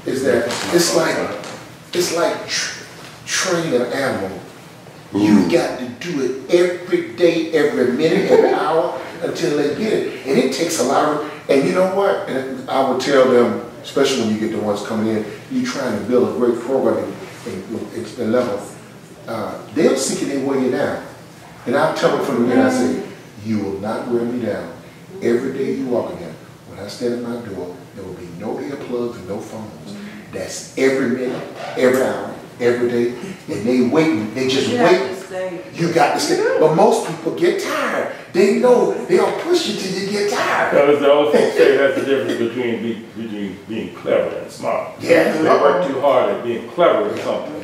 is that it's like training an animal. You got to do it every day, every minute, every hour until they get it. And it takes a lot of, and you know what? And I would tell them, especially when you get the ones coming in, you're trying to build a great program at the level. They'll seek it and weigh you down. And I'll tell them from the beginning, I say, you will not wear me down. Every day you walk in, when I stand at my door, there will be no earplugs and no phones. That's every minute, every hour, every day. And they waiting, they just waiting. You got to stay. But most people get tired. They know they'll push you till you get tired. Because the old folks say that's the difference between being clever and smart. Yeah. They work too hard at being clever at something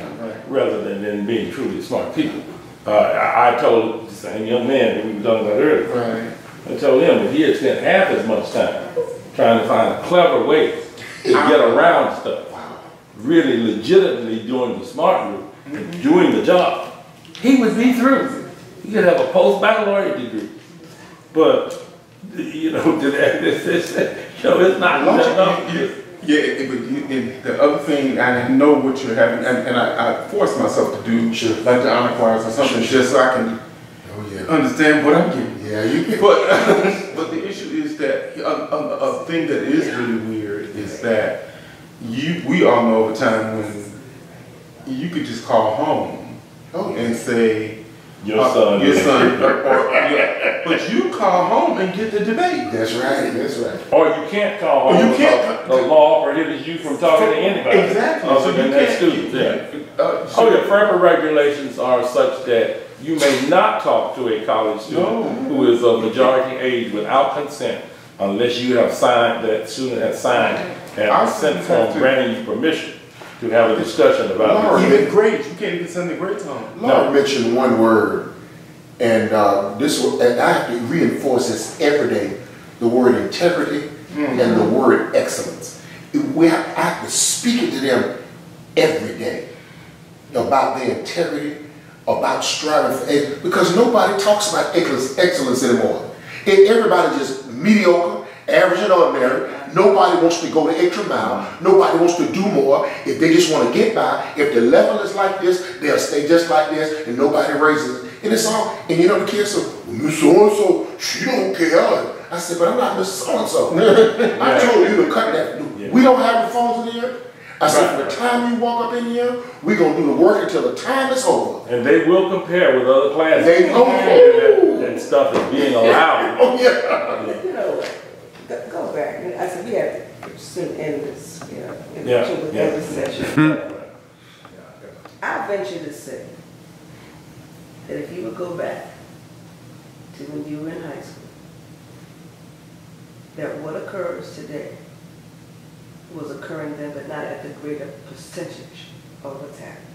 rather than being truly smart people. I told the same young man that we were talking about earlier. I told him if he had spent half as much time trying to find a clever way to get around stuff, really legitimately doing the smart route, and doing the job, he would be through. He could have a post-baccalaureate degree. But, you know, it's not enough. Yeah, but the other thing, I know what you're having, and I force myself to do, like the honor choirs or something, just so I can understand what I'm getting. Yeah, you can. But the issue is that a thing that is really weird is that we all know of a time when you could just call home and say, your son, but you call home and get the debate. That's right. Or you can't call home. The law prohibits you from talking to anybody. Exactly. Other than that student. The FERPA regulations are such that you may not talk to a college student who is of majority age without consent unless you have signed, that student has signed and consent form granting you permission to have a discussion about it. Even grades, you can't even send the grades home. Laura mentioned one word, and and I have to reinforce this every day, the word integrity and the word excellence. I have to speak it to them every day about their integrity, about striving for excellence, because nobody talks about excellence anymore. Everybody just mediocre, average and ordinary. Nobody wants to go the extra mile. Nobody wants to do more. If they just want to get by, if the level is like this, they'll stay just like this, and nobody raises it. And it's all, and you know the kids say, well, Miss So-and-so, she don't care. I said, but I'm not Miss So-and-so. I told you to cut that. We don't have the phones in here. I said, from the time you walk up in here, we're going to do the work until the time is over. And they will compare with other classes. They that stuff is being allowed. You know, go back. I said, we have to end this, in with every session. I venture to say that if you would go back to when you were in high school, that what occurs today was occurring then, but not at the greater percentage of what's happening.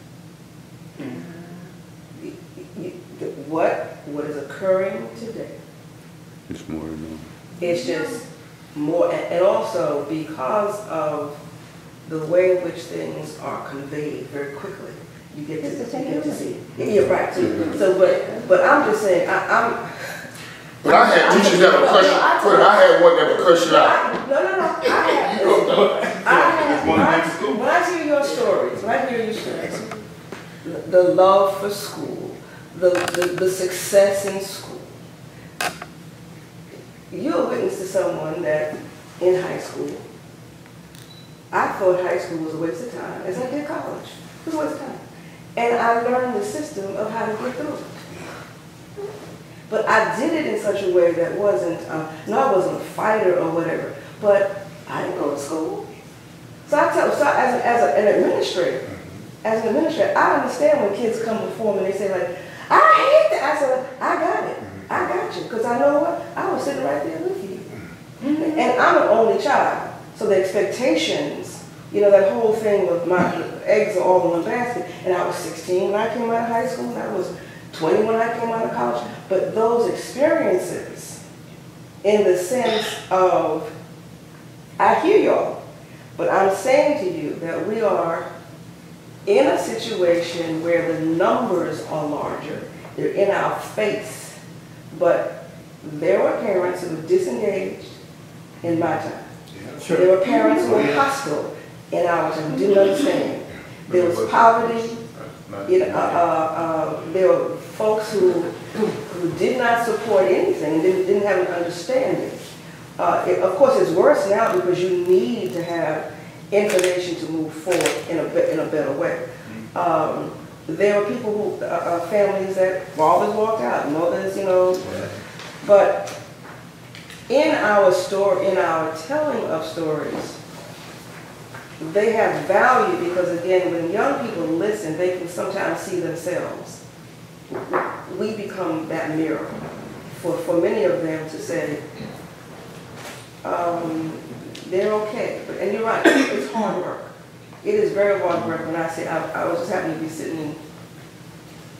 What is occurring today, It's more than it's just more, and also because of the way in which things are conveyed very quickly, you get to see. Yeah, right. So, but I'm just saying, But I had teachers that would cuss you. But I had one that would cuss you out. No. When I hear your stories, the love for school, the success in school, you're a witness to someone that in high school, I thought high school was a waste of time, as I did college. It was a waste of time. And I learned the system of how to get through it. But I did it in such a way that wasn't, no, I wasn't a fighter or whatever, but I didn't go to school. So as an administrator, I understand when kids come before me and they say like, I hate that. I said, I got it. I got you. Because I know what? I was sitting right there with you. And I'm an only child. So the expectations, you know, that whole thing with my eggs are all in one basket. And I was 16 when I came out of high school, and I was 20 when I came out of college. But those experiences, in the sense of, I hear y'all, but I'm saying to you that we are in a situation where the numbers are larger. They're in our face. But there were parents who were disengaged in my time. Yeah, sure. There were parents who were hostile in our time, who didn't understand. There was poverty. There were folks who did not support anything, didn't have an understanding. Of course, it's worse now because you need to have information to move forward in a better way. There were people who, families that fathers walked out, mothers, you know. But in our story, in our telling of stories, they have value because, again, when young people listen, they can sometimes see themselves. We become that mirror for many of them to say, they're okay. And you're right, it's hard work. It is very hard work. When I say, I was just happening to be sitting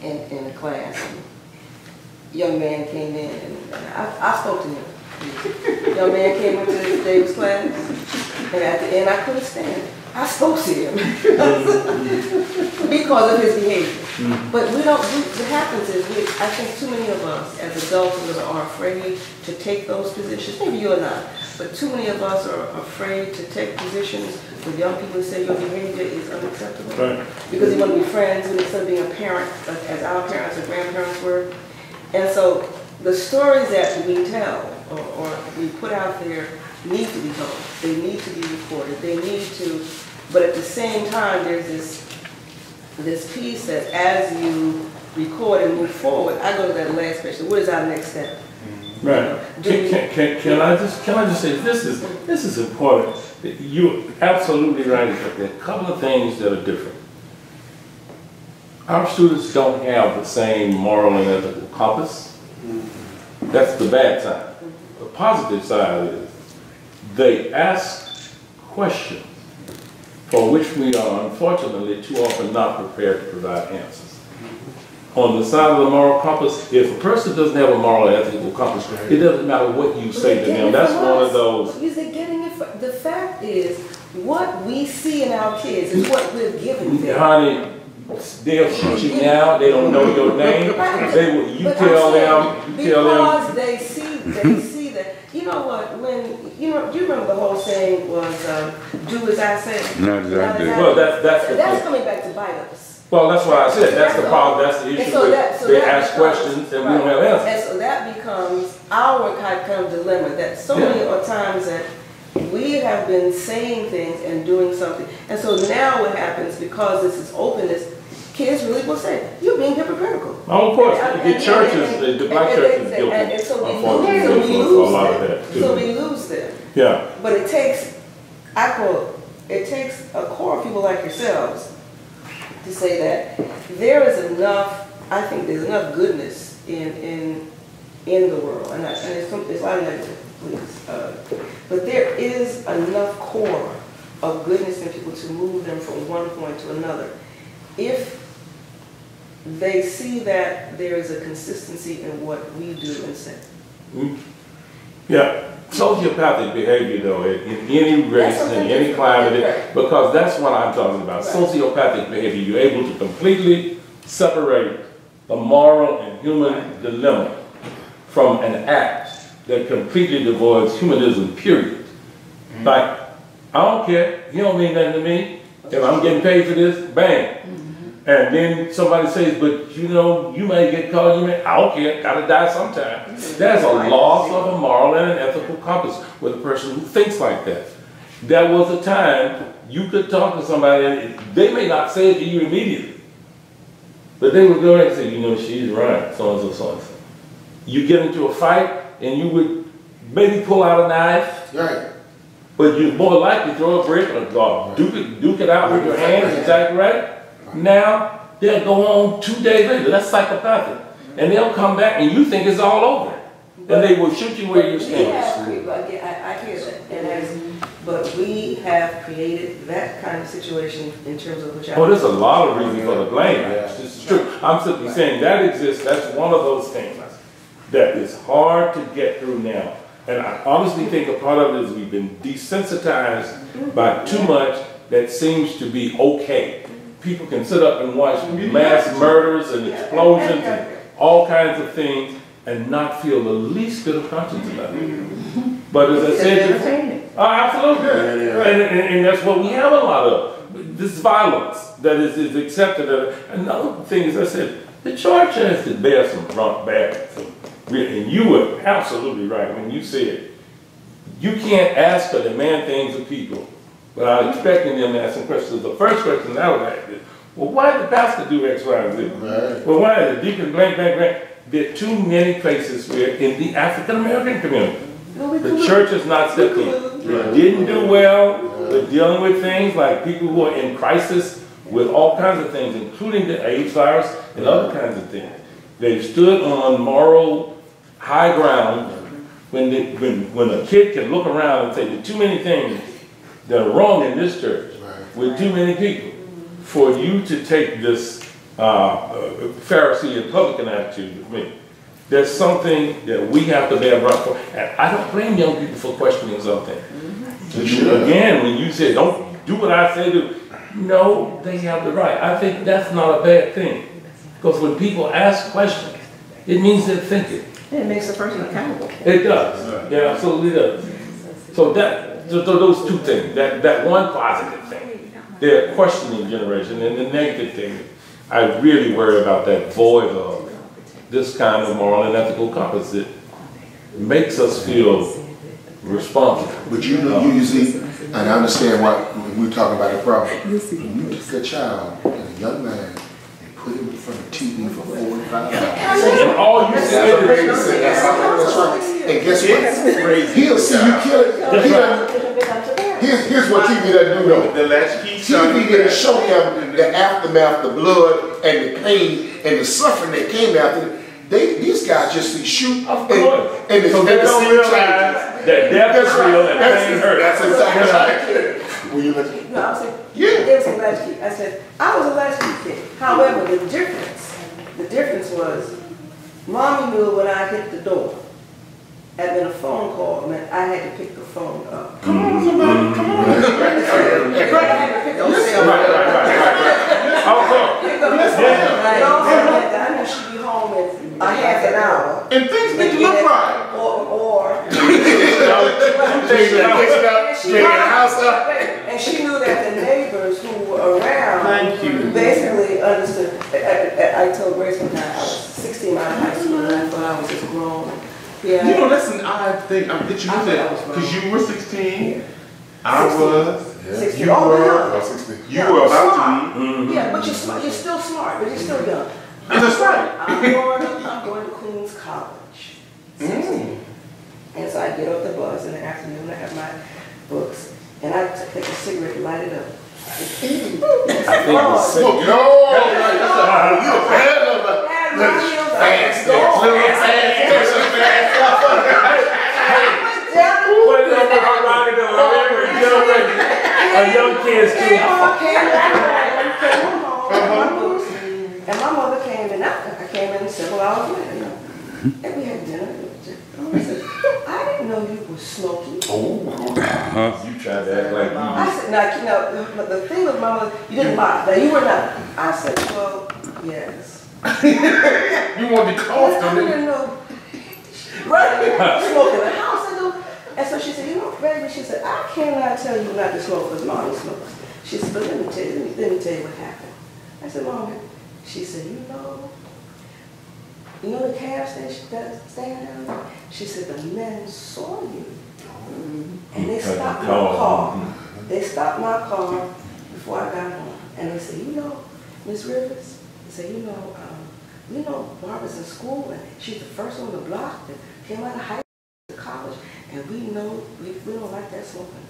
in a class, and a young man came in, and I spoke to him. Young man came into David's class, and at the end I couldn't stand it. I spoke to him because of his behavior. But we don't, what happens is, I think too many of us as adults are afraid to take those positions. Maybe you're not, but too many of us are afraid to take positions with young people who say your behavior is unacceptable. Right. Because they want to be friends instead of being a parent, as our parents or grandparents were. And so the stories that we tell or we put out there need to be told. They need to be recorded. They need to, but at the same time, there's this piece that as you record and move forward, I go to that last question. What is our next step? Right. Can I just say this is important. You're absolutely right. There are a couple of things that are different. Our students don't have the same moral and ethical compass. That's the bad side. The positive side is they ask questions for which we are unfortunately too often not prepared to provide answers. On the side of the moral compass, if a person doesn't have a moral and ethical compass, it doesn't matter what you say to them. That's one of those. They're getting it. The fact is, what we see in our kids is what we're giving them. Honey, they'll shoot you now. They don't know your name. You tell them. Because they see that. You know what? Do you remember the whole saying was, "Do as I say." Not as I do. Well, that's coming back to bite us. Well, that's what I said. That's the problem. That's the issue. They ask questions and we don't have answers. And so that becomes our kind of dilemma. That so many times that we have been saying things and doing something, and so now what happens, because this is openness, kids really will say, "You're being hypocritical." Oh, of course. The churches, the black churches, guilty. And so we lose them. Yeah. But it takes a core of people like yourselves to say that there is enough, I think there's enough goodness in the world, and it's a lot of negative, please, but there is enough core of goodness in people to move them from one point to another. If they see that there is a consistency in what we do and say. Yeah, sociopathic behavior though, in any race, in any climate, because that's what I'm talking about. Sociopathic behavior, you're able to completely separate the moral and human dilemma from an act that completely devoids humanism, period. Like, I don't care, he don't mean nothing to me. If I'm getting paid for this, bang. And then somebody says, but you know, you may get caught, I don't care, gotta die sometime. That's a loss of a moral and an ethical compass with a person who thinks like that. There was a time you could talk to somebody and they may not say it to you immediately, but they would go ahead and say, you know, she's right, so-and-so, so-and-so. You get into a fight and you would maybe pull out a knife, Right. but you're more likely to throw a brick or duke it out with your hands, exactly right. Now, they'll go on 2 days later, that's psychopathic. And they'll come back and you think it's all over. And they will shoot you where you're standing. I hear that. But we have created that kind of situation in terms of which there's a lot of reasons for the blame. This is true. I'm simply saying that exists. That's one of those things that is hard to get through now. And I honestly think a part of it is we've been desensitized by too much that seems to be okay. People can sit up and watch mass murders and explosions and all kinds of things and not feel the least bit of conscience about it. But as I said, absolutely. And that's what we have a lot of. This violence that is accepted. Another thing is, I said, the church has to bear some bad. And you were absolutely right when you said, you can't ask or demand things of people without expecting them to ask some questions. The first question I would ask is, well, why did the pastor do X, Y, and Z? Right. Well, why did the deacon blank? There are too many places where in the African American community, the church has not stepped in. They didn't do well with dealing with things like people who are in crisis with all kinds of things, including the AIDS virus and other kinds of things. They've stood on moral high ground when a kid can look around and say there are too many things that are wrong in this church with too many people for you to take this Pharisee and publican attitude with me. There's something that we have to bear brunt for. And I don't blame young people for questioning something. Again, when you say, don't do what I say to, no, they have the right. I think that's not a bad thing. Because when people ask questions, it means they're thinking. And it makes the person accountable. It does. Yeah, absolutely does. So those two things, that one positive thing, the questioning generation, and the negative thing, I really worry about that void of this kind of moral and ethical compass that makes us feel responsible. But you know, you see, and I understand why when we're talking about a problem. You took a child, a young man, and put him in front of TV for 4 or 5 hours. And all you say is, that's right. And guess what? He'll see you kill it. Here's what TV doesn't do though. The latchkey TV didn't show him the aftermath, the blood, and the pain, and the suffering that came after it. These guys just see shoot. Of course. And so they don't realize that death is real and pain hurts. That's exactly right. Will you listen? No, I was saying, there was a latchkey. I said, I was a latchkey kid. However, the difference was, Mommy knew when I hit the door, and then a phone call meant I had to pick the phone up. Come on, somebody, come on. I had to pick up the cell phone. I knew she'd be home in a half an hour. And things need to look right. And she knew that the neighbors who were around basically understood. I told Grace one time I was 16 out of high school and I thought I was just grown. Yeah. You know, that's an odd thing. I bet you know that because you were 16. I was. 16. You were. 16. You were about to be. Yeah, but you're smart. You're still smart, but you're still young. And that's right. I'm going to Queens College. 16. And so I get off the bus in the afternoon. I have my books, and I take a cigarette, light it up, I think the Smoke. No, you a fan of it. Fast, a young kid's too. And my mother came in, I came in several hours later, you know, and we had dinner. I said, I didn't know you were smoking. You tried to act like you. I said, now, you know, the thing with my mother, you didn't lie. Now, you were not. I said, well, yes. You want to be comfortable. I didn't know. Right? Smoking in the house. I know. And so she said, you know, baby, she said, I cannot tell you not to smoke because Mommy smokes. She said, but let me tell you what happened. I said, Mommy. She said, you know the cab station that's standing down there? She said, the men saw you. And they stopped my car. They stopped my car before I got home. And they said, you know, Miss Rivers, they said, you know, Barbara's in school and she's the first on the block that came out of high school to college. And we know, we don't like that smoking.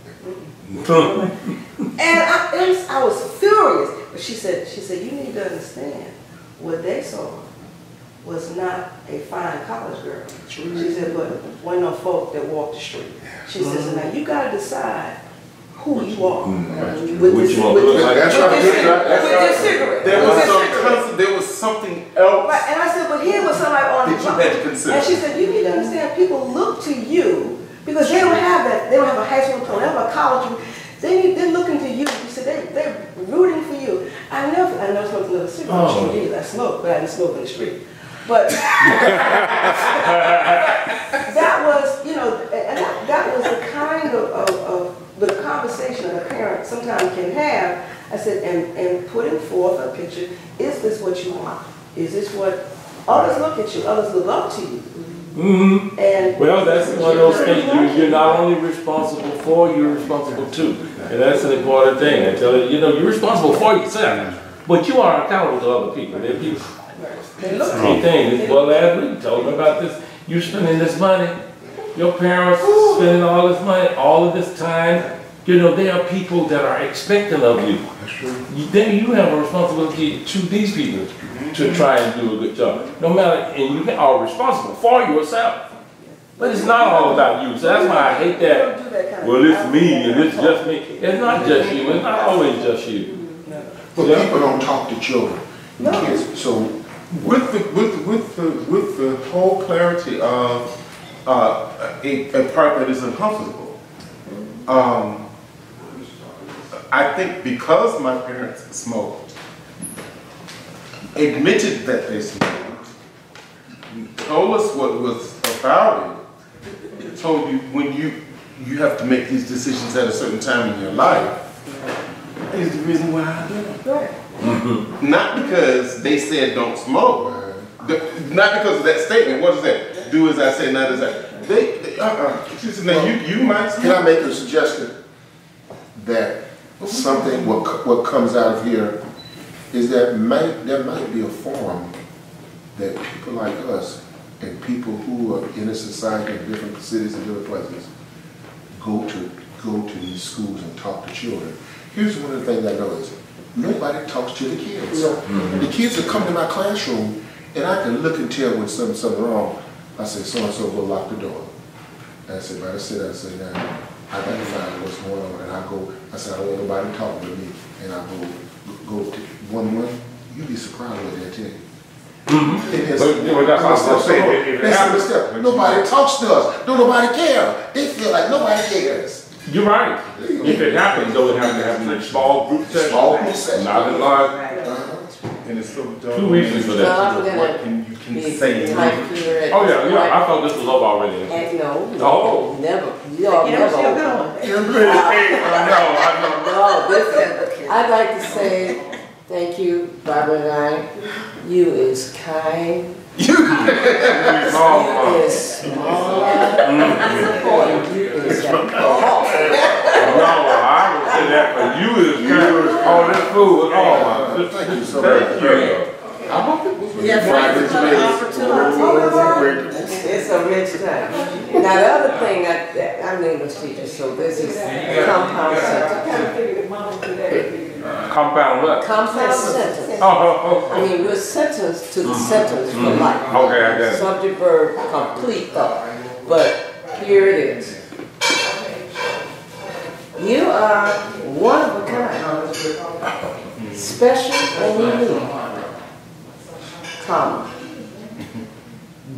And I was furious. But she said, you need to understand, what they saw was not a fine college girl. She said, but one of them folk that walked the street. She says, so now you got to decide who you are. With this cigarette. There was something else. Right, and I said, but here was somebody on the block. And she said, you need to understand, people look to you because they don't have that. They don't have a high school diploma, they don't have a college. They're looking to you. You said they're rooting for you. I never smoked another cigarette. I smoked, but I didn't smoke in the street. But that was, you know, and that was the kind of the conversation a parent sometimes can have. I said, and putting forth a picture, is this what you want? Is this what others look at you? Others look up to you. Mm-hmm. And well, that's one of those things. You're not only responsible for, you're responsible to. And that's an important thing. I tell you, you're responsible for yourself, but you are accountable to other people. They're people. Same thing. Well, last week, told me about this. You spending this money, your parents spending all this money, all of this time. There are people that are expecting of you. That's true. Then you have a responsibility to these people to try and do a good job. No matter, and you are responsible for yourself. But it's not all about you. So that's why I hate that. Well, it's me and it's just me. It's not just you. It's not always just you. But people don't talk to children, kids. So with the whole clarity of a part that is uncomfortable, I think because my parents smoked, admitted that they smoked, told us what was about it, told you when you have to make these decisions at a certain time in your life, is the reason why I did it. Mm-hmm. Not because they said don't smoke, not because of that statement. What is that? Do as I say, not as I. She said, now you might smoke. Can I make a suggestion that something, what comes out of here is that there might be a forum that people like us and people who are in a society in different cities and different places go to these schools and talk to children. Here's one of the things I know is nobody talks to the kids. Mm-hmm. The kids are coming to my classroom and I can look and tell when something's wrong. I say, so-and-so go lock the door. And I say, but I say, now I got to find what's going on. And I said, I don't want nobody talking to me. And I go to one, you'd be surprised what they'll tell you. Nobody talks to us. Don't nobody care. They feel like nobody cares. You're right. If it happens, though, it has to happen in small group sessions. Small group sessions. Not in large. And it's so 2 weeks for that. What you can say. Oh yeah. I thought this was up already. No, never. Y'all never. I'd like to say thank you, Barbara and I. You is kind. You is smart. You is No, I would say that for you is kind. All that food. Oh, thank you so much. Thank you. I hope it was It's a rich time. Now the other thing, I'm an English teacher, so this is compound sentences. Compound what? Compound sentence. Oh. I mean, we're sentenced to the sentence for life. Okay, I get it. Subject, verb, complete thought. But here it is. You are one of a kind, special and unique, comma.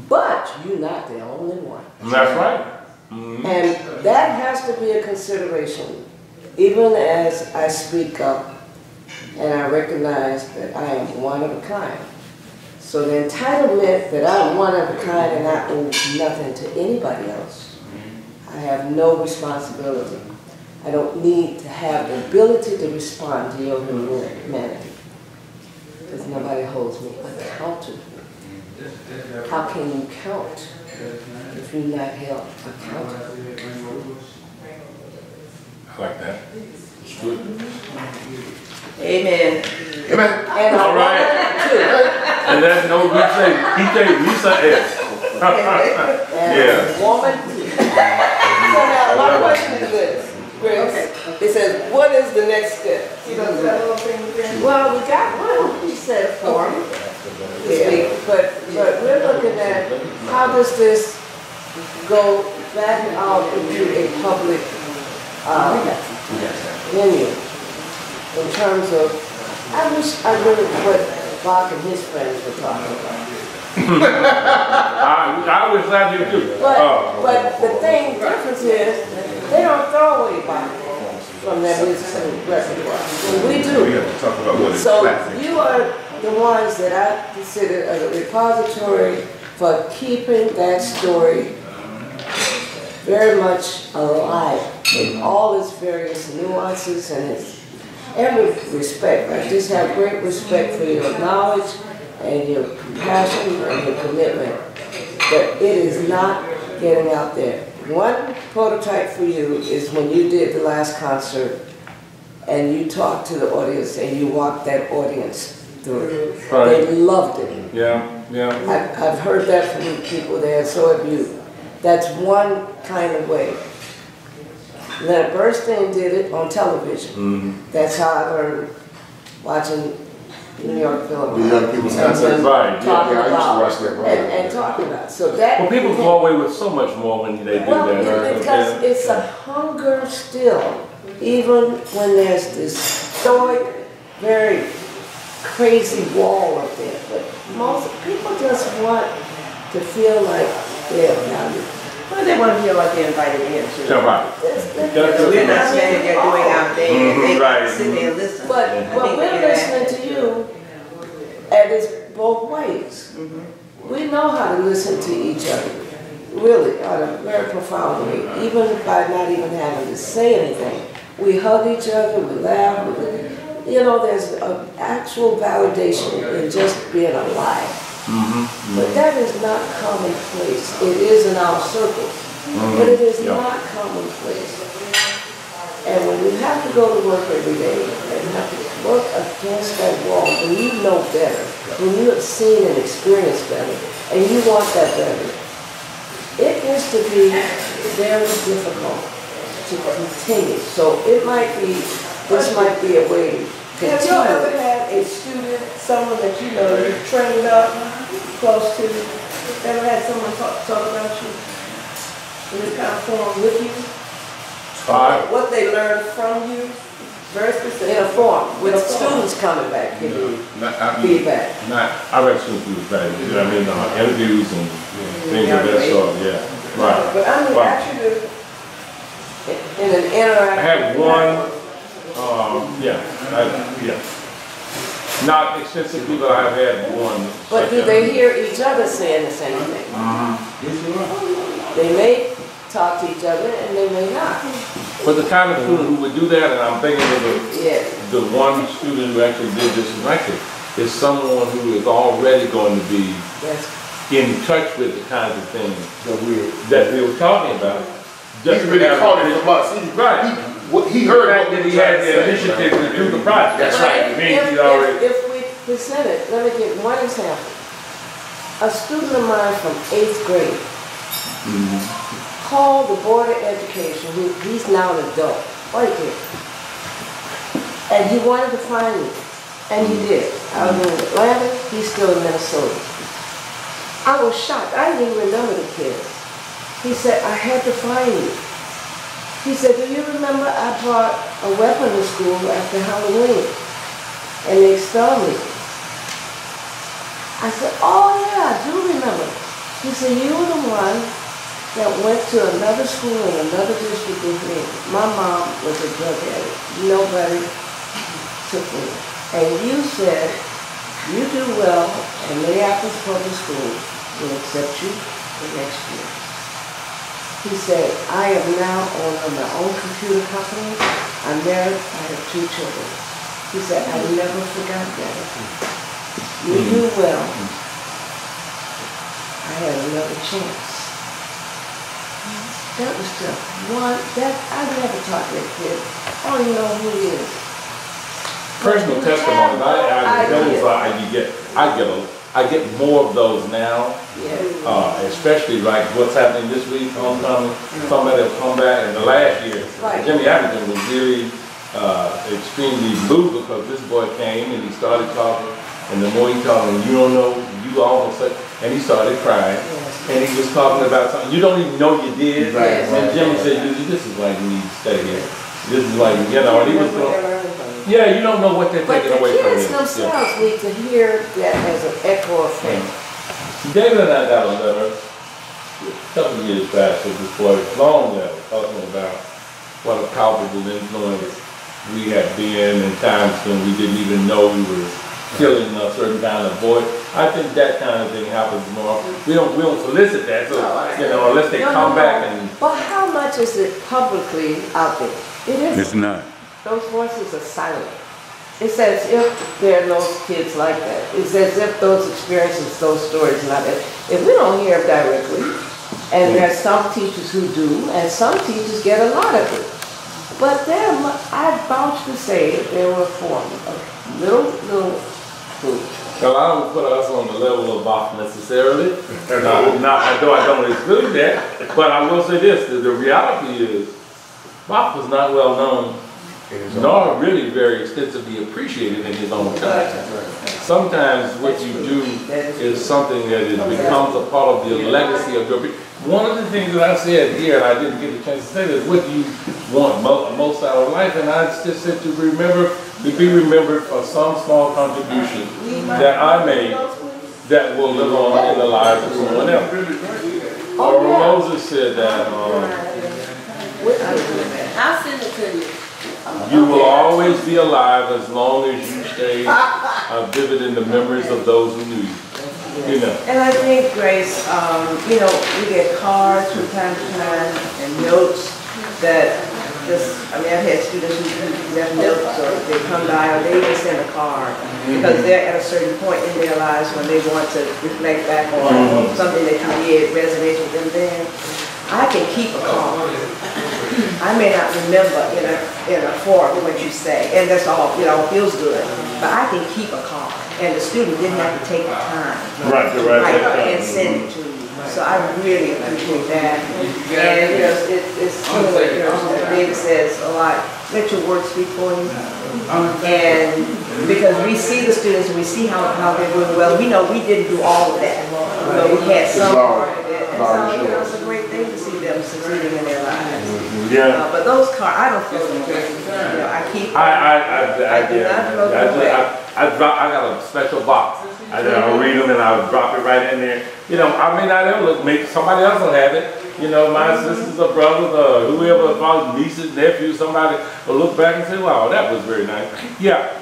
But you're not the only one. That's right. And that has to be a consideration, even as I speak up and I recognize that I am one of a kind. So the entitlement that I'm one of a kind and I owe nothing to anybody else. I have no responsibility. I don't need to have the ability to respond to your humanity, because nobody holds me accountable. How can you count if you're not held accountable? I like that. It's good. Amen. Amen. And All right. And that's no, he say Lisa S. And Yeah. woman. So now my question is this, Chris. It says, what is the next step? Well, we got one. We said form. Yeah. But we're looking at how does this go back out into a public venue in terms of, I wish I knew what Bach and his friends were talking about. I wish I did too. But the difference is, they don't throw away Bach from their musical repertoire. And we do. We have to talk about what is So classic. you are the ones that I consider a repository for keeping that story very much alive in all its various nuances and its every respect. I just have great respect for your knowledge and your compassion and your commitment, but it is not getting out there. One prototype for you is when you did the last concert and you talked to the audience and you walked that audience through. Right. They loved it. Yeah, yeah. I've heard that from people there, so have you. That's one kind of way. Leonard Bernstein did it on television. That's how I learned watching New York Philharmonic. The young people's concert. Right, yeah. I used to watch that. And talking about. So that. Well, people go away with so much more when they do Well, that. because it's a hunger still, even when there's this stoic, very crazy wall up there. But most people just want to feel like they're valued. Well, they want to feel like they're invited in too. Yeah, right. We're not standing there doing our thing and they Right. sit there and listen. But I think we're they're listening to you, and it's both ways. We know how to listen to each other, really, on a very profound way, even by not even having to say anything. We hug each other, we laugh, you know, there's an actual validation in just being alive. But that is not commonplace. It is in our circles, but it is not commonplace. And when you have to go to work every day and have to work against that wall, when you know better, when you have seen and experienced better, and you want that better, it gets to be very difficult to continue. So it might be, this might be a way to continue. Have you ever had a student, someone that you know you trained up close to, ever had someone talk about you in this kind of form with you? What they learned from you versus In a form, with students coming back, giving you feedback. I read some people back, you know what I mean, interviews and things of that sort, yeah. Right. But I mean, Right. actually, In an interactive. I had one, not extensively, but I've had one. But do they hear each other saying the same thing? They may talk to each other and they may not. But the kind of student who would do that, and I'm thinking of the one student who actually did this record, is someone who is already going to be in touch with the kinds of things that we were talking about. He's really calling from us. He heard that he had the initiative to do the project. That's right. If we presented, let me give one example. A student of mine from 8th grade called the Board of Education, he's now an adult, right here, And he wanted to find me, and he did. I was in Atlanta, he's still in Minnesota. I was shocked, I didn't even remember the kids. He said, I had to find you. He said, do you remember I brought a weapon to school after Halloween, and they expelled me? I said, oh yeah, I do remember. He said, you were the one that went to another school in another district with me. My mom was a drug addict. Nobody took me. And you said, you do well, and Minneapolis Public School will accept you the next year. He said, I am now owner of my own computer company. I'm married, I have 2 children. He said, I never forgot that. You do well. I had another chance. That was just one, I never talked to that kid. I don't even know who he is. Personal testimonies, I get more of those now, especially like what's happening this week, homecoming. Somebody will come back, and the last year, Jimmy Appleton was really extremely moved because this boy came and he started talking, and the more he talked, and you don't know, you almost said, and he started crying, and he was talking about something you don't even know you did. And Jimmy said, this is why you need to stay here. This is why, you know, and he was going, yeah, you don't know what they're taking away from you. But the kids themselves need to hear that as an echo of faith. David and I got a letter a couple of years back with this boy, long letter, talking about what a palpable influence we had been in times when we didn't even know we were killing a certain kind of boy. I think that kind of thing happens more. We don't solicit that, so you know, unless they come back and. But how much is it publicly out there? It isn't. It's not. Those voices are silent. It's as if there are no kids like that. It's as if those experiences, those stories, not that. If we don't hear them directly, and there are some teachers who do, and some teachers get a lot of it. But I vouch to say that there were forms of little groups. Well, I don't put us on the level of Bach necessarily. I don't exclude that, but I will say this: the reality is, Bach was not well known, nor really very extensively appreciated in his own time. Sometimes what you do is something that becomes a part of the legacy of your people. One of the things that I said here, and I didn't get the chance to say this, what do you want most out of life? And I just said to be remembered for some small contribution that I made that will live on in the lives of someone else. Moses said that. I'll send it to you. You will always be alive as long as you stay vivid in the memories of those who knew you. You know. And I think, Grace, you know, we get cards from time to time and notes that just, I mean, I've had students who have notes, or they come by, or they even send a card because they're at a certain point in their lives when they want to reflect back on something that you did, resonates with them then. I can keep a card. I may not remember in a form what you say, and that's all, you know, feels good, but I can keep a card, and the student didn't have to take the time and send it to you. So I really appreciate that. And you know, it's similar, you know, David says a lot, let your work speak for you. And because we see the students and we see how they're doing well, we know we didn't do all of that, but we had some part of it. And so, you know, it's a great thing to see them succeeding in their lives. Yeah. But those cards, I don't throw them away. You know, I keep them. I do not throw them away. I got a special box. I'll read them and I'll drop it right in there. You know, I may not ever look, maybe somebody else will have it. You know, my sisters or brothers or whoever, probably nieces, nephews, somebody will look back and say, wow, that was very nice. Yeah.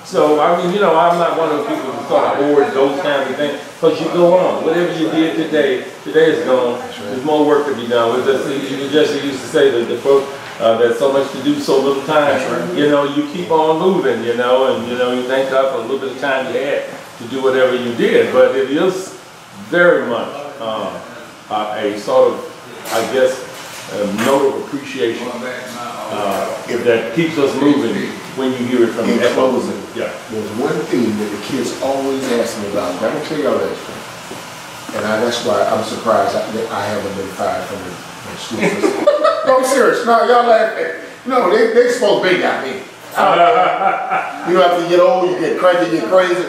So, I mean, you know, I'm not one of those people who sort of hoard those kinds of things. Because you go on. Whatever you did today is gone. There's more work to be done. You just used to say that the quote, there's so much to do, so little time. You know, you keep on moving, you know, and, you know, you thank God for a little bit of time you had to do whatever you did. But it is very much a sort of, I guess, a note of appreciation that keeps us moving when you hear it from the echoes. Yeah. There's one thing that the kids always ask me about. I'm going to tell y'all that. And that's why I'm surprised that I haven't been fired from the school system. No, I'm serious. No, y'all laughing. No, they supposed to be got me. You know, after you get old, you get cranky, you get crazy.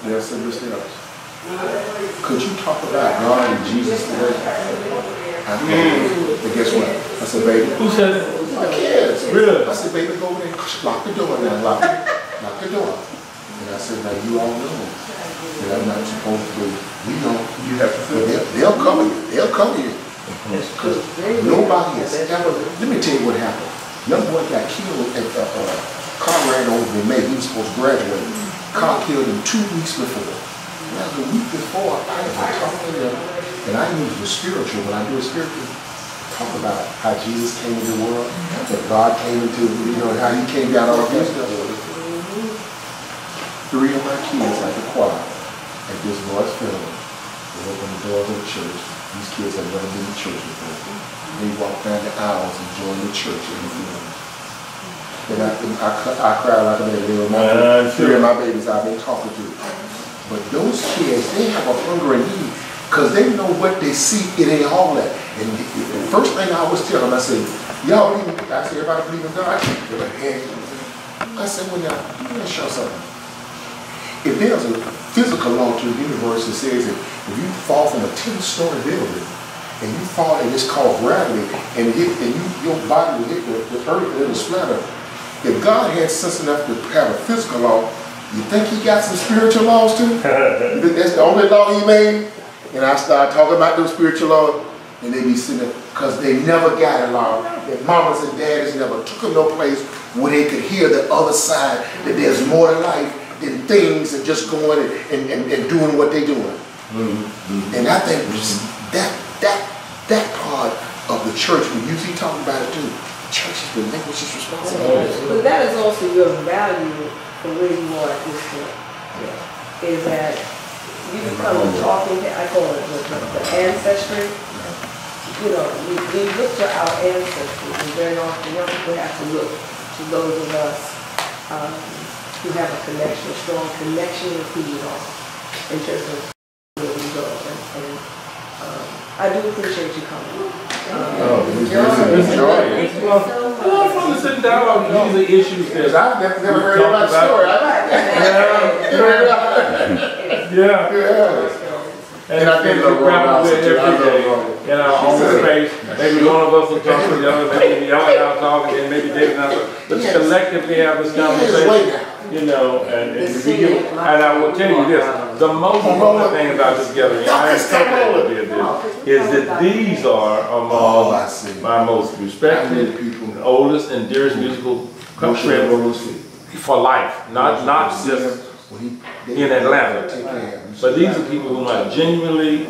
Yeah, said Mr. Ellis, could you talk about God and Jesus today? I did. But guess what? I said, baby. Who said it? My kids. Really? I said, baby, go over there, lock the door now, lock the door. And I said, now you all know that I'm not supposed to be. You know, you have to feel they'll cover you. They'll cover you. Because nobody has ever, let me tell you what happened. Young boy got killed at car ran over in May. He was supposed to graduate. Car killed him 2 weeks before. Now the week before, I was talking to them, and I knew it was spiritual. When I do a spiritual, talk about how Jesus came into the world, that God came into, you know, how he came down all this stuff. 3 of my kids at the choir at this boy's funeral. They opened the doors of the church. These kids had never been to church before. They walked down the aisles and joined the church in the funeral. And I cried like a baby. They were my 3 of my babies I've been talking to. But those kids, they have a hunger and need because they know what they see, it ain't all that. And the first thing I always tell them, I say, y'all believe in, I say, everybody believe in God? I said, well, now, let me show you something. If there's a physical law to the universe that says that if you fall from a 10-story building and you fall and it's called gravity and your body will hit the earth and it'll splatter. If God had sense enough to have a physical law, you think he got some spiritual laws too? That's the only law he made? And I started talking about those spiritual laws and they be sitting there because they never got along. Their mamas and daddies never took them no place where they could hear the other side, that there's more to life than things and just going and doing what they're doing. And I think that part of the church, we usually talk about it too. The church has been relinquished its responsibility. But that is also your value for where you are at this point. Is that you become a talking, I call it the ancestry. You know, we look to our ancestry, and very often young people have to look to those of us who have a connection, a strong connection with who we are in terms of where we go. And I do appreciate you coming. It's fun to sit and dialogue. These are issues that I've never heard about the story. Yeah. And I think we're grappling with it every day in our own space. Maybe one of us will talk to the other, maybe y'all and I talking, and maybe David and I, but collectively have this conversation. You know, and I will tell you this, the most important thing about this gathering, I am so glad to be at this, is that these are among my most respected, oldest, and dearest musical friends for life, not just in Atlanta. But these are people whom I genuinely,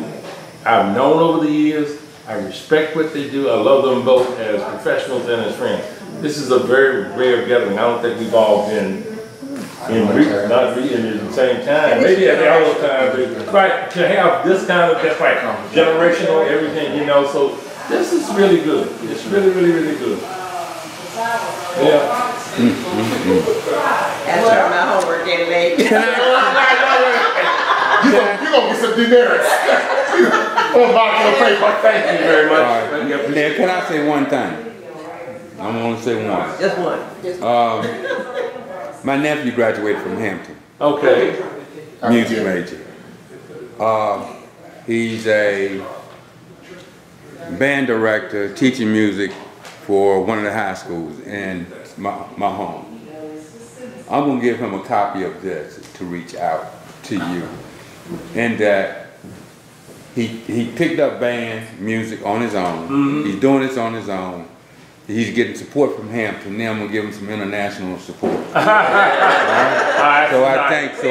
I've known over the years, I respect what they do, I love them both as professionals and as friends. This is a very rare gathering. I don't think we've all been not reading at the same time, maybe at the other time, but right, to have this kind of, that's like generational, everything, you know, so this is really good. It's really, really, really good. Yeah. That's why my homework getting late. You're gonna get some demerits. On my paper. Thank you very much. Now, can I say one thing? I'm gonna say one. Just one. My nephew graduated from Hampton. Okay. Music major. He's a band director teaching music for one of the high schools in my home. I'm going to give him a copy of this to reach out to you. And that he picked up band music on his own. He's doing this on his own. He's getting support from Hampton. Now I'm gonna give him some international support. So I thank you.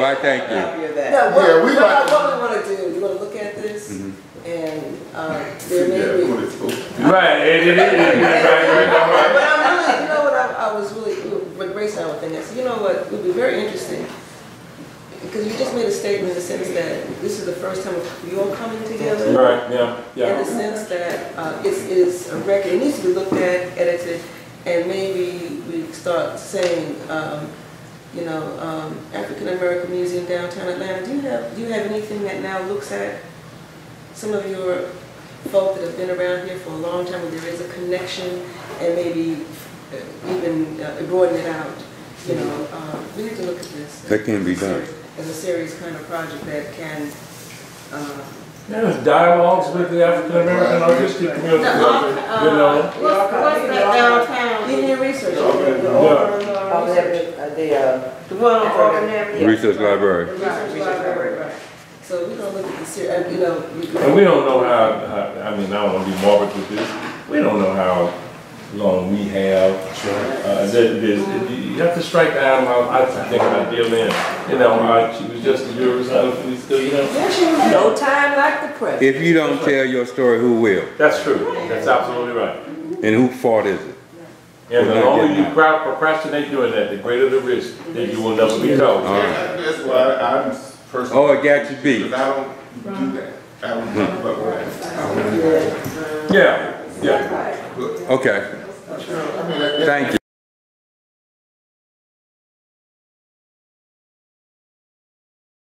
Now, what we want to do, we're going to look at this, and there may be. Right, it is. But I'm really, you know what, I was really, what Grace and I were thinking, I said, you know what, it would be very interesting, because you just made a statement in the sense that this is the first time you all coming together. Right, yeah. In the sense that it is a record, it needs to be looked at, edited, and maybe we start saying, you know, African American Museum downtown Atlanta. Do you have anything that now looks at some of your folk that have been around here for a long time, where there is a connection, and maybe even broaden it out. You know, we need to look at this. That can be done. As a serious kind of project that can. There's dialogues with the African American artistic community. You know. What's that downtown? Indian Research. The one on Auburn Avenue. Research library. Right. So we're gonna look at the series, you know. And we don't know how, I mean, I don't want to be morbid with this. We don't know how long we have. You have to strike the animal. I think my dear man, you know, she was just a year or so. We still, you know. No time like the present. If you don't tell your story, who will? That's true. That's absolutely right. And whose fault is it? And the longer you procrastinate doing that, the greater the risk that you will never be told. That's why I'm personally. Oh, it got you beat. Because I don't do that. I don't do Yeah. Okay. Thank you.